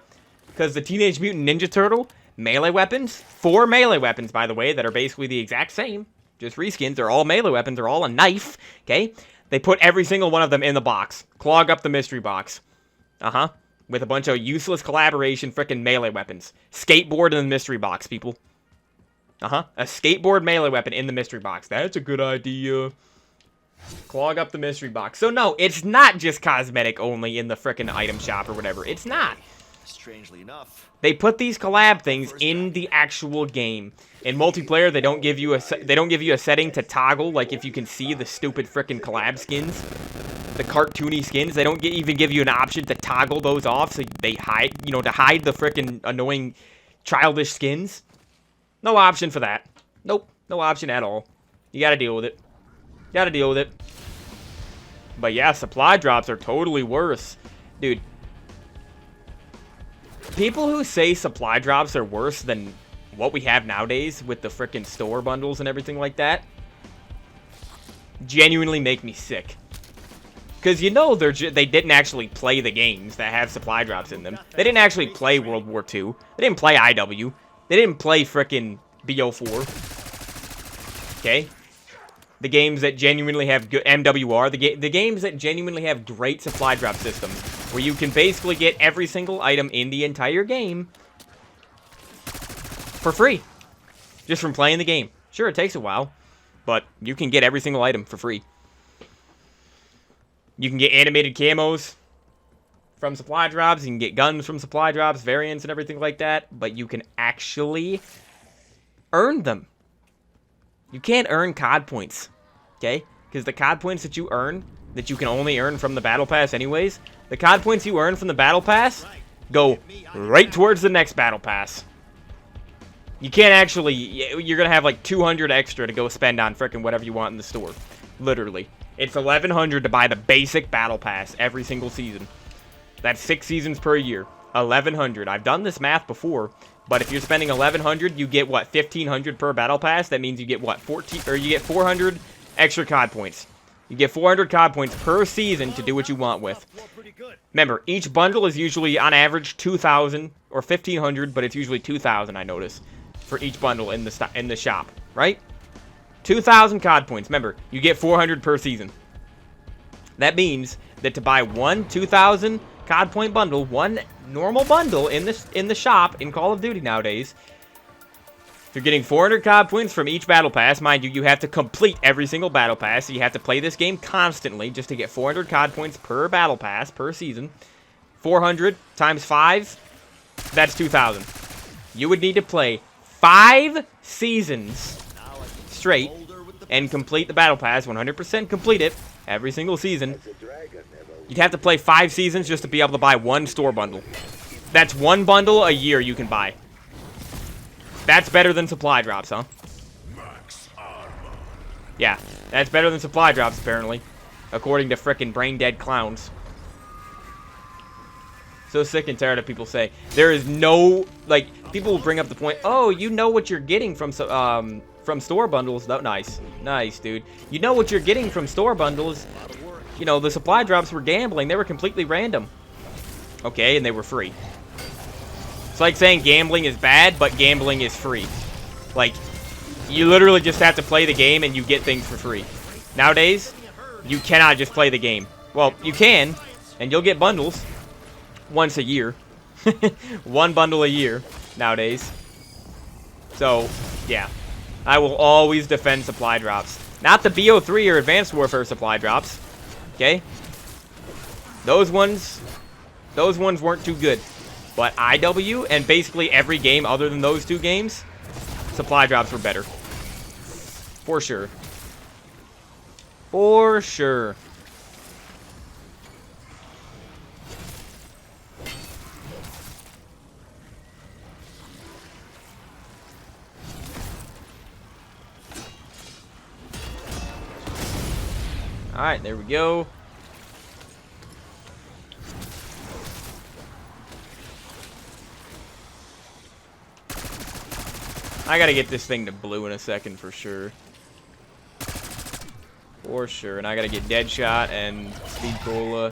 Because the Teenage Mutant Ninja Turtle melee weapons, 4 melee weapons, by the way, that are basically the exact same. Just reskins. They're all melee weapons. They're all a knife. Okay? They put every single one of them in the box. Clog up the mystery box. With a bunch of useless collaboration frickin' melee weapons. Skateboard in the mystery box, people. A skateboard melee weapon in the mystery box. That's a good idea. Clog up the mystery box. So no, it's not just cosmetic only in the frickin' item shop or whatever. It's not. Strangely enough, they put these collab things in the actual game. In multiplayer, they don't give you a setting to toggle, like if you can see the stupid frickin' collab skins, the cartoony skins. They don't even give you an option to toggle those off, so they hide, to hide the frickin' annoying, childish skins. No option for that. Nope, no option at all. You gotta deal with it. Gotta deal with it. But yeah, supply drops are totally worse. Dude. People who say supply drops are worse than what we have nowadays with the frickin' store bundles and everything like that genuinely make me sick. Because they didn't actually play the games that have supply drops in them. They didn't actually play World War II. They didn't play IW. They didn't play frickin' BO4. Okay? The games that genuinely have good MWR, the games that genuinely have great supply drop systems, where you can basically get every single item in the entire game for free, just from playing the game. Sure, it takes a while, but you can get every single item for free. You can get animated camos from supply drops, you can get guns from supply drops, variants and everything like that, but you can actually earn them. You can't earn COD points, okay? Because the COD points that you earn, that you can only earn from the Battle Pass anyways, the COD points you earn from the Battle Pass go right towards the next Battle Pass. You can't actually, you're going to have like 200 extra to go spend on frickin' whatever you want in the store. Literally. It's 1,100 to buy the basic Battle Pass every single season. That's 6 seasons per year. 1,100. I've done this math before. But if you're spending 1,100, you get what, 1,500 per battle pass. That means you get what, 400 extra COD points. You get 400 COD points per season to do what you want with. Remember, each bundle is usually on average 2,000 or 1,500, but it's usually 2,000. I notice for each bundle in the shop, right? 2,000 COD points. Remember, you get 400 per season. That means that to buy one 2,000 COD point bundle, one normal bundle in the shop in Call of Duty nowadays, if you're getting 400 COD points from each battle pass, mind you, you have to complete every single battle pass, so you have to play this game constantly just to get 400 COD points per battle pass per season. 400 times 5, that's 2,000. You would need to play 5 seasons straight and complete the battle pass, 100% complete it every single season. You'd have to play 5 seasons just to be able to buy one store bundle. That's one bundle a year you can buy. That's better than supply drops, huh? Yeah, that's better than supply drops, apparently. According to frickin' brain-dead clowns. So sick and tired of people saying there is no, like, people will bring up the point, oh, you know what you're getting from store bundles. No, nice, dude. You know what you're getting from store bundles. You know, the supply drops were gambling. They were completely random. Okay, and they were free. It's like saying gambling is bad, but gambling is free. Like, you literally just have to play the game and you get things for free. Nowadays, you cannot just play the game. Well, you can, and you'll get bundles once a year. One bundle a year nowadays. So, yeah. I will always defend supply drops. Not the BO3 or Advanced Warfare supply drops. Okay? Those ones weren't too good. But IW and basically every game other than those two games, supply drops were better. For sure. For sure. Alright, there we go. I gotta get this thing to blue in a second for sure. For sure. And I gotta get Deadshot and Speed Cola.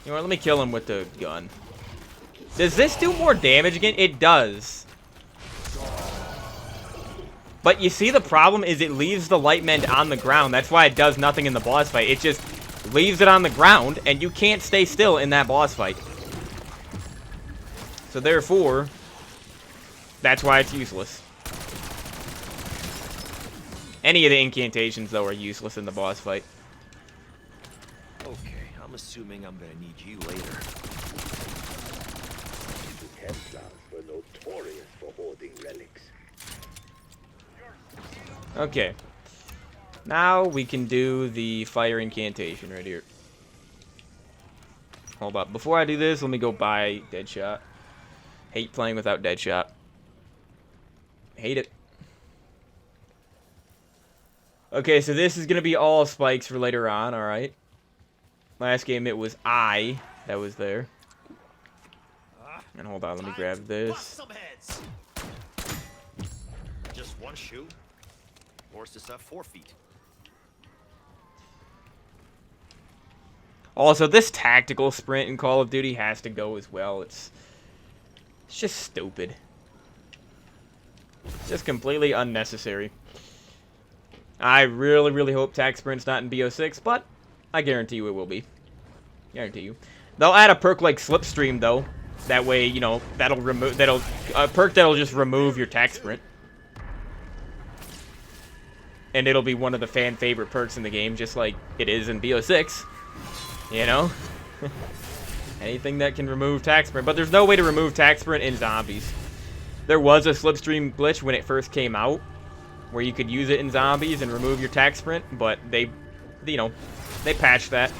You know what? Let me kill him with the gun. Does this do more damage again? It does. But you see, the problem is it leaves the light mend on the ground. That's why it does nothing in the boss fight. It just leaves it on the ground, and you can't stay still in that boss fight. So therefore, that's why it's useless. Any of the incantations, though, are useless in the boss fight. Okay, I'm assuming I'm gonna need you later. The Templars were notorious for hoarding relics. Okay. Now we can do the fire incantation right here. Hold up. Before I do this, let me go buy Deadshot. Hate playing without Deadshot. Hate it. Okay, so this is going to be all spikes for later on, alright? Last game it was I that was there. And hold on, let me grab this. Some heads. Just one shoe? Horses have 4 feet. Also, this tactical sprint in Call of Duty has to go as well. It's just stupid. Just completely unnecessary. I really, really hope tac sprint's not in BO6, but I guarantee you it will be. Guarantee you. They'll add a perk like Slipstream though. That way, you know, that'll remove a perk that'll just remove your tac sprint. And it'll be one of the fan favorite perks in the game, just like it is in BO6. You know? Anything that can remove tac sprint. But there's no way to remove tac sprint in zombies. There was a Slipstream glitch when it first came out, where you could use it in zombies and remove your tac sprint, but they, you know, they patched that.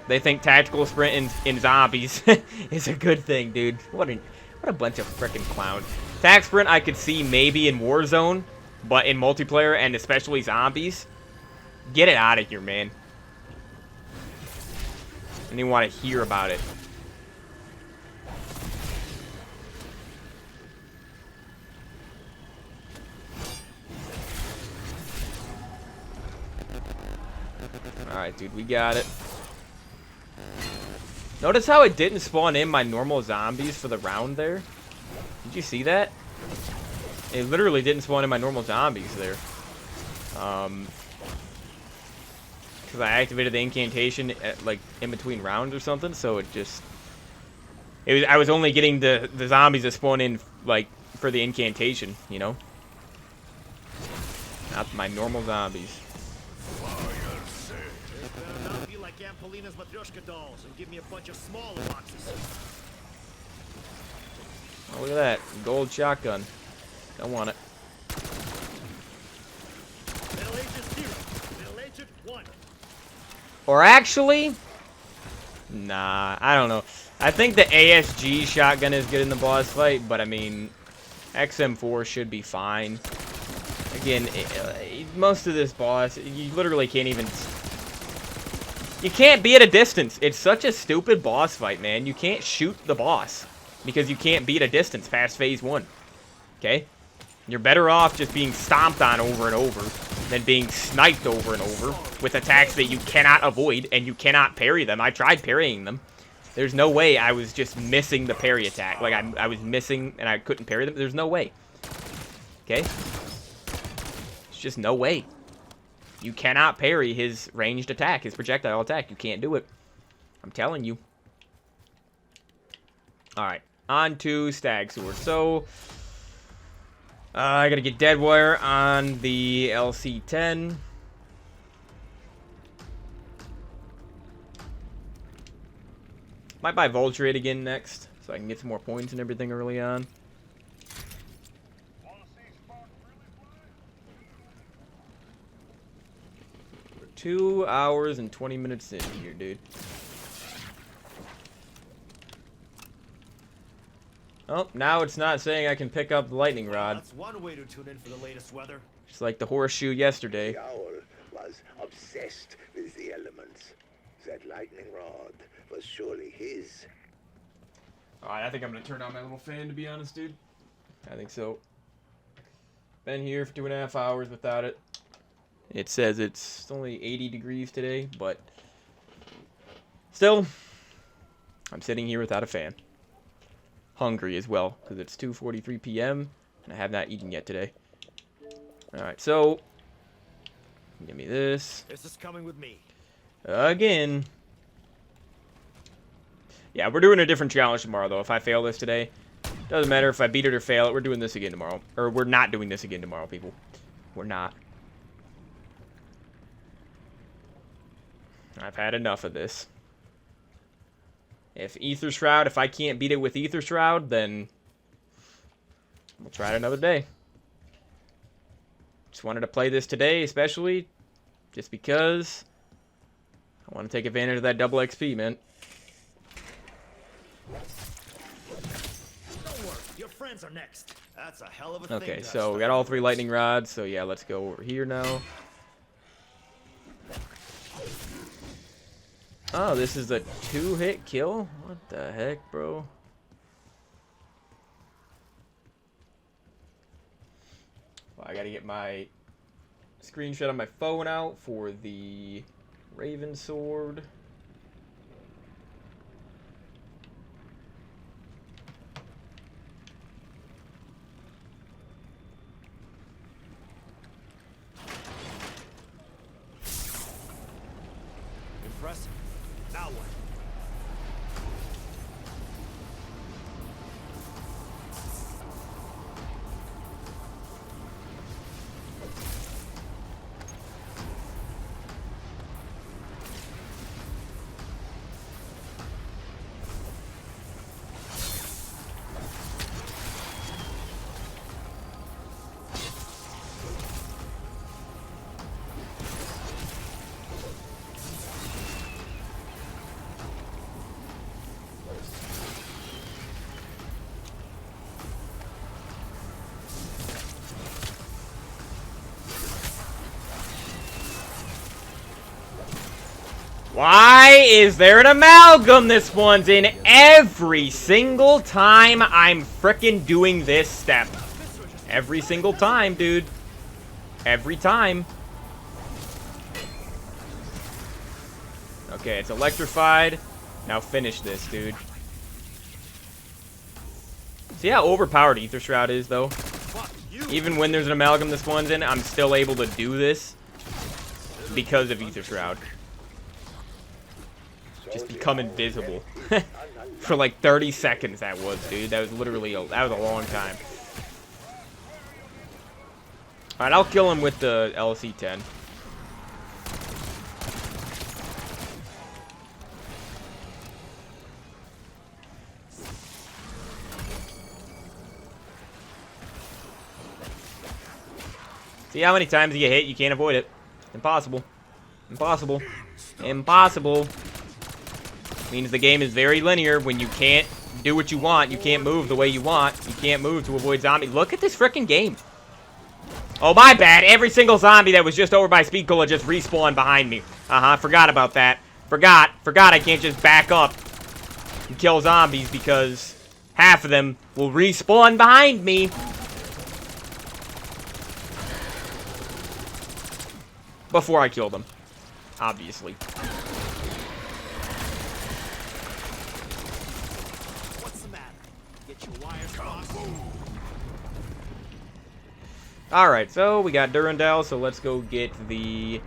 They think tactical sprint in zombies is a good thing, dude. What a bunch of frickin' clowns. Tac sprint I could see maybe in Warzone, but in multiplayer and especially zombies, get it out of here, man. I don't even want to hear about it. Alright, dude, we got it. Notice how it didn't spawn in my normal zombies for the round there? Did you see that? It literally didn't spawn in my normal zombies there. Because I activated the incantation at, like, in between rounds or something, so it just... I was only getting the zombies that spawn in, like, for the incantation, you know? Not my normal zombies. Not be like Ampolina's Matryoshka dolls and give me a bunch of smaller boxes. Oh, look at that. Gold shotgun. Don't want it. Middle Agent 0. Middle Agent 1. Or actually... Nah, I don't know. I think the ASG shotgun is good in the boss fight, but I mean... XM4 should be fine. Again, most of this boss, you literally can't even... You can't be at a distance. It's such a stupid boss fight, man. You can't shoot the boss because you can't beat a distance past phase 1. Okay? You're better off just being stomped on over and over than being sniped over and over with attacks that you cannot avoid and you cannot parry them. I tried parrying them. There's no way I was just missing the parry attack. Like, I was missing and I couldn't parry them. There's no way. Okay? There's just no way. You cannot parry his ranged attack, his projectile attack. You can't do it. I'm telling you. Alright, on to Stag Sword. So, I gotta get Deadwire on the LC-10. Might buy Vulturate again next, so I can get some more points and everything early on. We're 2 hours and 20 minutes in here, dude. Oh, now it's not saying I can pick up the lightning rod. That's one way to tune in for the latest weather. Just like the horseshoe yesterday. The owl was obsessed with the elements. That lightning rod was surely his. Alright, I think I'm gonna turn on my little fan, to be honest, dude. I think so. Been here for 2.5 hours without it. It says it's only 80 degrees today, but still, I'm sitting here without a fan. Hungry as well, because it's 2:43 p.m. and I have not eaten yet today. Alright, so give me this. This is coming with me. Again. Yeah, we're doing a different challenge tomorrow, though. If I fail this today, doesn't matter if I beat it or fail it. We're doing this again tomorrow. Or we're not doing this again tomorrow, people. We're not. I've had enough of this. If Ether Shroud, if I can't beat it with Ether Shroud, then we'll try it another day. Just wanted to play this today, especially just because I want to take advantage of that double XP, man. Don't worry, your friends are next. That's a hell of a thing. Okay, so we got all 3 lightning rods, so yeah, let's go over here now. Oh, this is a 2-hit kill? What the heck, bro? Well, I gotta get my screenshot on my phone out for the Raven Sword. Impressive. Now what? Why is there an amalgam? This one's in every single time I'm frickin' doing this step. Every single time, dude. Every time. Okay, it's electrified. Now finish this, dude. See how overpowered Ether Shroud is, though? Even when there's an amalgam this one's in, I'm still able to do this because of Ether Shroud. Just become invisible. For like 30 seconds that was, dude. That was literally that was a long time. Alright, I'll kill him with the LC-10. See how many times you get hit? You can't avoid it. Impossible. Impossible. Impossible. Means the game is very linear. When you can't do what you want, you can't move the way you want. You can't move to avoid zombies. Look at this freaking game. Oh, my bad. Every single zombie that was just over by Speed Cola just respawned behind me. Forgot about that. Forgot I can't just back up and kill zombies because half of them will respawn behind me. Before I kill them, obviously. What's the matter? Get your wires crossed? Alright, so we got Durandal, so let's go get the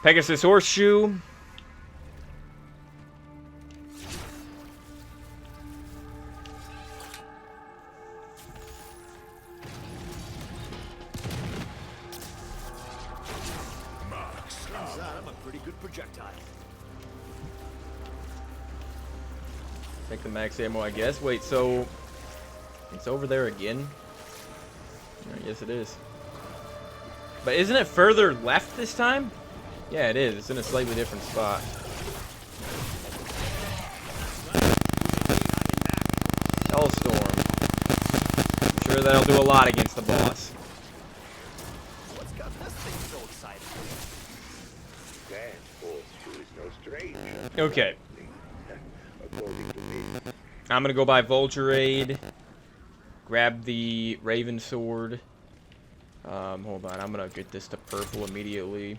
Pegasus Horseshoe. Turns out I'm a pretty good projectile. Take the max ammo, I guess. Wait, so it's over there again? Yes, it is. But isn't it further left this time? Yeah, it is. It's in a slightly different spot. Hellstorm. I'm sure that'll do a lot against the boss. What's got this thing so excited? That horseshoe is no stranger. Okay. According to me. I'm gonna go buy Vulture grab the Raven Sword. Hold on, I'm gonna get this to purple immediately.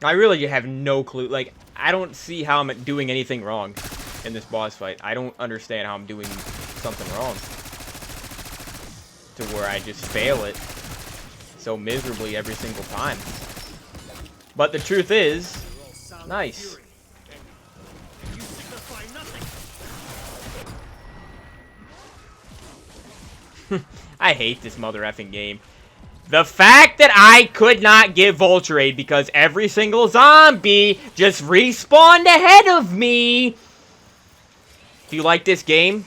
I really have no clue. Like, I don't see how I'm doing anything wrong in this boss fight. I don't understand how I'm doing something wrong. To where I just fail it so miserably every single time. But the truth is, nice. You signify nothing. I hate this mother effing game. The fact that I could not give Vulture Aid because every single zombie just respawned ahead of me. If you like this game,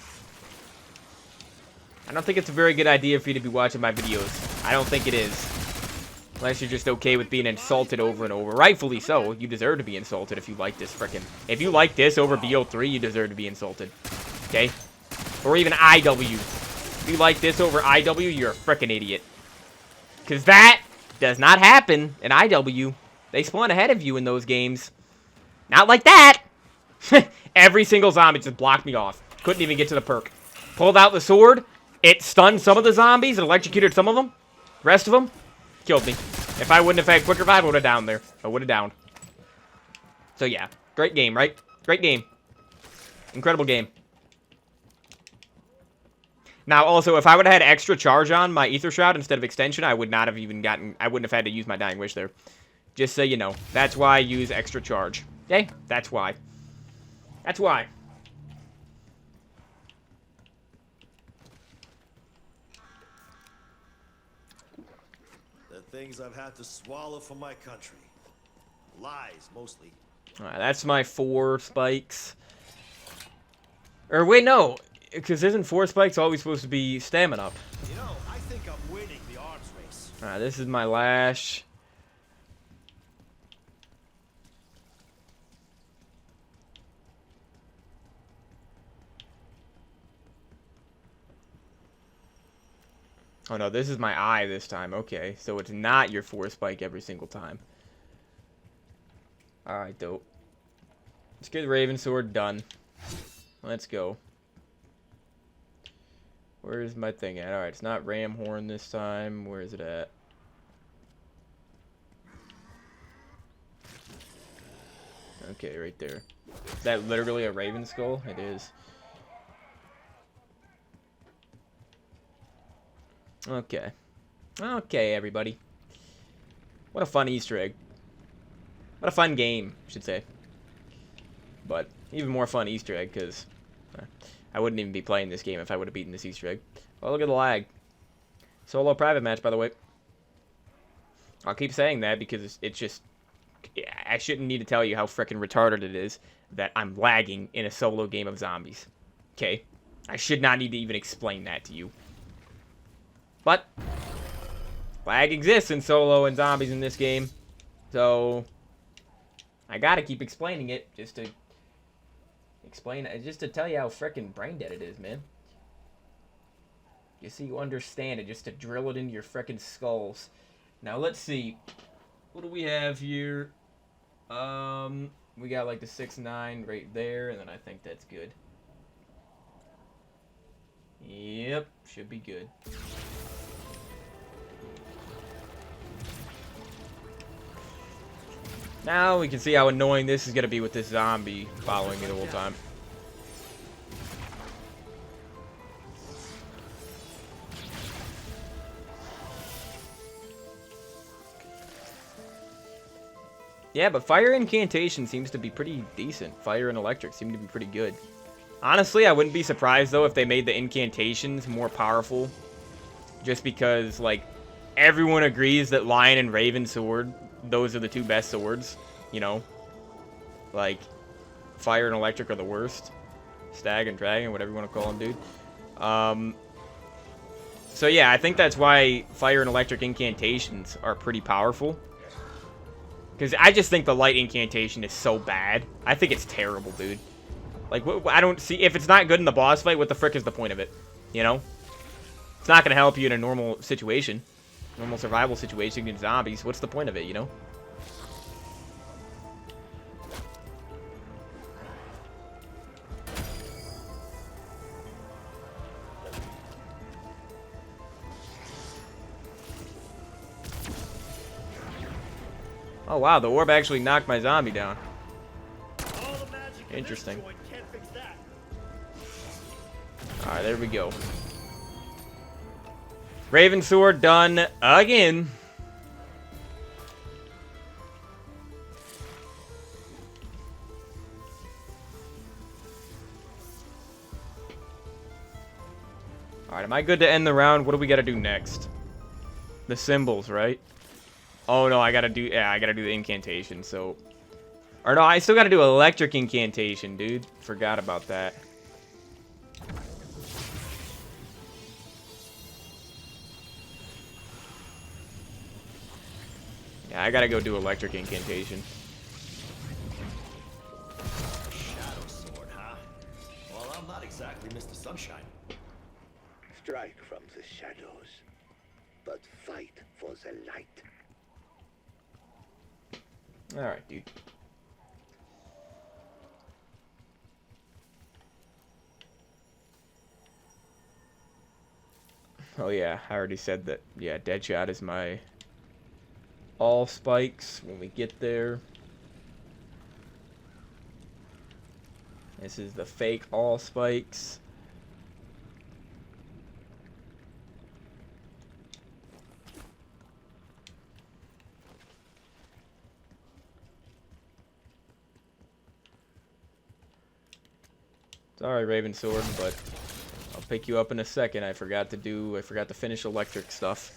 I don't think it's a very good idea for you to be watching my videos. I don't think it is. Unless you're just okay with being insulted over and over. Rightfully so. You deserve to be insulted if you like this frickin'. If you like this over BO3, you deserve to be insulted. Okay? Or even IW. If you like this over IW, you're a frickin' idiot. Because that does not happen in IW. They spawn ahead of you in those games. Not like that. Every single zombie just blocked me off. Couldn't even get to the perk. Pulled out the sword. It stunned some of the zombies. It electrocuted some of them. The rest of them killed me. If I wouldn't have had quick revive, I would have downed there. I would have downed. So yeah. Great game, right? Great game. Incredible game. Now, also, if I would have had extra charge on my Ether Shroud instead of extension, I would not have even gotten... I wouldn't have had to use my Dying Wish there. Just so you know. That's why I use extra charge. Okay? That's why. That's why. The things I've had to swallow for my country. Lies, mostly. Alright, that's my 4 spikes. Or, wait, no. Because isn't 4 spikes always supposed to be stamina up? You know, I think I'm winning the arms race. Alright, this is my lash. Oh no, this is my eye this time. Okay, so it's not your 4 spike every single time. Alright, dope. Let's get the Raven Sword done. Let's go. Where's my thing at? Alright, it's not Ram Horn this time. Where is it at? Okay, right there. Is that literally a Raven Skull? It is. Okay. Okay, everybody. What a fun Easter egg. What a fun game, I should say. But even more fun Easter egg, because I wouldn't even be playing this game if I would have beaten this Easter egg. Oh, look at the lag. Solo private match, by the way. I'll keep saying that because it's just... I shouldn't need to tell you how frickin' retarded it is that I'm lagging in a solo game of zombies. Okay? I should not need to even explain that to you. But lag exists in solo and zombies in this game. So I gotta keep explaining it just to explain it, just to tell you how frickin' brain dead it is, man. Just so you understand it, just to drill it into your frickin' skulls. Now let's see. What do we have here? We got like the 6-9 right there, and then I think that's good. Yep, should be good. Now we can see how annoying this is gonna be with this zombie following me the whole time. Yeah, but fire incantation seems to be pretty decent. Fire and electric seem to be pretty good. Honestly, I wouldn't be surprised, though, if they made the incantations more powerful. Just because, like, everyone agrees that Lion and Raven sword, those are the two best swords, you know? Like, fire and electric are the worst. Stag and dragon, whatever you want to call them, dude. So, yeah, I think that's why fire and electric incantations are pretty powerful. Because I just think the light incantation is so bad. I think it's terrible, dude. Like, I don't see... If it's not good in the boss fight, what the frick is the point of it? You know? It's not going to help you in a normal situation. Normal survival situation against zombies. What's the point of it, you know? Oh, wow. The orb actually knocked my zombie down. Interesting. Alright, there we go. Raven sword done again. Alright, am I good to end the round? What do we gotta do next? The symbols, right? Oh no, I gotta do the incantation, so... Or no, I still gotta do electric incantation, dude. Forgot about that. Yeah, I gotta go do electric incantation. Shadow sword, huh? Well, I'm not exactly Mr. Sunshine. Strike from the shadows, but fight for the light. Alright, dude. Oh yeah, I already said that. Yeah, Deadshot is my all spikes when we get there. This is the fake all spikes. Sorry, Raven Sword, but I'll pick you up in a second. I forgot to finish electric stuff.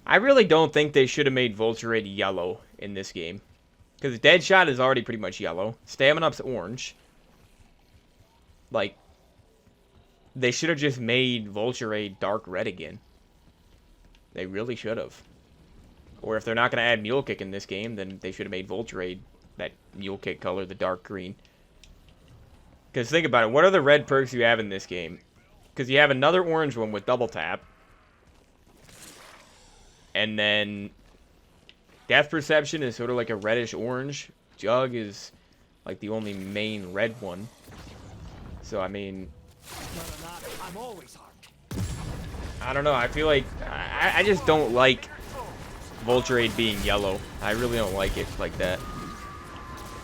I really don't think they should have made Vulture yellow in this game. Because Deadshot is already pretty much yellow. Stamina Up's orange. Like, they should have just made Vulture dark red again. They really should have. Or if they're not going to add Mule Kick in this game, then they should have made Vulture that Mule Kick color, the dark green. Because think about it, what are the red perks you have in this game? Because you have another orange one with double tap. And then Death Perception is sort of like a reddish orange. Jug is like the only main red one. So I mean, I'm always armed. I don't know. I feel like I just don't like Vulture being yellow. I really don't like it like that.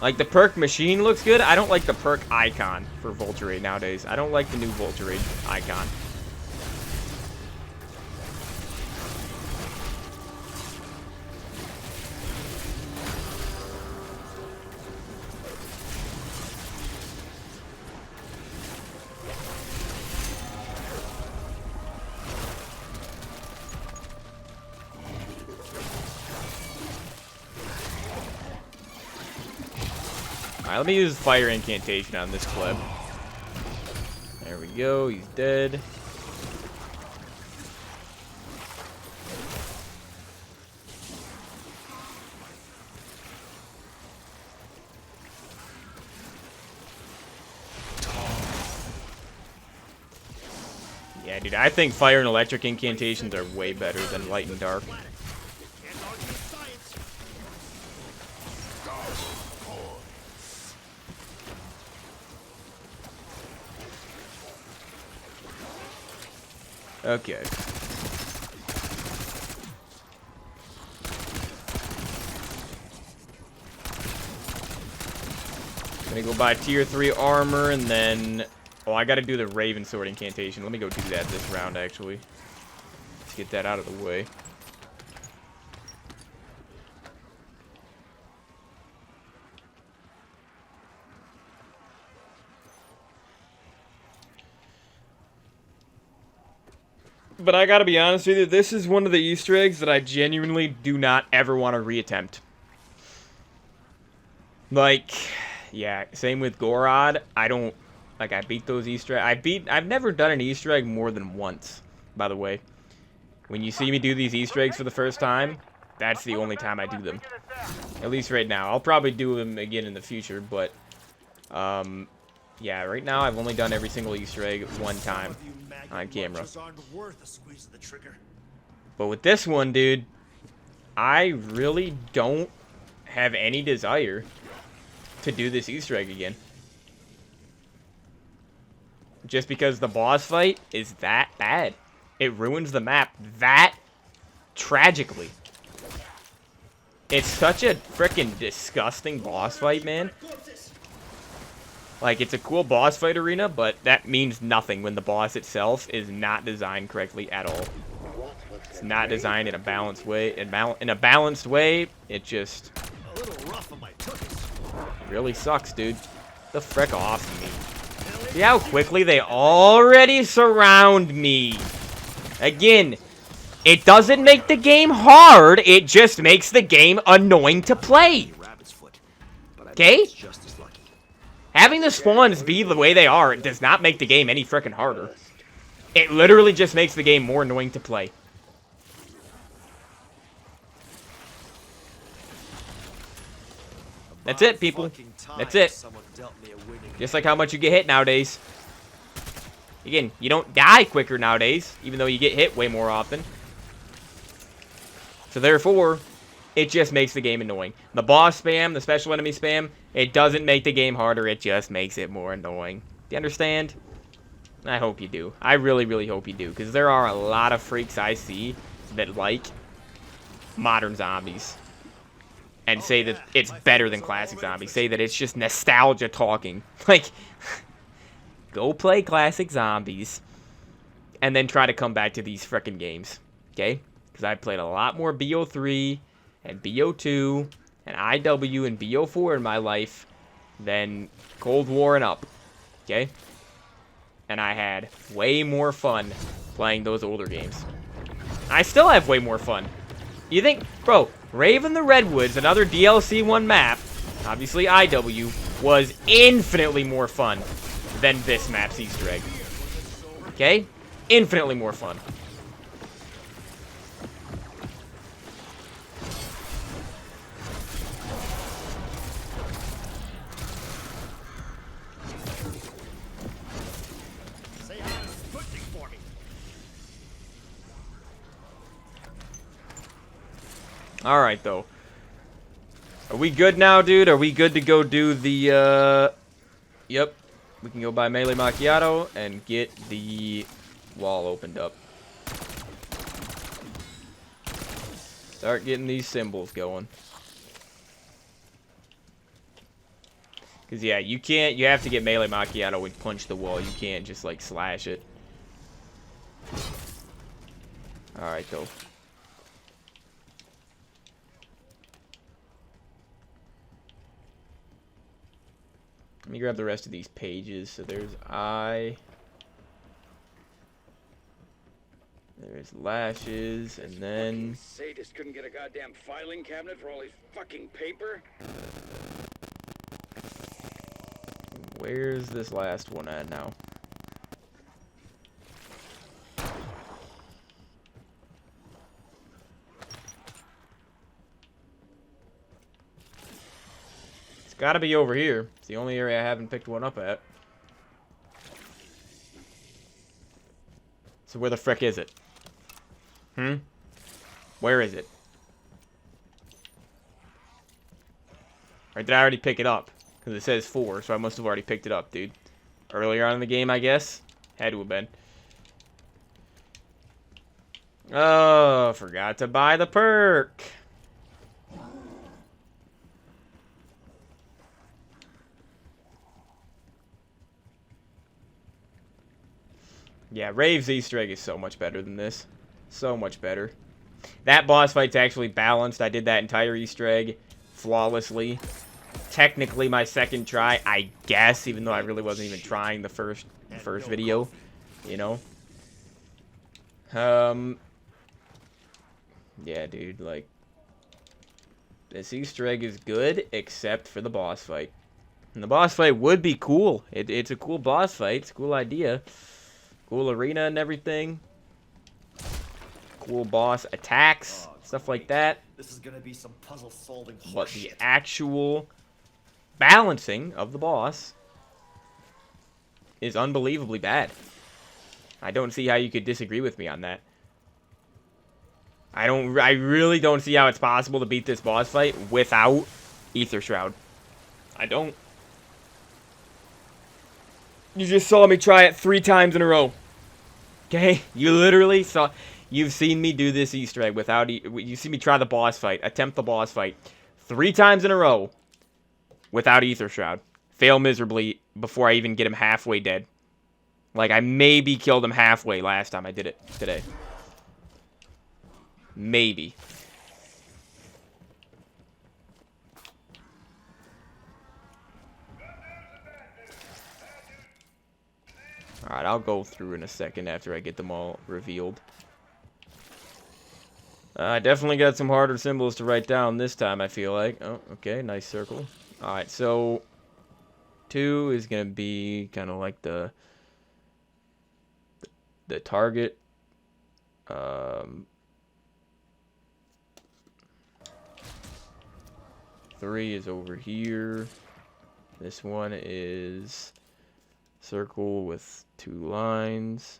Like the perk machine looks good. I don't like the perk icon for Vulture nowadays. I don't like the new Vulture icon. Alright, let me use Fire Incantation on this clip. There we go, he's dead. Yeah, dude, I think fire and electric incantations are way better than light and dark. Can't argue with science. Okay. Gonna go buy tier 3 armor and then... Oh, I gotta do the Raven Sword incantation. Let me go do that this round, actually. Let's get that out of the way. But I gotta be honest with you, this is one of the Easter eggs that I genuinely do not ever want to reattempt. Like, yeah, same with Gorod. I don't, like, I beat those Easter eggs. I've never done an Easter egg more than once, by the way. When you see me do these Easter eggs for the first time, that's the only time I do them. At least right now. I'll probably do them again in the future, but, yeah, right now I've only done every single Easter egg one time on camera. But with this one, dude, I really don't have any desire to do this Easter egg again. Just because the boss fight is that bad. It ruins the map that tragically. It's such a freaking disgusting boss fight, man. Like, it's a cool boss fight arena, but that means nothing when the boss itself is not designed correctly at all. It's not designed in a balanced way. In a balanced way, it just really sucks, dude. Get the frick off me. See how quickly they already surround me. Again, it doesn't make the game hard. It just makes the game annoying to play. Okay? Having the spawns be the way they are, it does not make the game any frickin' harder. It literally just makes the game more annoying to play. That's it, people. That's it. Just like how much you get hit nowadays. Again, you don't die quicker nowadays, even though you get hit way more often. So therefore, it just makes the game annoying. The boss spam, the special enemy spam, it doesn't make the game harder, it just makes it more annoying. Do you understand? I hope you do. I really, really hope you do, because there are a lot of freaks I see that like modern zombies. And say that it's better than classic zombies. Say that it's just nostalgia talking. Like, go play classic zombies, and then try to come back to these frickin' games. Okay? Because I played a lot more BO3 and BO2 and IW and BO4 in my life than Cold War and up. Okay? And I had way more fun playing those older games. I still have way more fun. You think, bro, Raven the Redwoods, another DLC 1 map, obviously IW, was infinitely more fun than this map's Easter egg. Okay? Infinitely more fun. Alright, though. Are we good now, dude? Are we good to go do the, Yep. We can go buy Melee Macchiato and get the wall opened up. Start getting these symbols going. Because, yeah, you can't... You have to get Melee Macchiato and punch the wall. You can't just, like, slash it. Alright, though. Let me grab the rest of these pages. So there's I. There's lashes, and then... Sadist couldn't get a goddamn filing cabinet for all his fucking paper? Where's this last one at now? It's gotta be over here. It's the only area I haven't picked one up at. So where the frick is it? Where is it? Or did I already pick it up? Because it says 4, so I must have already picked it up, dude. Earlier on in the game, I guess. Had to have been. Oh, forgot to buy the perk. Yeah, Rave's Easter egg is so much better than this. So much better. That boss fight's actually balanced. I did that entire Easter egg flawlessly. Technically my second try, I guess, even though I really wasn't even trying the first video, you know. Yeah, dude, like, this Easter egg is good, except for the boss fight. And the boss fight would be cool. It's a cool boss fight. It's a cool idea. Cool arena and everything. Cool boss attacks, stuff like that. This is gonna be some puzzle solving But the horseshit. actual balancing of the boss is unbelievably bad. I don't see how you could disagree with me on that. I really don't see how it's possible to beat this boss fight without Ether Shroud. I don't. You just saw me try it 3 times in a row. Okay? You literally saw... You've seen me do this Easter egg without... You see me try the boss fight, attempt the boss fight 3 times in a row without Ether Shroud. Fail miserably before I even get him halfway dead. Like, I maybe killed him halfway last time I did it today. Maybe. Alright, I'll go through in a second after I get them all revealed. I definitely got some harder symbols to write down this time, I feel like. Oh, okay, nice circle. Alright, so 2 is going to be kind of like the target. 3 is over here. This one is circle with 2 lines.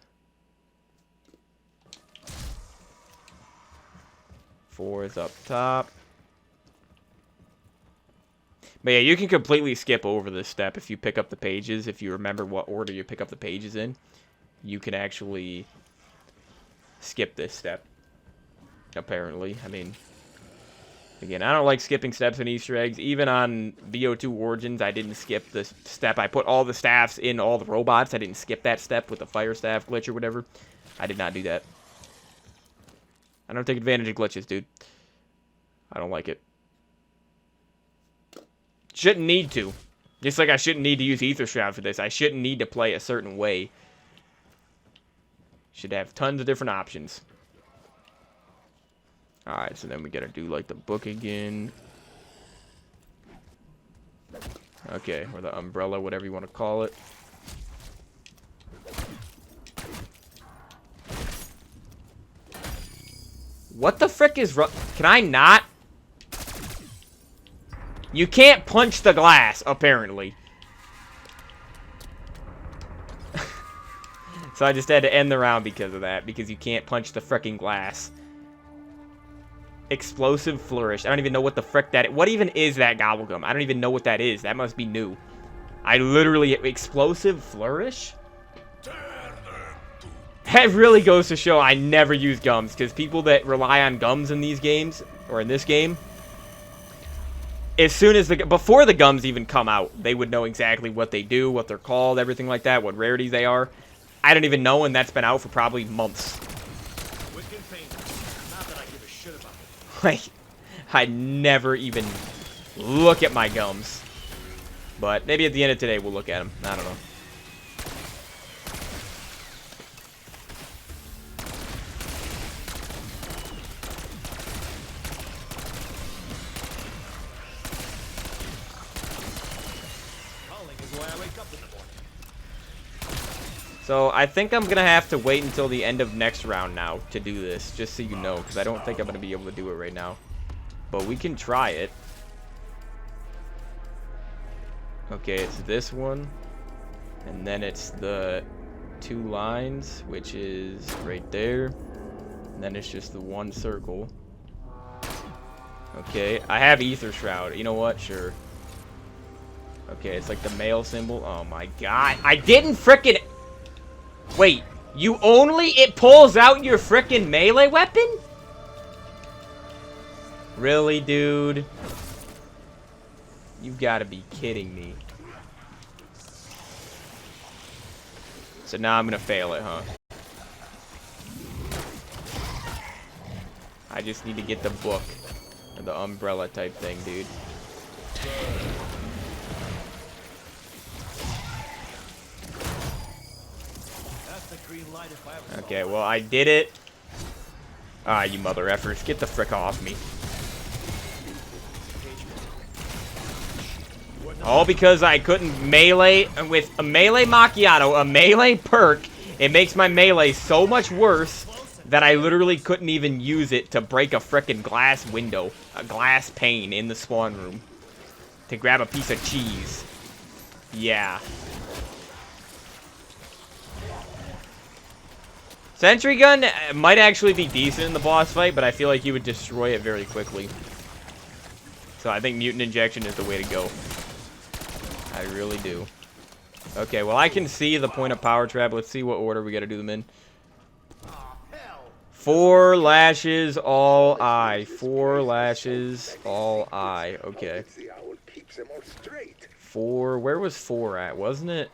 4 is up top. But yeah, you can completely skip over this step if you pick up the pages. If you remember what order you pick up the pages in, you can actually skip this step. Apparently. I mean, again, I don't like skipping steps in Easter eggs. Even on VO2 Origins, I didn't skip this step. I put all the staffs in all the robots. I didn't skip that step with the fire staff glitch or whatever. I did not do that. I don't take advantage of glitches, dude. I don't like it. Shouldn't need to. Just like I shouldn't need to use Ether Shroud for this. I shouldn't need to play a certain way. Should have tons of different options. Alright, so then we gotta do like the book again. Okay, or the umbrella, whatever you want to call it. What the frick is Can I not? You can't punch the glass, apparently. So I just had to end the round because of that. Because you can't punch the frickin' glass. Explosive Flourish. I don't even know what the frick that is. What even is that Gobblegum? I don't even know what that is. That must be new. I literally... Explosive Flourish? That really goes to show I never use gums. Because people that rely on gums in these games, or in this game, as soon as before the gums even come out, they would know exactly what they do, what they're called, everything like that, what rarities they are. I don't even know, and that's been out for probably months. Not that I give a shit about it. Like, I never even look at my gums. But maybe at the end of today we'll look at them. I don't know. Calling is why I wake up in the morning. So I think I'm going to have to wait until the end of next round now to do this. Just so you know, because I don't think I'm going to be able to do it right now. But we can try it. Okay, it's this one. And then it's the 2 lines, which is right there. And then it's just the 1 circle. Okay, I have Ether Shroud. You know what? Sure. Okay, it's like the male symbol. Oh my god. I didn't frickin'... Wait, you only... It pulls out your frickin' melee weapon? Really, dude? You've got to be kidding me. So now I'm gonna fail it, huh? I just need to get the book. Or the umbrella type thing, dude. Okay, well, I did it. Ah, you mother effers. Get the frick off me. All because I couldn't melee with a melee macchiato, a melee perk. It makes my melee so much worse that I literally couldn't even use it to break a frickin' glass window, a glass pane in the spawn room to grab a piece of cheese. Yeah. Sentry gun might actually be decent in the boss fight, but I feel like you would destroy it very quickly. So I think mutant injection is the way to go. I really do. Okay, well, I can see the point of power trap. Let's see what order we gotta do them in. 4 lashes, all eye. 4 lashes, all eye. Okay. 4. Where was 4 at? Wasn't it?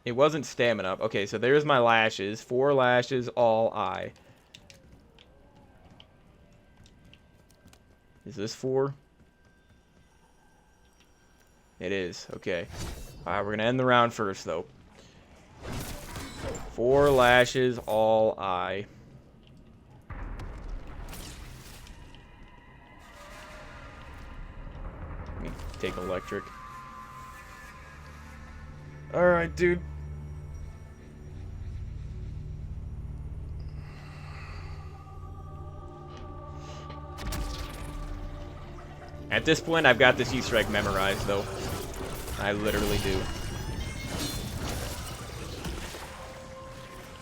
It wasn't stamina. Okay, so there's my lashes. 4 lashes, all eye. Is this 4? It is. Okay. Alright, we're gonna end the round first, though. 4 lashes, all eye. Let me take electric. Alright, dude. At this point, I've got this Easter egg memorized, though. I literally do.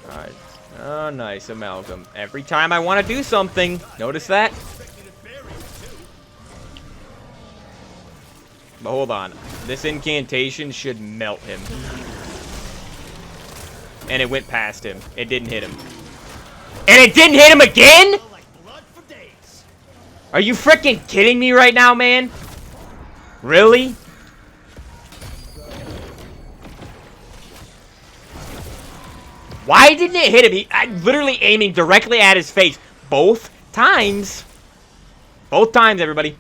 Alright. Oh, nice, amalgam. Every time I want to do something, notice that? But hold on. This incantation should melt him. And it went past him. It didn't hit him. And it didn't hit him again?! Are you freaking kidding me right now, man? Really? Why didn't it hit him? I'm literally aiming directly at his face. Both times. Both times, everybody.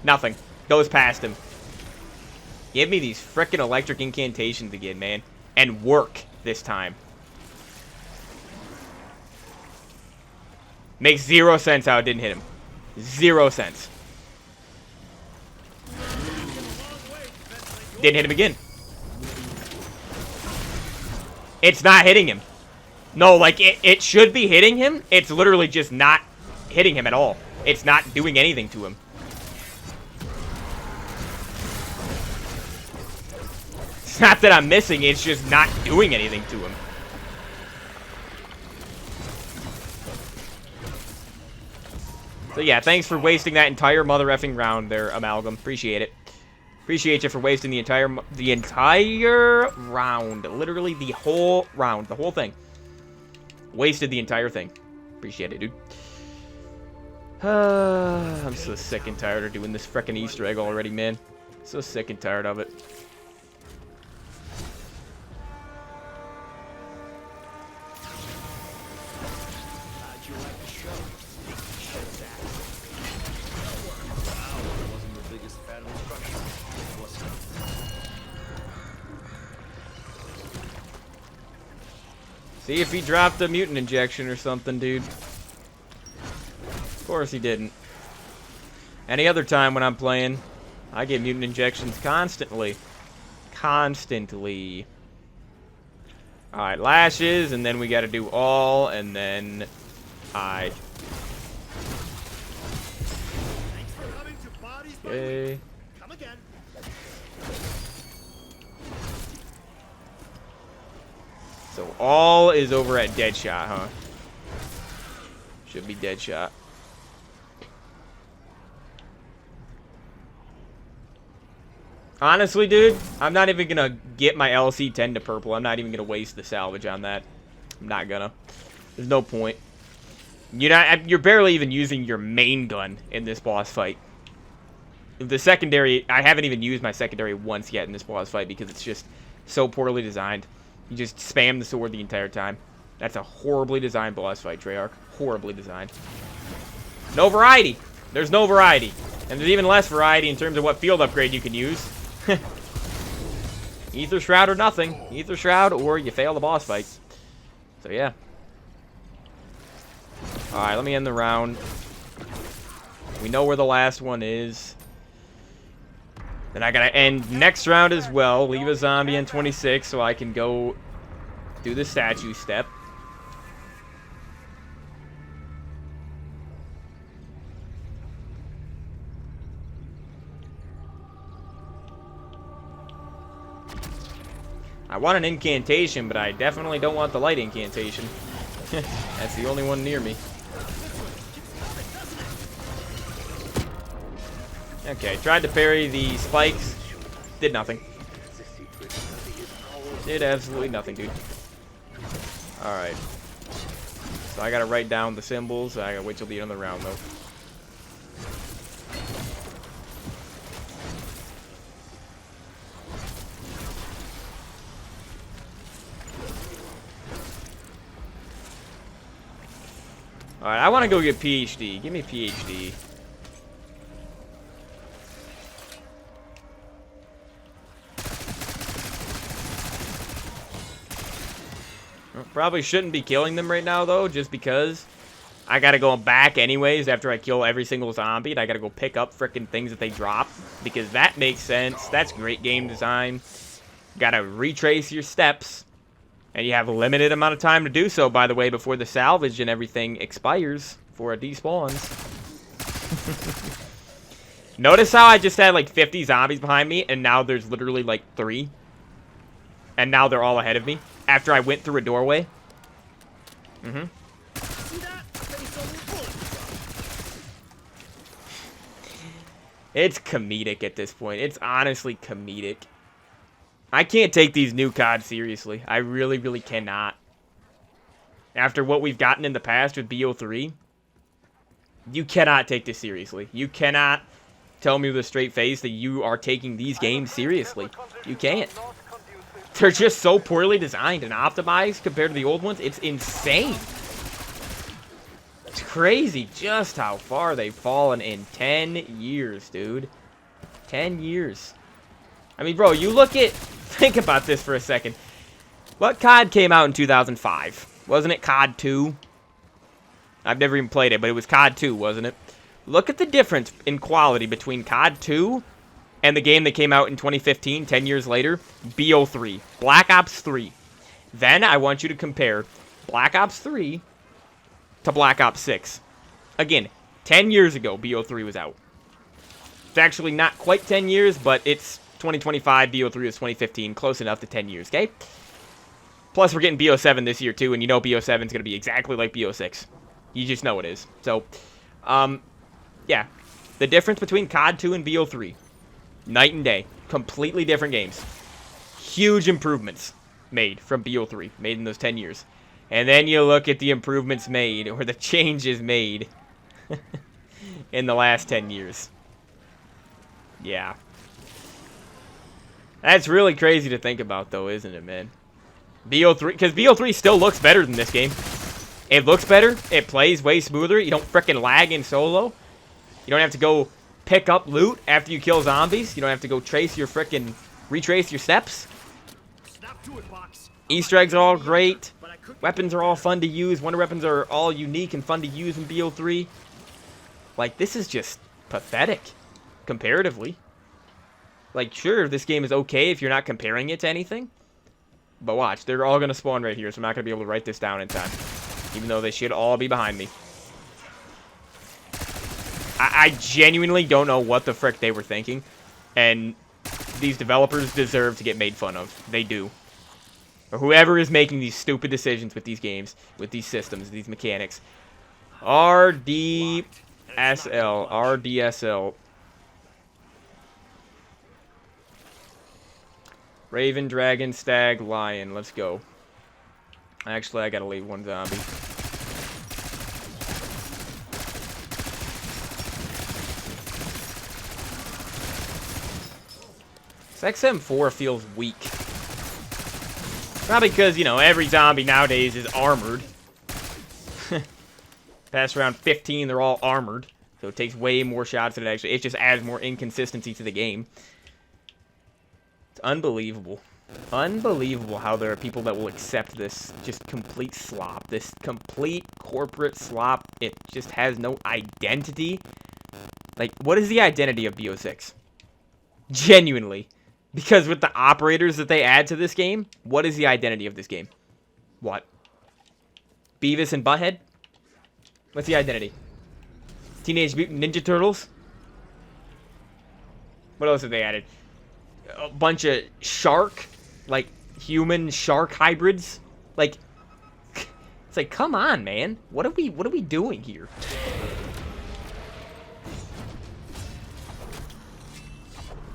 Nothing. Goes past him. Give me these frickin' electric incantations again, man. And work this time. Makes 0 sense how it didn't hit him. 0 sense. Didn't hit him again. It's not hitting him. No, like, it should be hitting him. It's literally just not hitting him at all. It's not doing anything to him. It's not that I'm missing, it's just not doing anything to him. So yeah, thanks for wasting that entire mother effing round there, Amalgam. Appreciate it. Appreciate you for wasting the entire round. Literally the whole round. The whole thing. Wasted the entire thing. Appreciate it, dude. I'm so sick and tired of doing this frickin' Easter egg already, man. So sick and tired of it. See if he dropped a mutant injection or something, dude. Of course he didn't. Any other time when I'm playing, I get mutant injections constantly. Constantly. Alright, lashes, and then we gotta do all, and then eye. Okay. So all is over at Deadshot, huh? Should be Deadshot. Honestly, dude, I'm not even going to get my LC-10 to purple. I'm not even going to waste the salvage on that. I'm not gonna. There's no point. You're barely even using your main gun in this boss fight. The secondary, I haven't even used my secondary once yet in this boss fight because it's just so poorly designed. You just spam the sword the entire time. That's a horribly designed boss fight, Treyarch. Horribly designed. No variety. There's no variety. And there's even less variety in terms of what field upgrade you can use. Ether Shroud or nothing. Ether Shroud or you fail the boss fight. So yeah. Alright, let me end the round. We know where the last one is. Then I gotta end next round as well. Leave a zombie in 26 so I can go do the statue step. I want an incantation, but I definitely don't want the light incantation. That's the only one near me. Okay, tried to parry the spikes. Did nothing. Did absolutely nothing, dude. Alright. So I gotta write down the symbols. I gotta wait till the end of the round, though. Alright, I want to go get PhD. Give me PhD. Probably shouldn't be killing them right now, though, just because I gotta go back anyways after I kill every single zombie, and I gotta go pick up frickin' things that they drop, because that makes sense. That's great game design. Gotta retrace your steps, and you have a limited amount of time to do so, by the way, before the salvage and everything expires before it despawns. Notice how I just had like 50 zombies behind me, and now there's literally like 3. And now they're all ahead of me after I went through a doorway. It's comedic at this point. It's honestly comedic. I can't take these new COD seriously. I really, really cannot. After what we've gotten in the past with BO3, you cannot take this seriously. You cannot tell me with a straight face that you are taking these games seriously. You can't. They're just so poorly designed and optimized compared to the old ones. It's insane. It's crazy just how far they've fallen in 10 years, dude. 10 years. I mean, bro, you look at... Think about this for a second. What COD came out in 2005? Wasn't it COD 2? I've never even played it, but it was COD 2, wasn't it? Look at the difference in quality between COD 2 and the game that came out in 2015, 10 years later, BO3. Black Ops 3. Then I want you to compare Black Ops 3 to Black Ops 6. Again, 10 years ago, BO3 was out. It's actually not quite 10 years, but it's 2025, BO3 was 2015, close enough to 10 years, okay? Plus, we're getting BO7 this year, too, and you know BO7 is going to be exactly like BO6. You just know it is. So, yeah. The difference between COD 2 and BO3. Night and day. Completely different games. Huge improvements made from BO3, made in those 10 years. And then you look at the improvements made, or the changes made, in the last 10 years. Yeah. That's really crazy to think about, though, isn't it, man? BO3, because BO3 still looks better than this game. It looks better. It plays way smoother. You don't frickin' lag in solo. You don't have to go pick up loot after you kill zombies. You don't have to go retrace your steps. Easter eggs are all great. Weapons are all fun to use. Wonder weapons are all unique and fun to use in BO3. Like, this is just pathetic, comparatively. Like, sure, this game is okay if you're not comparing it to anything. But watch, they're all going to spawn right here, so I'm not going to be able to write this down in time. Even though they should all be behind me. I genuinely don't know what the frick they were thinking. And these developers deserve to get made fun of. They do. or whoever is making these stupid decisions with these games, with these systems, these mechanics. RDSL. RDSL. Raven, Dragon, Stag, Lion. Let's go. Actually, I gotta leave one zombie. This XM4 feels weak. Probably because, you know, every zombie nowadays is armored. Past round 15, they're all armored. So it takes way more shots than it actually... It just adds more inconsistency to the game. It's unbelievable. Unbelievable how there are people that will accept this just complete slop. This complete corporate slop. It just has no identity. Like, what is the identity of BO6? Genuinely. Because with the operators that they add to this game, what is the identity of this game? What? Beavis and Butthead? What's the identity? Teenage Mutant Ninja Turtles? What else have they added? A bunch of shark, like human shark hybrids. Like, it's like, come on, man. What are we doing here?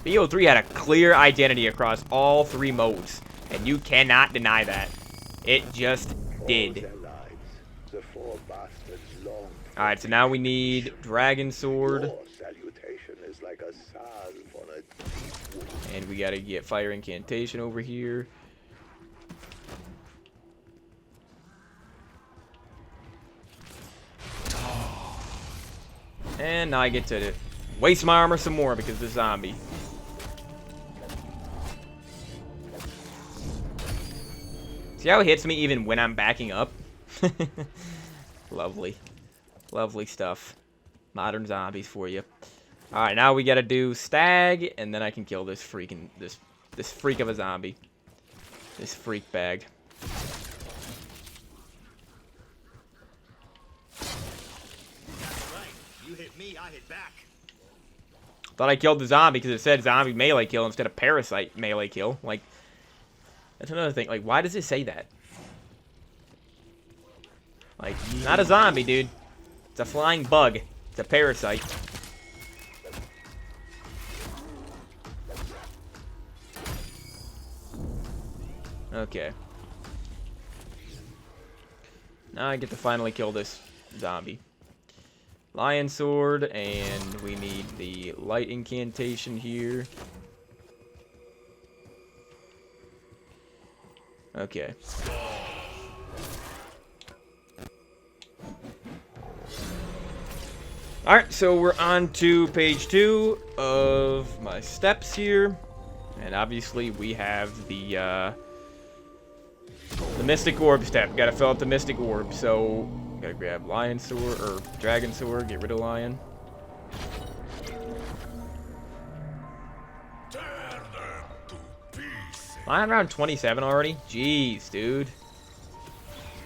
BO3 had a clear identity across all 3 modes, and you cannot deny that. It just did. Alright, so now we need Dragon Sword. And we gotta get Fire Incantation over here. And now I get to waste my armor some more because of the zombie. See how it hits me even when I'm backing up? Lovely. Lovely stuff. Modern zombies for you. Alright, now we gotta do Stag, and then I can kill this freaking... This freak of a zombie. This freak bag. Right. You hit me, I hit back. Thought I killed the zombie because it said zombie melee kill instead of parasite melee kill. Like, that's another thing. Like, why does it say that? Like, not a zombie, dude. It's a flying bug. It's a parasite. Okay. Now I get to finally kill this zombie. Lion Sword, and we need the light incantation here. Okay. Alright, so we're on to page 2 of my steps here. And obviously we have the Mystic Orb step. Gotta fill out the Mystic Orb, so gotta grab Lion Sword, or Dragon Sword, get rid of Lion. I'm around 27 already? Jeez, dude.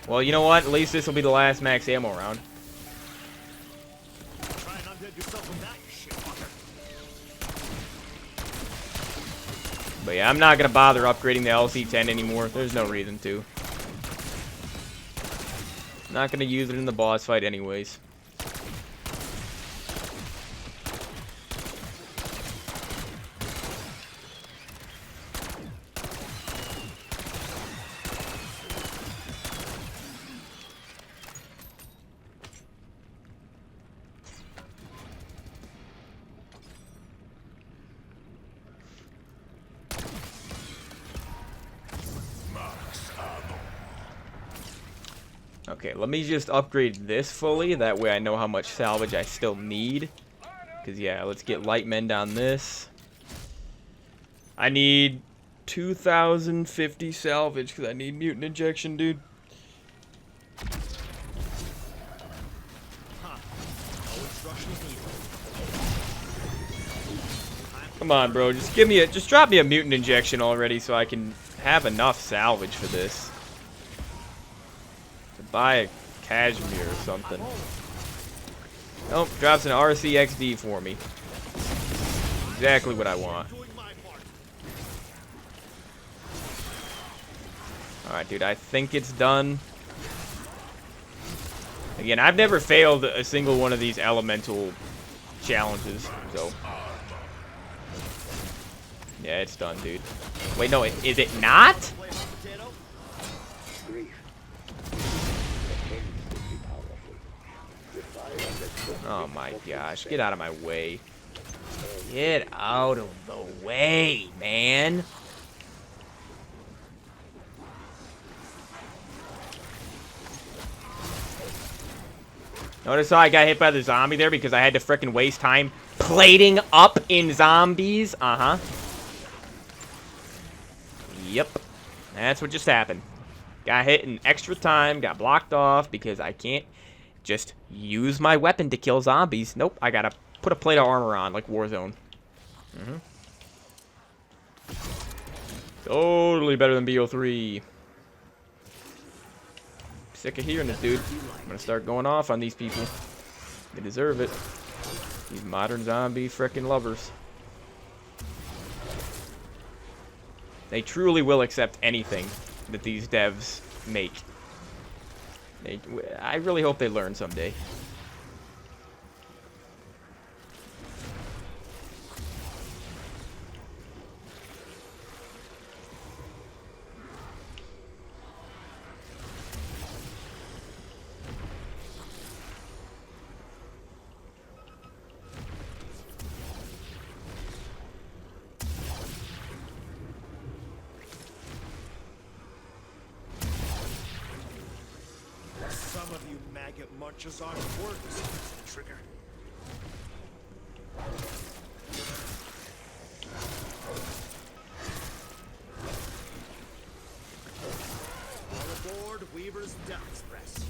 Well, you know what? At least this will be the last max ammo round. Try and undead yourself from that, you shitfucker. But yeah, I'm not gonna bother upgrading the LC-10 anymore. There's no reason to. Not gonna use it in the boss fight anyways. Okay, let me just upgrade this fully. That way I know how much salvage I still need. Because, yeah, let's get light mend on this. I need 2,050 salvage because I need mutant injection, dude. Come on, bro. Just drop me a mutant injection already so I can have enough salvage for this. Buy a cashmere or something. Nope, drops an RCXD for me. Exactly what I want. Alright, dude, I think it's done. Again, I've never failed a single one of these elemental challenges, so. Yeah, it's done, dude. Wait, no, is it not? Oh my gosh, get out of my way. Get out of the way, man. Notice how I got hit by the zombie there because I had to frickin' waste time plating up in zombies? Uh-huh. Yep. That's what just happened. Got hit in extra time, got blocked off because I can't just use my weapon to kill zombies. Nope, I gotta put a plate of armor on like Warzone. Totally better than BO3. Sick of hearing this, dude. I'm gonna start going off on these people. They deserve it. These modern zombie frickin' lovers. They truly will accept anything that these devs make. I really hope they learn someday. Some of you maggot munchers aren't worth the trigger. All aboard Weaver's Death Express.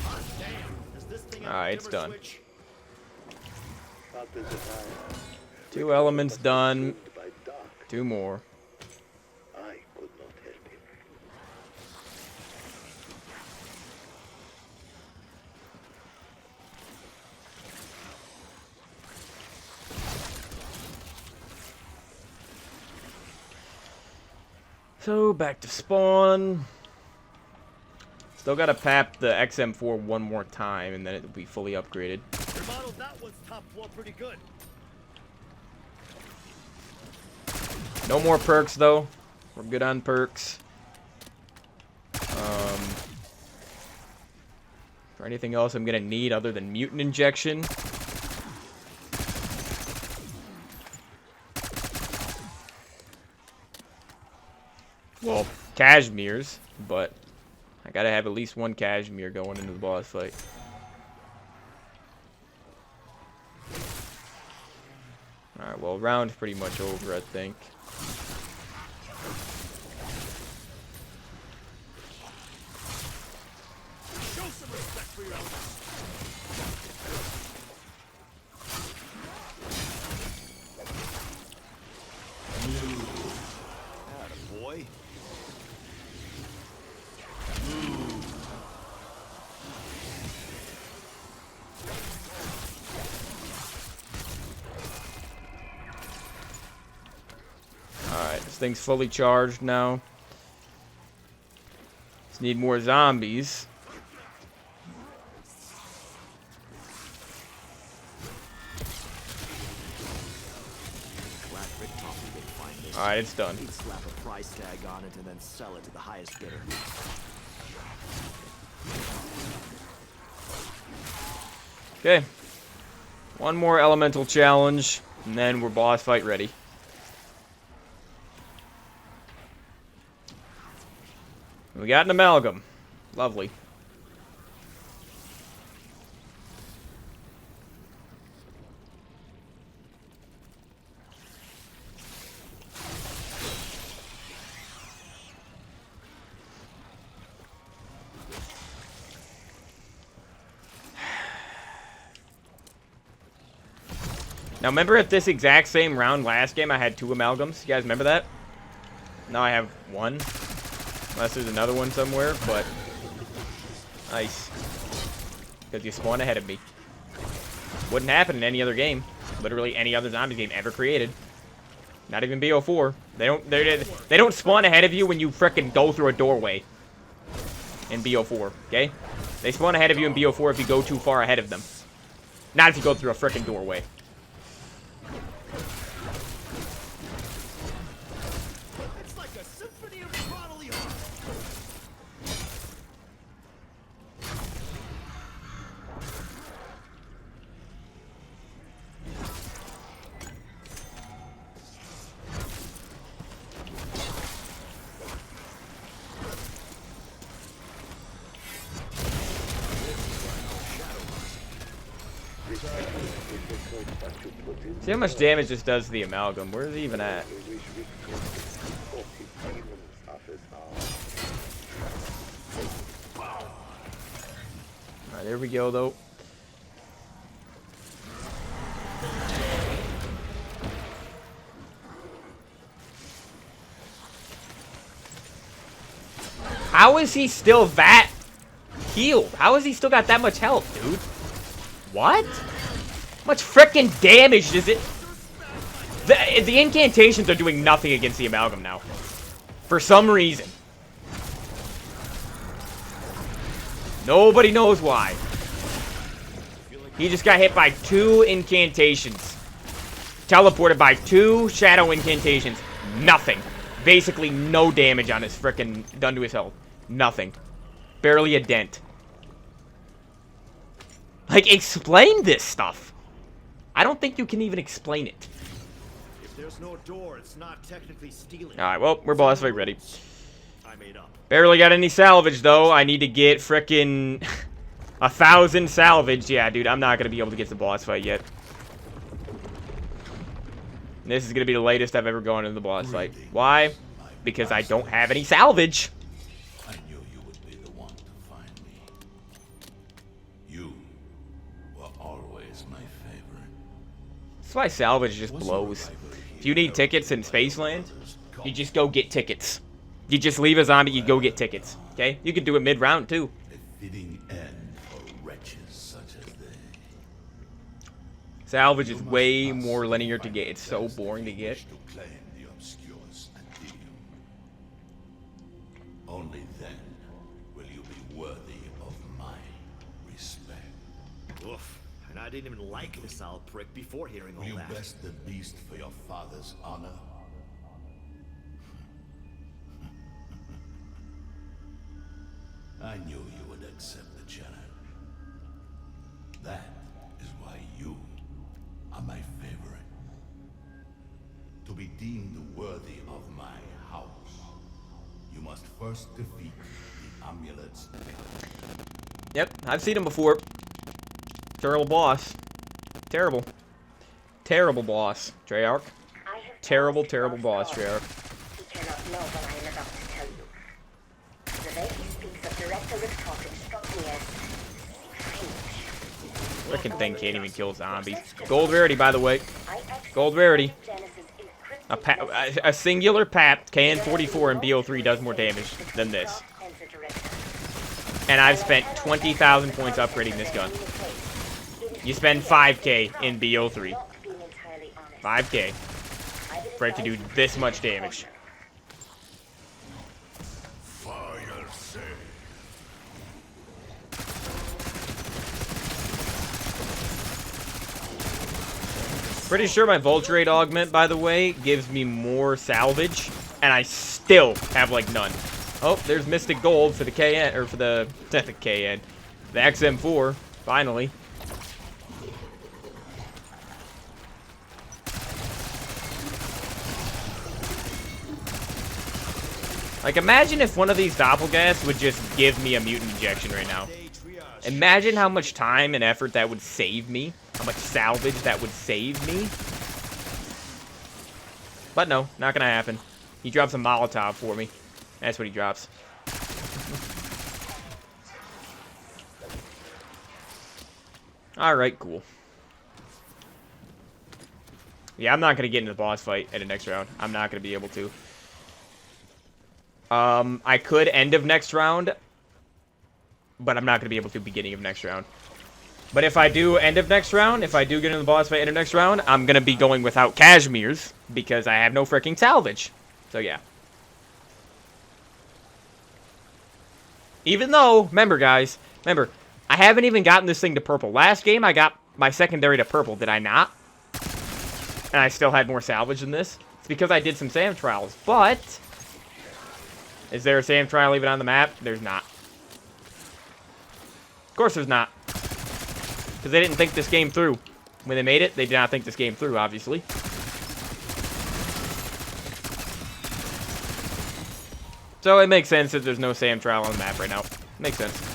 Hot damn! Is this thing Alright, it's done. switch? 2 elements done. 2 more. I could not help him. So, back to spawn. Still gotta pap the XM4 one more time, and then it'll be fully upgraded. Remodeled that one's top floor pretty good. No more perks, though. We're good on perks. For anything else I'm gonna need other than mutant injection. Well, Cashmere's, but I gotta have at least one Cashmere going into the boss fight. Alright, well, round's pretty much over, I think. Show some respect for your elders. Attaboy. Alright, this thing's fully charged now. Just need more zombies. Alright, it's done. He'd slap a price tag on it and then sell it to the highest bidder. Okay. One more elemental challenge, and then we're boss fight ready. We got an amalgam. Lovely. Now remember at this exact same round last game I had 2 amalgams? You guys remember that? Now I have 1. Unless there's another one somewhere, but nice. Because you spawned ahead of me. Wouldn't happen in any other game. Literally any other zombie game ever created. Not even BO4. They don't spawn ahead of you when you frickin' go through a doorway. In BO4, okay? They spawn ahead of you in BO4 if you go too far ahead of them. Not if you go through a frickin' doorway. It's like a symphony of bodily harm. See how much damage this does to the amalgam. Where is he even at? Alright, there we go, though. How is he still that healed? How has he still got that much health, dude? What? How much frickin' damage does it... The incantations are doing nothing against the amalgam now. For some reason. Nobody knows why. He just got hit by 2 incantations. Teleported by 2 shadow incantations. Nothing. Basically no damage on his frickin' done to his health. Nothing. Barely a dent. Like, explain this stuff. I don't think you can even explain it. If there's no door, it's not technically stealing. Alright, well, we're boss fight ready. I made up. Barely got any salvage, though. I need to get frickin' 1,000 salvage. Yeah, dude, I'm not gonna be able to get the boss fight yet. This is gonna be the latest I've ever gone into the boss fight. Why? Because I don't have any salvage. I knew you would be the one to find me. You were always my favorite. That's why salvage just blows. If you need tickets in Spaceland, you just go get tickets. You just leave a zombie, you go get tickets. Okay? You can do it mid-round, too. A fitting end for wretches such as they. Salvage is way more linear to get. It's so boring to get. To claim the obscures and deal. Only then will you be worthy of my respect. Oof. And I didn't even like this owl prick before hearing all Will you that. best the beast for your father's honor? I knew you would accept the challenge. That is why you are my favorite. To be deemed worthy of my house, you must first defeat the amulets. Yep, I've seen him before. Terrible boss. Terrible. Terrible boss, Treyarch. Terrible, terrible boss, Treyarch. He cannot know what I am about to tell you. The way he speaks of director talk struck me as strange. Frickin' thing can't even kill zombies. Gold rarity, by the way. Gold rarity. A singular PAP KN44 and BO3 does more damage than this. And I've spent 20,000 points upgrading this gun. You spend 5k in BO3. 5k. For it to do this much damage. Fire sale. Pretty sure my Vulture Rate augment, by the way, gives me more salvage, and I still have, like, none. Oh, there's Mystic Gold for the KN, or for the, not the KN, the XM4, finally. Like, imagine if one of these doppelgasts would just give me a mutant injection right now. Imagine how much time and effort that would save me. How much salvage that would save me. But no, not gonna happen. He drops a Molotov for me. That's what he drops. Alright, cool. Yeah, I'm not gonna get into the boss fight at the next round. I'm not gonna be able to. I could end of next round, but I'm not gonna be able to beginning of next round. But if I do end of next round, if I do get in the boss fight end of next round, I'm going to be going without Cashmere's because I have no freaking salvage. So, yeah. Even though, remember, guys, remember, I haven't even gotten this thing to purple. Last game, I got my secondary to purple. Did I not? And I still had more salvage than this. It's because I did some SAM trials. But, is there a SAM trial even on the map? There's not. Of course there's not. Because they didn't think this game through. When they made it, they did not think this game through, obviously. So it makes sense that there's no SAM trial on the map right now. Makes sense.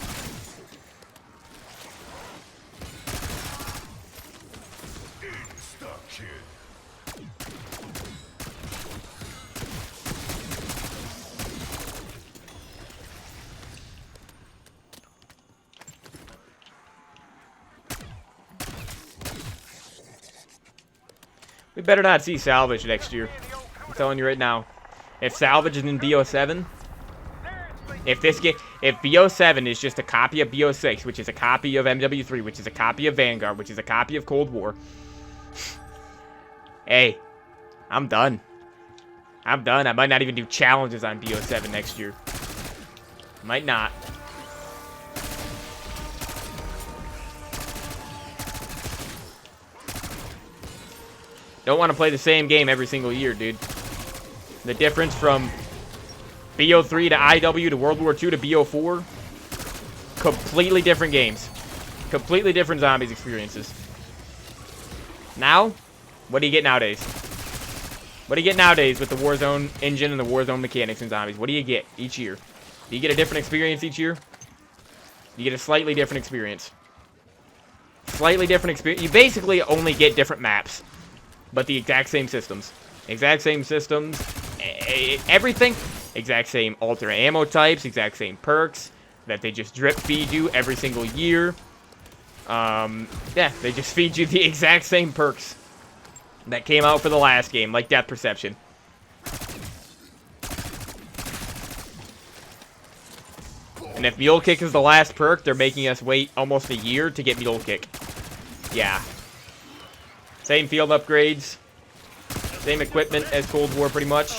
We better not see salvage next year. I'm telling you right now. If salvage is in BO7, if BO7 is just a copy of BO6, which is a copy of MW3, which is a copy of Vanguard, which is a copy of Cold War, hey, I'm done. I'm done. I might not even do challenges on BO7 next year. Might not. Don't want to play the same game every single year, dude. The difference from BO3 to IW to World War II to BO4, completely different games. Completely different zombies experiences. Now, what do you get nowadays? What do you get nowadays with the Warzone engine and the Warzone mechanics in zombies? What do you get each year? Do you get a different experience each year? You get a slightly different experience. Slightly different experience. You basically only get different maps. But the exact same systems. Exact same systems. Everything. Exact same alternate ammo types. Exact same perks. That they just drip feed you every single year. Yeah, they just feed you the exact same perks that came out for the last game. Like Death Perception. And if Mule Kick is the last perk, they're making us wait almost a year to get Mule Kick. Yeah. Same field upgrades. Same equipment as Cold War, pretty much.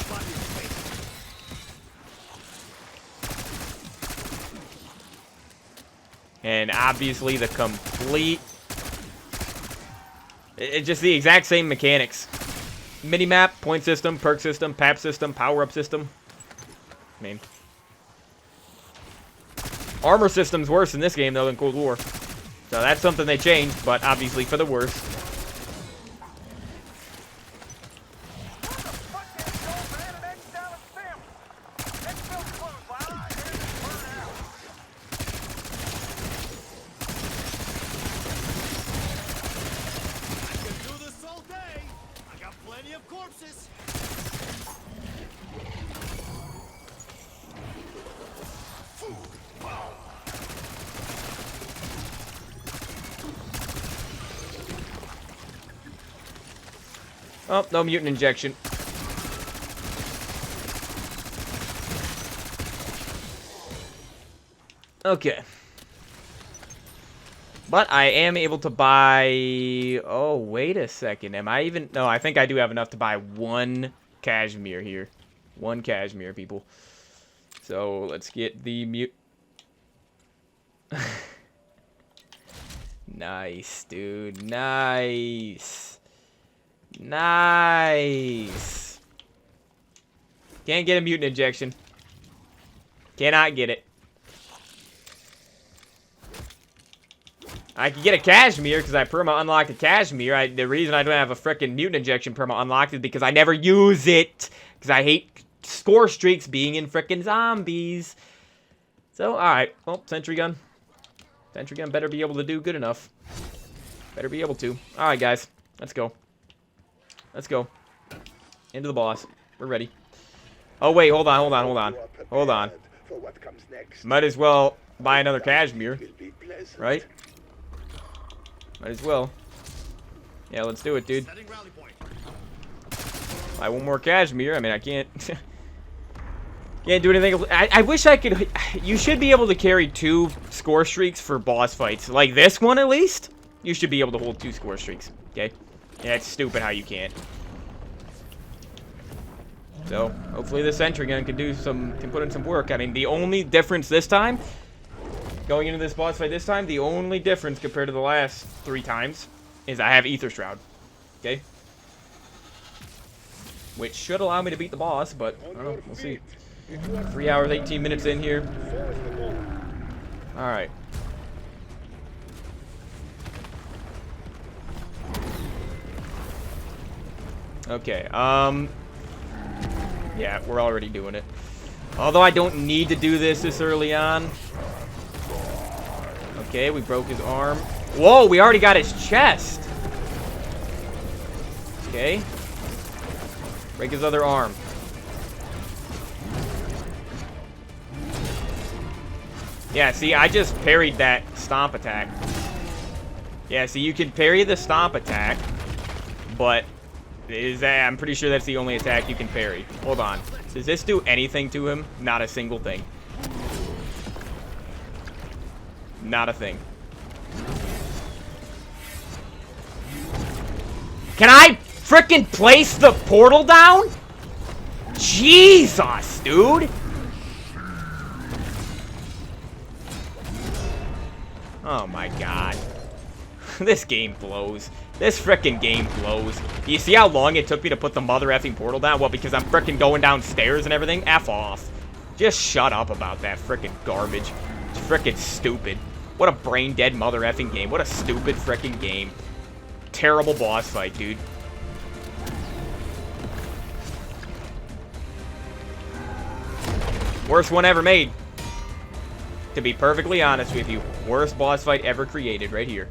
And obviously the complete... It's just the exact same mechanics. Minimap, point system, perk system, pap system, power-up system. I mean... Armor system's worse in this game, though, than Cold War. So that's something they changed, but obviously for the worse. Oh, no mutant injection. Okay. But I am able to buy... Oh, wait a second. Am I even... No, I think I do have enough to buy one cashmere here. One cashmere, people. So, let's get the mute... Nice, dude. Nice. Nice. Can't get a mutant injection. Cannot get it. I can get a cashmere because I perma unlocked a cashmere. The reason I don't have a frickin' mutant injection perma unlocked is because I never use it. Because I hate score streaks being in frickin' zombies. So, alright. Well, sentry gun. Sentry gun better be able to do good enough. Better be able to. Alright, guys. Let's go. Let's go. Into the boss. We're ready. Oh, wait. Hold on, hold on, hold on. Hold on. Might as well buy another cashmere. Right? Might as well. Yeah, let's do it, dude. Buy one more cashmere. I mean, I can't... Can't do anything. I wish I could. You should be able to carry 2 score streaks for boss fights. Like this one, at least. You should be able to hold 2 score streaks. Okay? Yeah, it's stupid how you can't. So, hopefully the sentry gun can put in some work. I mean, the only difference this time, going into this boss fight this time, the only difference compared to the last 3 times is I have Ether Shroud. Okay? Which should allow me to beat the boss, but I don't know. We'll see. 3 hours, 18 minutes in here. Alright. Okay, yeah, we're already doing it. Although I don't need to do this early on. Okay, we broke his arm. Whoa, we already got his chest. Okay. Break his other arm. Yeah, see, I just parried that stomp attack. Yeah, see, you can parry the stomp attack, but I'm pretty sure that's the only attack you can parry. Hold on. Does this do anything to him? Not a single thing. Not a thing. Can I frickin' place the portal down? Jesus, dude! Oh my god. This game blows. This frickin' game blows. You see how long it took me to put the mother effing portal down? Well, because I'm frickin' going downstairs and everything? F off. Just shut up about that frickin' garbage. It's frickin' stupid. What a brain dead mother effing game. What a stupid frickin' game. Terrible boss fight, dude. Worst one ever made. To be perfectly honest with you, worst boss fight ever created right here.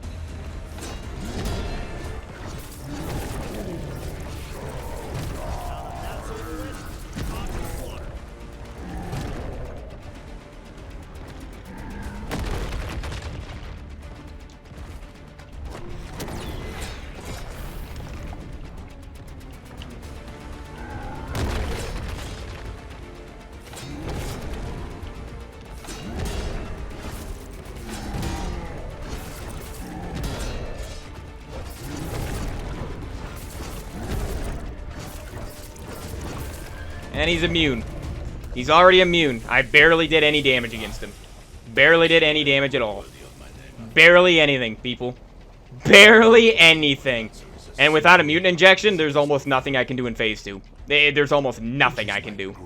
And he's immune. He's already immune. I barely did any damage against him. Barely did any damage at all. Barely anything, people. Barely anything. And without a mutant injection, there's almost nothing I can do in phase 2. There's almost nothing I can do.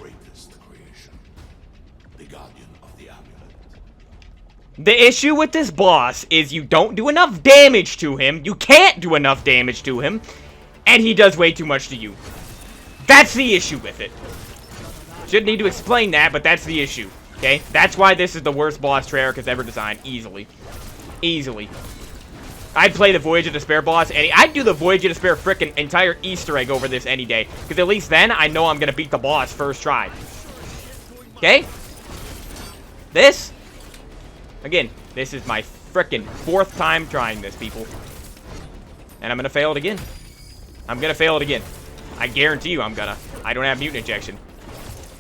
The issue with this boss is you don't do enough damage to him. You can't do enough damage to him. And he does way too much to you. That's the issue with it. Shouldn't need to explain that, but that's the issue. Okay? That's why this is the worst boss Treyarch has ever designed. Easily. Easily. I'd play the Voyage of Despair boss I'd do the Voyage of Despair frickin' entire Easter egg over this any day. Because at least then, I know I'm gonna beat the boss first try. Okay? This? Again, this is my frickin' 4th time trying this, people. And I'm gonna fail it again. I'm gonna fail it again. I guarantee you I'm gonna. I don't have mutant injection.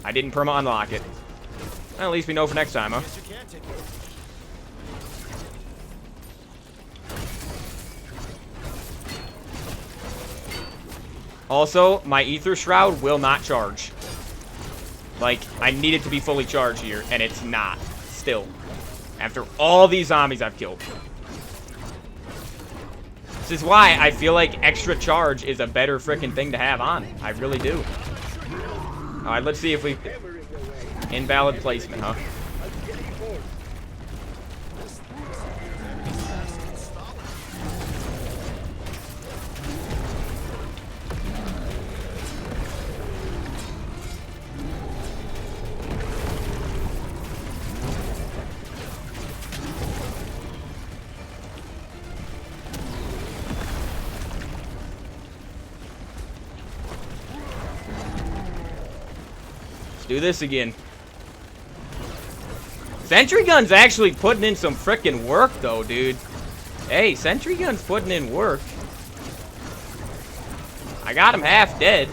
I didn't perma unlock it. Well, at least we know for next time, huh? Also, my Ether Shroud will not charge. Like, I need it to be fully charged here, and it's not. Still. After all these zombies I've killed. This is why I feel like extra charge is a better frickin' thing to have on. I really do. Alright, let's see if we... Invalid placement, huh? Do this again. Sentry Gun's actually putting in some frickin' work, though, dude. Hey, Sentry Gun's putting in work. I got him half dead.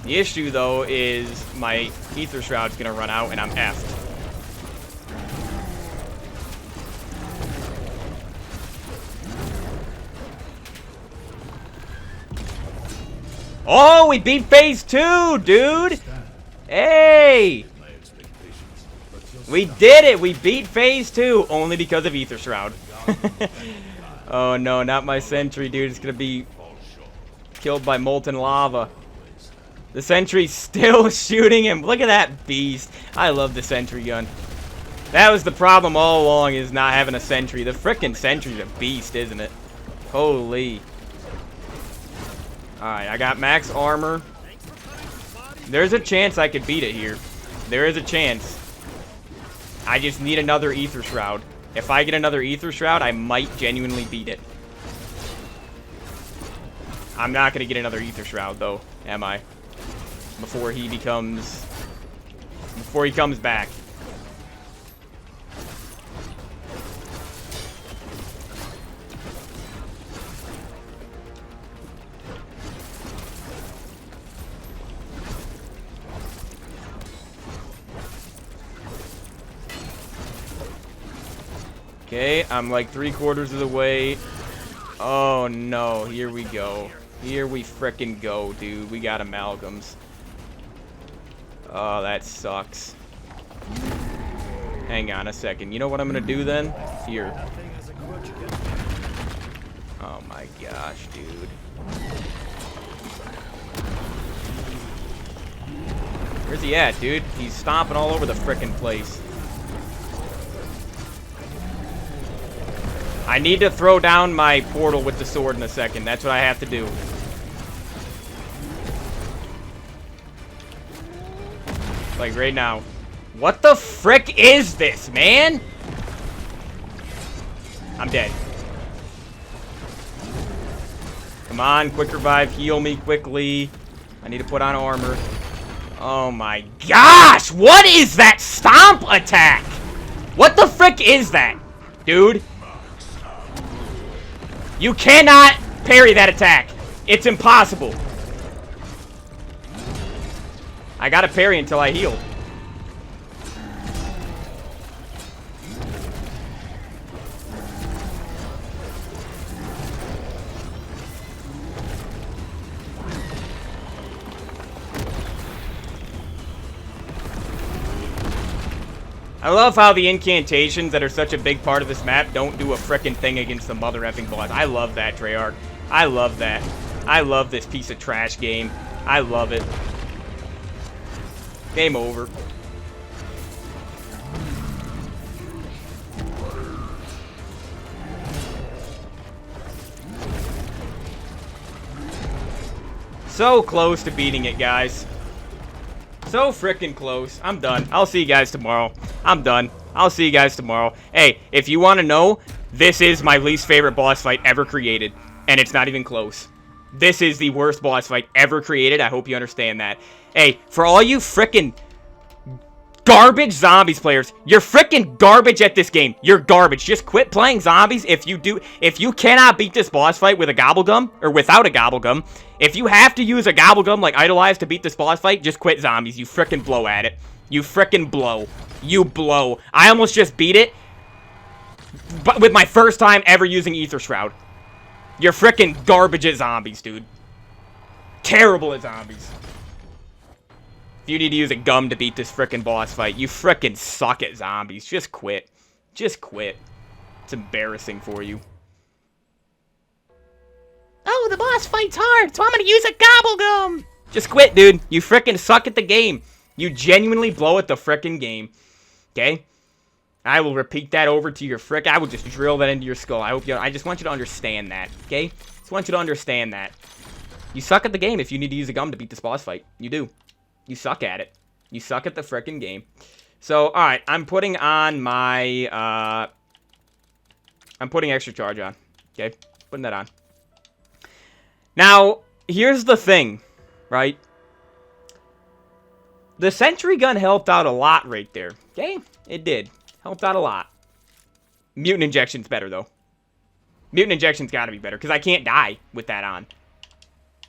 The issue, though, is my Ether Shroud's gonna run out, and I'm effed. Oh, we beat phase 2, dude! Hey! We did it! We beat phase 2, only because of Ether Shroud. Oh no, not my sentry, dude. It's gonna be killed by molten lava. The sentry's still shooting him. Look at that beast. I love the sentry gun. That was the problem all along, is not having a sentry. The frickin' sentry's a beast, isn't it? Holy. Alright, I got max armor. There's a chance I could beat it here. There is a chance. I just need another Ether Shroud. If I get another Ether Shroud, I might genuinely beat it. I'm not going to get another Ether Shroud, though, am I? Before he becomes... Before he comes back. Okay, I'm like 3/4 of the way. Oh no, here we go. Here we frickin' go, dude. We got amalgams. Oh, that sucks. Hang on a second. You know what I'm gonna do then? Here. Oh my gosh, dude. Where's he at, dude? He's stomping all over the frickin' place. I need to throw down my portal with the sword in a second. That's what I have to do. Like right now. What the frick is this, man? I'm dead. Come on, quick revive. Heal me quickly. I need to put on armor. Oh my gosh! What is that stomp attack? What the frick is that, dude? You cannot parry that attack. It's impossible. I gotta parry until I heal. I love how the incantations that are such a big part of this map don't do a frickin' thing against the mother effing boss. I love that, Treyarch. I love that. I love this piece of trash game. I love it. Game over. So close to beating it, guys. So frickin' close. I'm done. I'll see you guys tomorrow. I'm done. I'll see you guys tomorrow. Hey, if you want to know, this is my least favorite boss fight ever created. And it's not even close. This is the worst boss fight ever created. I hope you understand that. Hey, for all you frickin' garbage zombies players, you're frickin' garbage at this game. You're garbage. Just quit playing zombies. If you cannot beat this boss fight with a gobblegum, or without a gobblegum, if you have to use a gobblegum like Idolize to beat this boss fight, just quit zombies. You frickin' blow at it. You frickin' blow. You blow. I almost just beat it, but with my first time ever using Ether Shroud. You're frickin' garbage at zombies, dude. Terrible at zombies. If you need to use a gum to beat this frickin' boss fight, you frickin' suck at zombies. Just quit. Just quit. It's embarrassing for you. Oh, the boss fight's hard, so I'm gonna use a gobblegum. Just quit, dude. You frickin' suck at the game. You genuinely blow at the frickin' game. Okay? I will repeat that over to your frick. I will just drill that into your skull. I just want you to understand that. Okay? Just want you to understand that. You suck at the game if you need to use a gum to beat this boss fight. You do. You suck at it. You suck at the frickin' game. So, alright. I'm putting on my, I'm putting extra charge on. Okay? Putting that on. Now, here's the thing, right? The sentry gun helped out a lot right there, okay? It did. Helped out a lot. Mutant injection's better, though. Mutant injection's gotta be better, because I can't die with that on.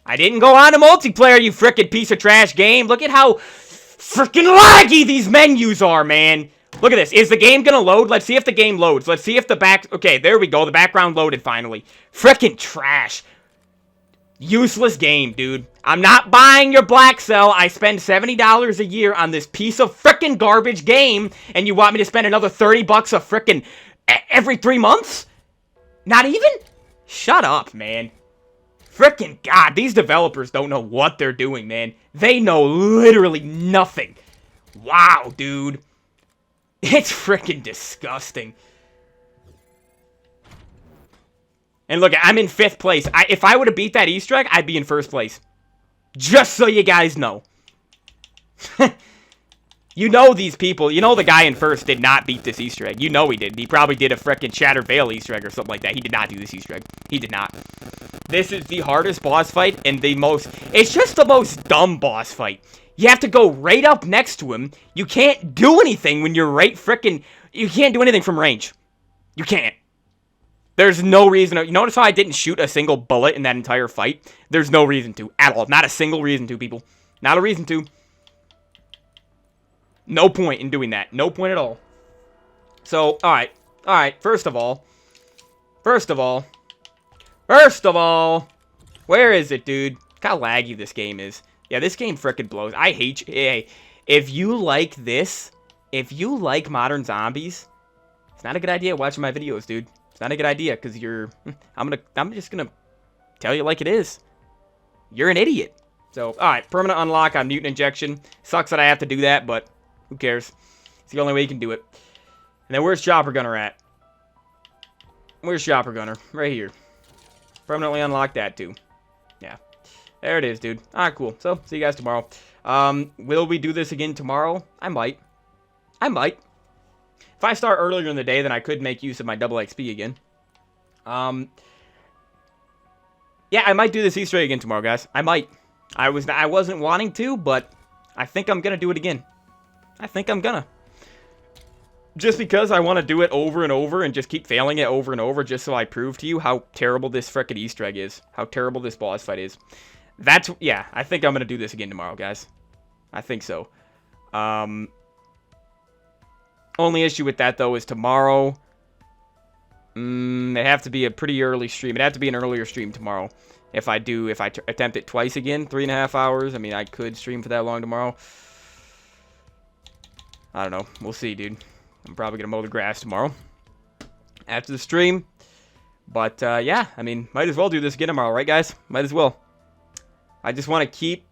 I didn't go on to multiplayer, you frickin' piece of trash game. Look at how frickin' laggy these menus are, man. Look at this. Is the game gonna load? Let's see if the game loads. Let's see if the back... Okay, there we go. The background loaded finally. Frickin' trash. Useless game, dude. I'm not buying your Black Cell. I spend $70 a year on this piece of frickin' garbage game, and you want me to spend another $30 a frickin' every 3 months? Not even? Shut up, man. Frickin' God, these developers don't know what they're doing, man. They know literally nothing. Wow, dude. It's frickin' disgusting. And look, I'm in 5th place. If I would have beat that Easter egg, I'd be in 1st place. Just so you guys know. You know these people. You know the guy in 1st did not beat this Easter egg. You know he did. He probably did a frickin' Shattered Veil Easter egg or something like that. He did not do this Easter egg. He did not. This is the hardest boss fight and the most... It's just the most dumb boss fight. You have to go right up next to him. You can't do anything when you're right frickin'... You can't do anything from range. You can't. There's no reason to... You notice how I didn't shoot a single bullet in that entire fight? There's no reason to. At all. Not a single reason to, people. Not a reason to. No point in doing that. No point at all. So, alright. Alright, first of all. Where is it, dude? Look how laggy this game is. Yeah, this game frickin' blows. I hate you. Hey, if you like this, if you like Modern Zombies, it's not a good idea watching my videos, dude. It's not a good idea, because you're... I'm just gonna tell you like it is. You're an idiot. So, alright, permanent unlock on Mutant Injection. Sucks that I have to do that, but who cares? It's the only way you can do it. And then where's Chopper Gunner at? Where's Chopper Gunner? Right here. Permanently unlock that, too. Yeah. There it is, dude. Alright, cool. So, see you guys tomorrow. Will we do this again tomorrow? I might. If I start earlier in the day, then I could make use of my double XP again. Yeah, I might do this Easter egg again tomorrow, guys. I might. I wasn't wanting to, but I think I'm gonna do it again. I think I'm gonna. Just because I want to do it over and over and just keep failing it over and over just so I prove to you how terrible this frickin' Easter egg is. How terrible this boss fight is. Yeah, I think I'm gonna do this again tomorrow, guys. I think so. Only issue with that, though, is tomorrow. It'd have to be a pretty early stream. It'd have to be an earlier stream tomorrow. If I attempt it twice again, 3.5 hours. I mean, I could stream for that long tomorrow. I don't know. We'll see, dude. I'm probably going to mow the grass tomorrow after the stream. But, yeah, I mean, might as well do this again tomorrow, right, guys? Might as well. I just want to keep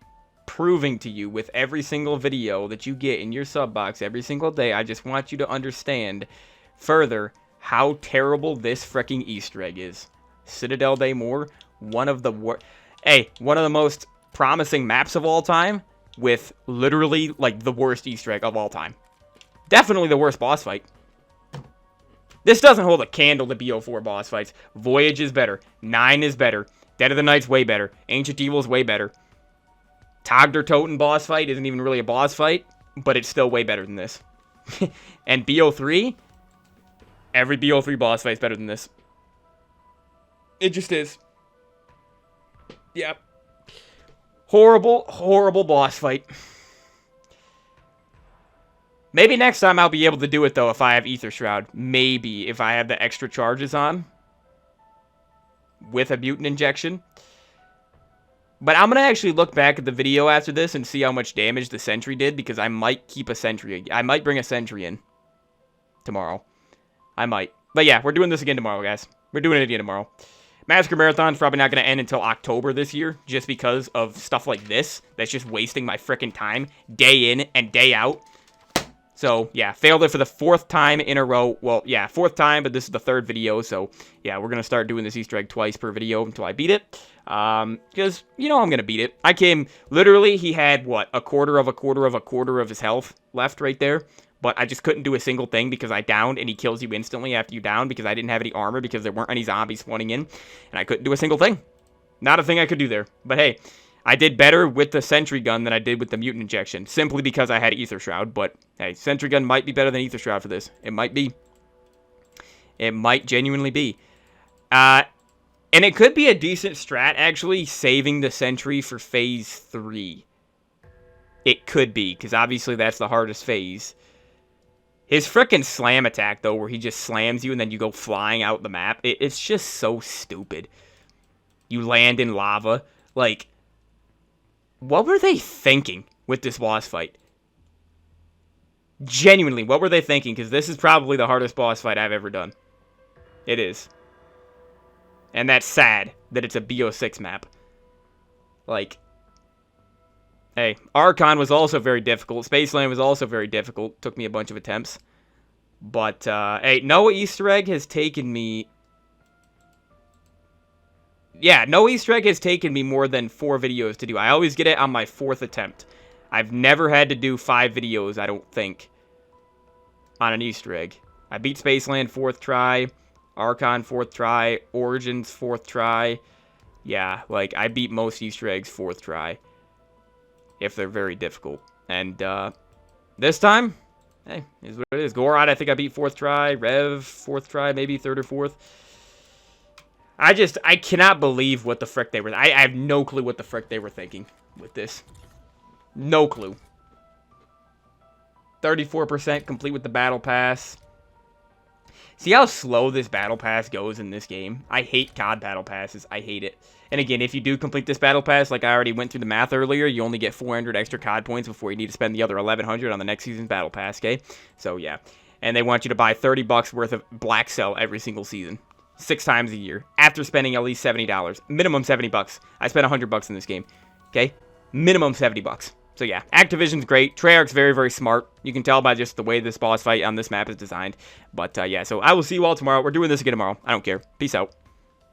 proving to you with every single video that you get in your sub box every single day. I just want you to understand further how terrible this freaking Easter egg is. Citadelle Day More, one of the most promising maps of all time, with literally like the worst Easter egg of all time. Definitely the worst boss fight. This doesn't hold a candle to BO4 boss fights. Voyage is better. 9 is better. Dead of the Night's way better. Ancient Evil is way better. Togder Toten boss fight isn't even really a boss fight, but it's still way better than this. And BO3, every BO3 boss fight is better than this. It just is. Yep. Horrible, horrible boss fight. Maybe next time I'll be able to do it, though, if I have Ether Shroud. Maybe, if I have the extra charges on. With a mutant injection. But I'm going to actually look back at the video after this and see how much damage the sentry did, because I might keep a sentry. I might bring a sentry in tomorrow. I might. But yeah, we're doing this again tomorrow, guys. We're doing it again tomorrow. Massacre Marathon's probably not going to end until October this year, just because of stuff like this. That's just wasting my frickin' time, day in and day out. So, yeah, failed it for the 4th time in a row. Well, yeah, 4th time, but this is the 3rd video. So, yeah, we're going to start doing this Easter egg twice per video until I beat it. Because, you know I'm going to beat it. I came, literally, he had, what, a quarter of his health left right there. But I just couldn't do a single thing because I downed, and he kills you instantly after you down because I didn't have any armor because there weren't any zombies spawning in. And I couldn't do a single thing. Not a thing I could do there. But hey, I did better with the sentry gun than I did with the mutant injection, simply because I had Ether Shroud. But hey, sentry gun might be better than Ether Shroud for this. It might be. It might genuinely be. And it could be a decent strat, actually, saving the sentry for phase 3. It could be, because obviously that's the hardest phase. His frickin' slam attack, though, where he just slams you and then you go flying out the map, it's just so stupid. You land in lava. Like, what were they thinking with this boss fight? Genuinely, what were they thinking? Because this is probably the hardest boss fight I've ever done. It is. And that's sad that it's a BO6 map. Like, hey, Archon was also very difficult. Spaceland was also very difficult. Took me a bunch of attempts. But, hey, no Easter egg has taken me... Yeah, no Easter egg has taken me more than 4 videos to do. I always get it on my 4th attempt. I've never had to do 5 videos, I don't think, on an Easter egg. I beat Spaceland 4th try, Archon 4th try, Origins 4th try. Yeah, like, I beat most Easter eggs 4th try, if they're very difficult. And, this time, hey, is what it is. Gorod, I think I beat 4th try, Rev 4th try, maybe 3rd or 4th. I cannot believe what the frick they were... I have no clue what the frick they were thinking with this. No clue. 34% complete with the battle pass. See how slow this battle pass goes in this game? I hate COD battle passes. I hate it. And again, if you do complete this battle pass, like I already went through the math earlier, you only get 400 extra COD points before you need to spend the other 1,100 on the next season's battle pass, okay? So, yeah. And they want you to buy $30 worth of Black Cell every single season. 6 times a year. After spending at least $70. Minimum $70. I spent $100 in this game. Okay? Minimum $70. So yeah, Activision's great. Treyarch's very, very smart. You can tell by just the way this boss fight on this map is designed. But yeah, so I will see you all tomorrow. We're doing this again tomorrow. I don't care. Peace out.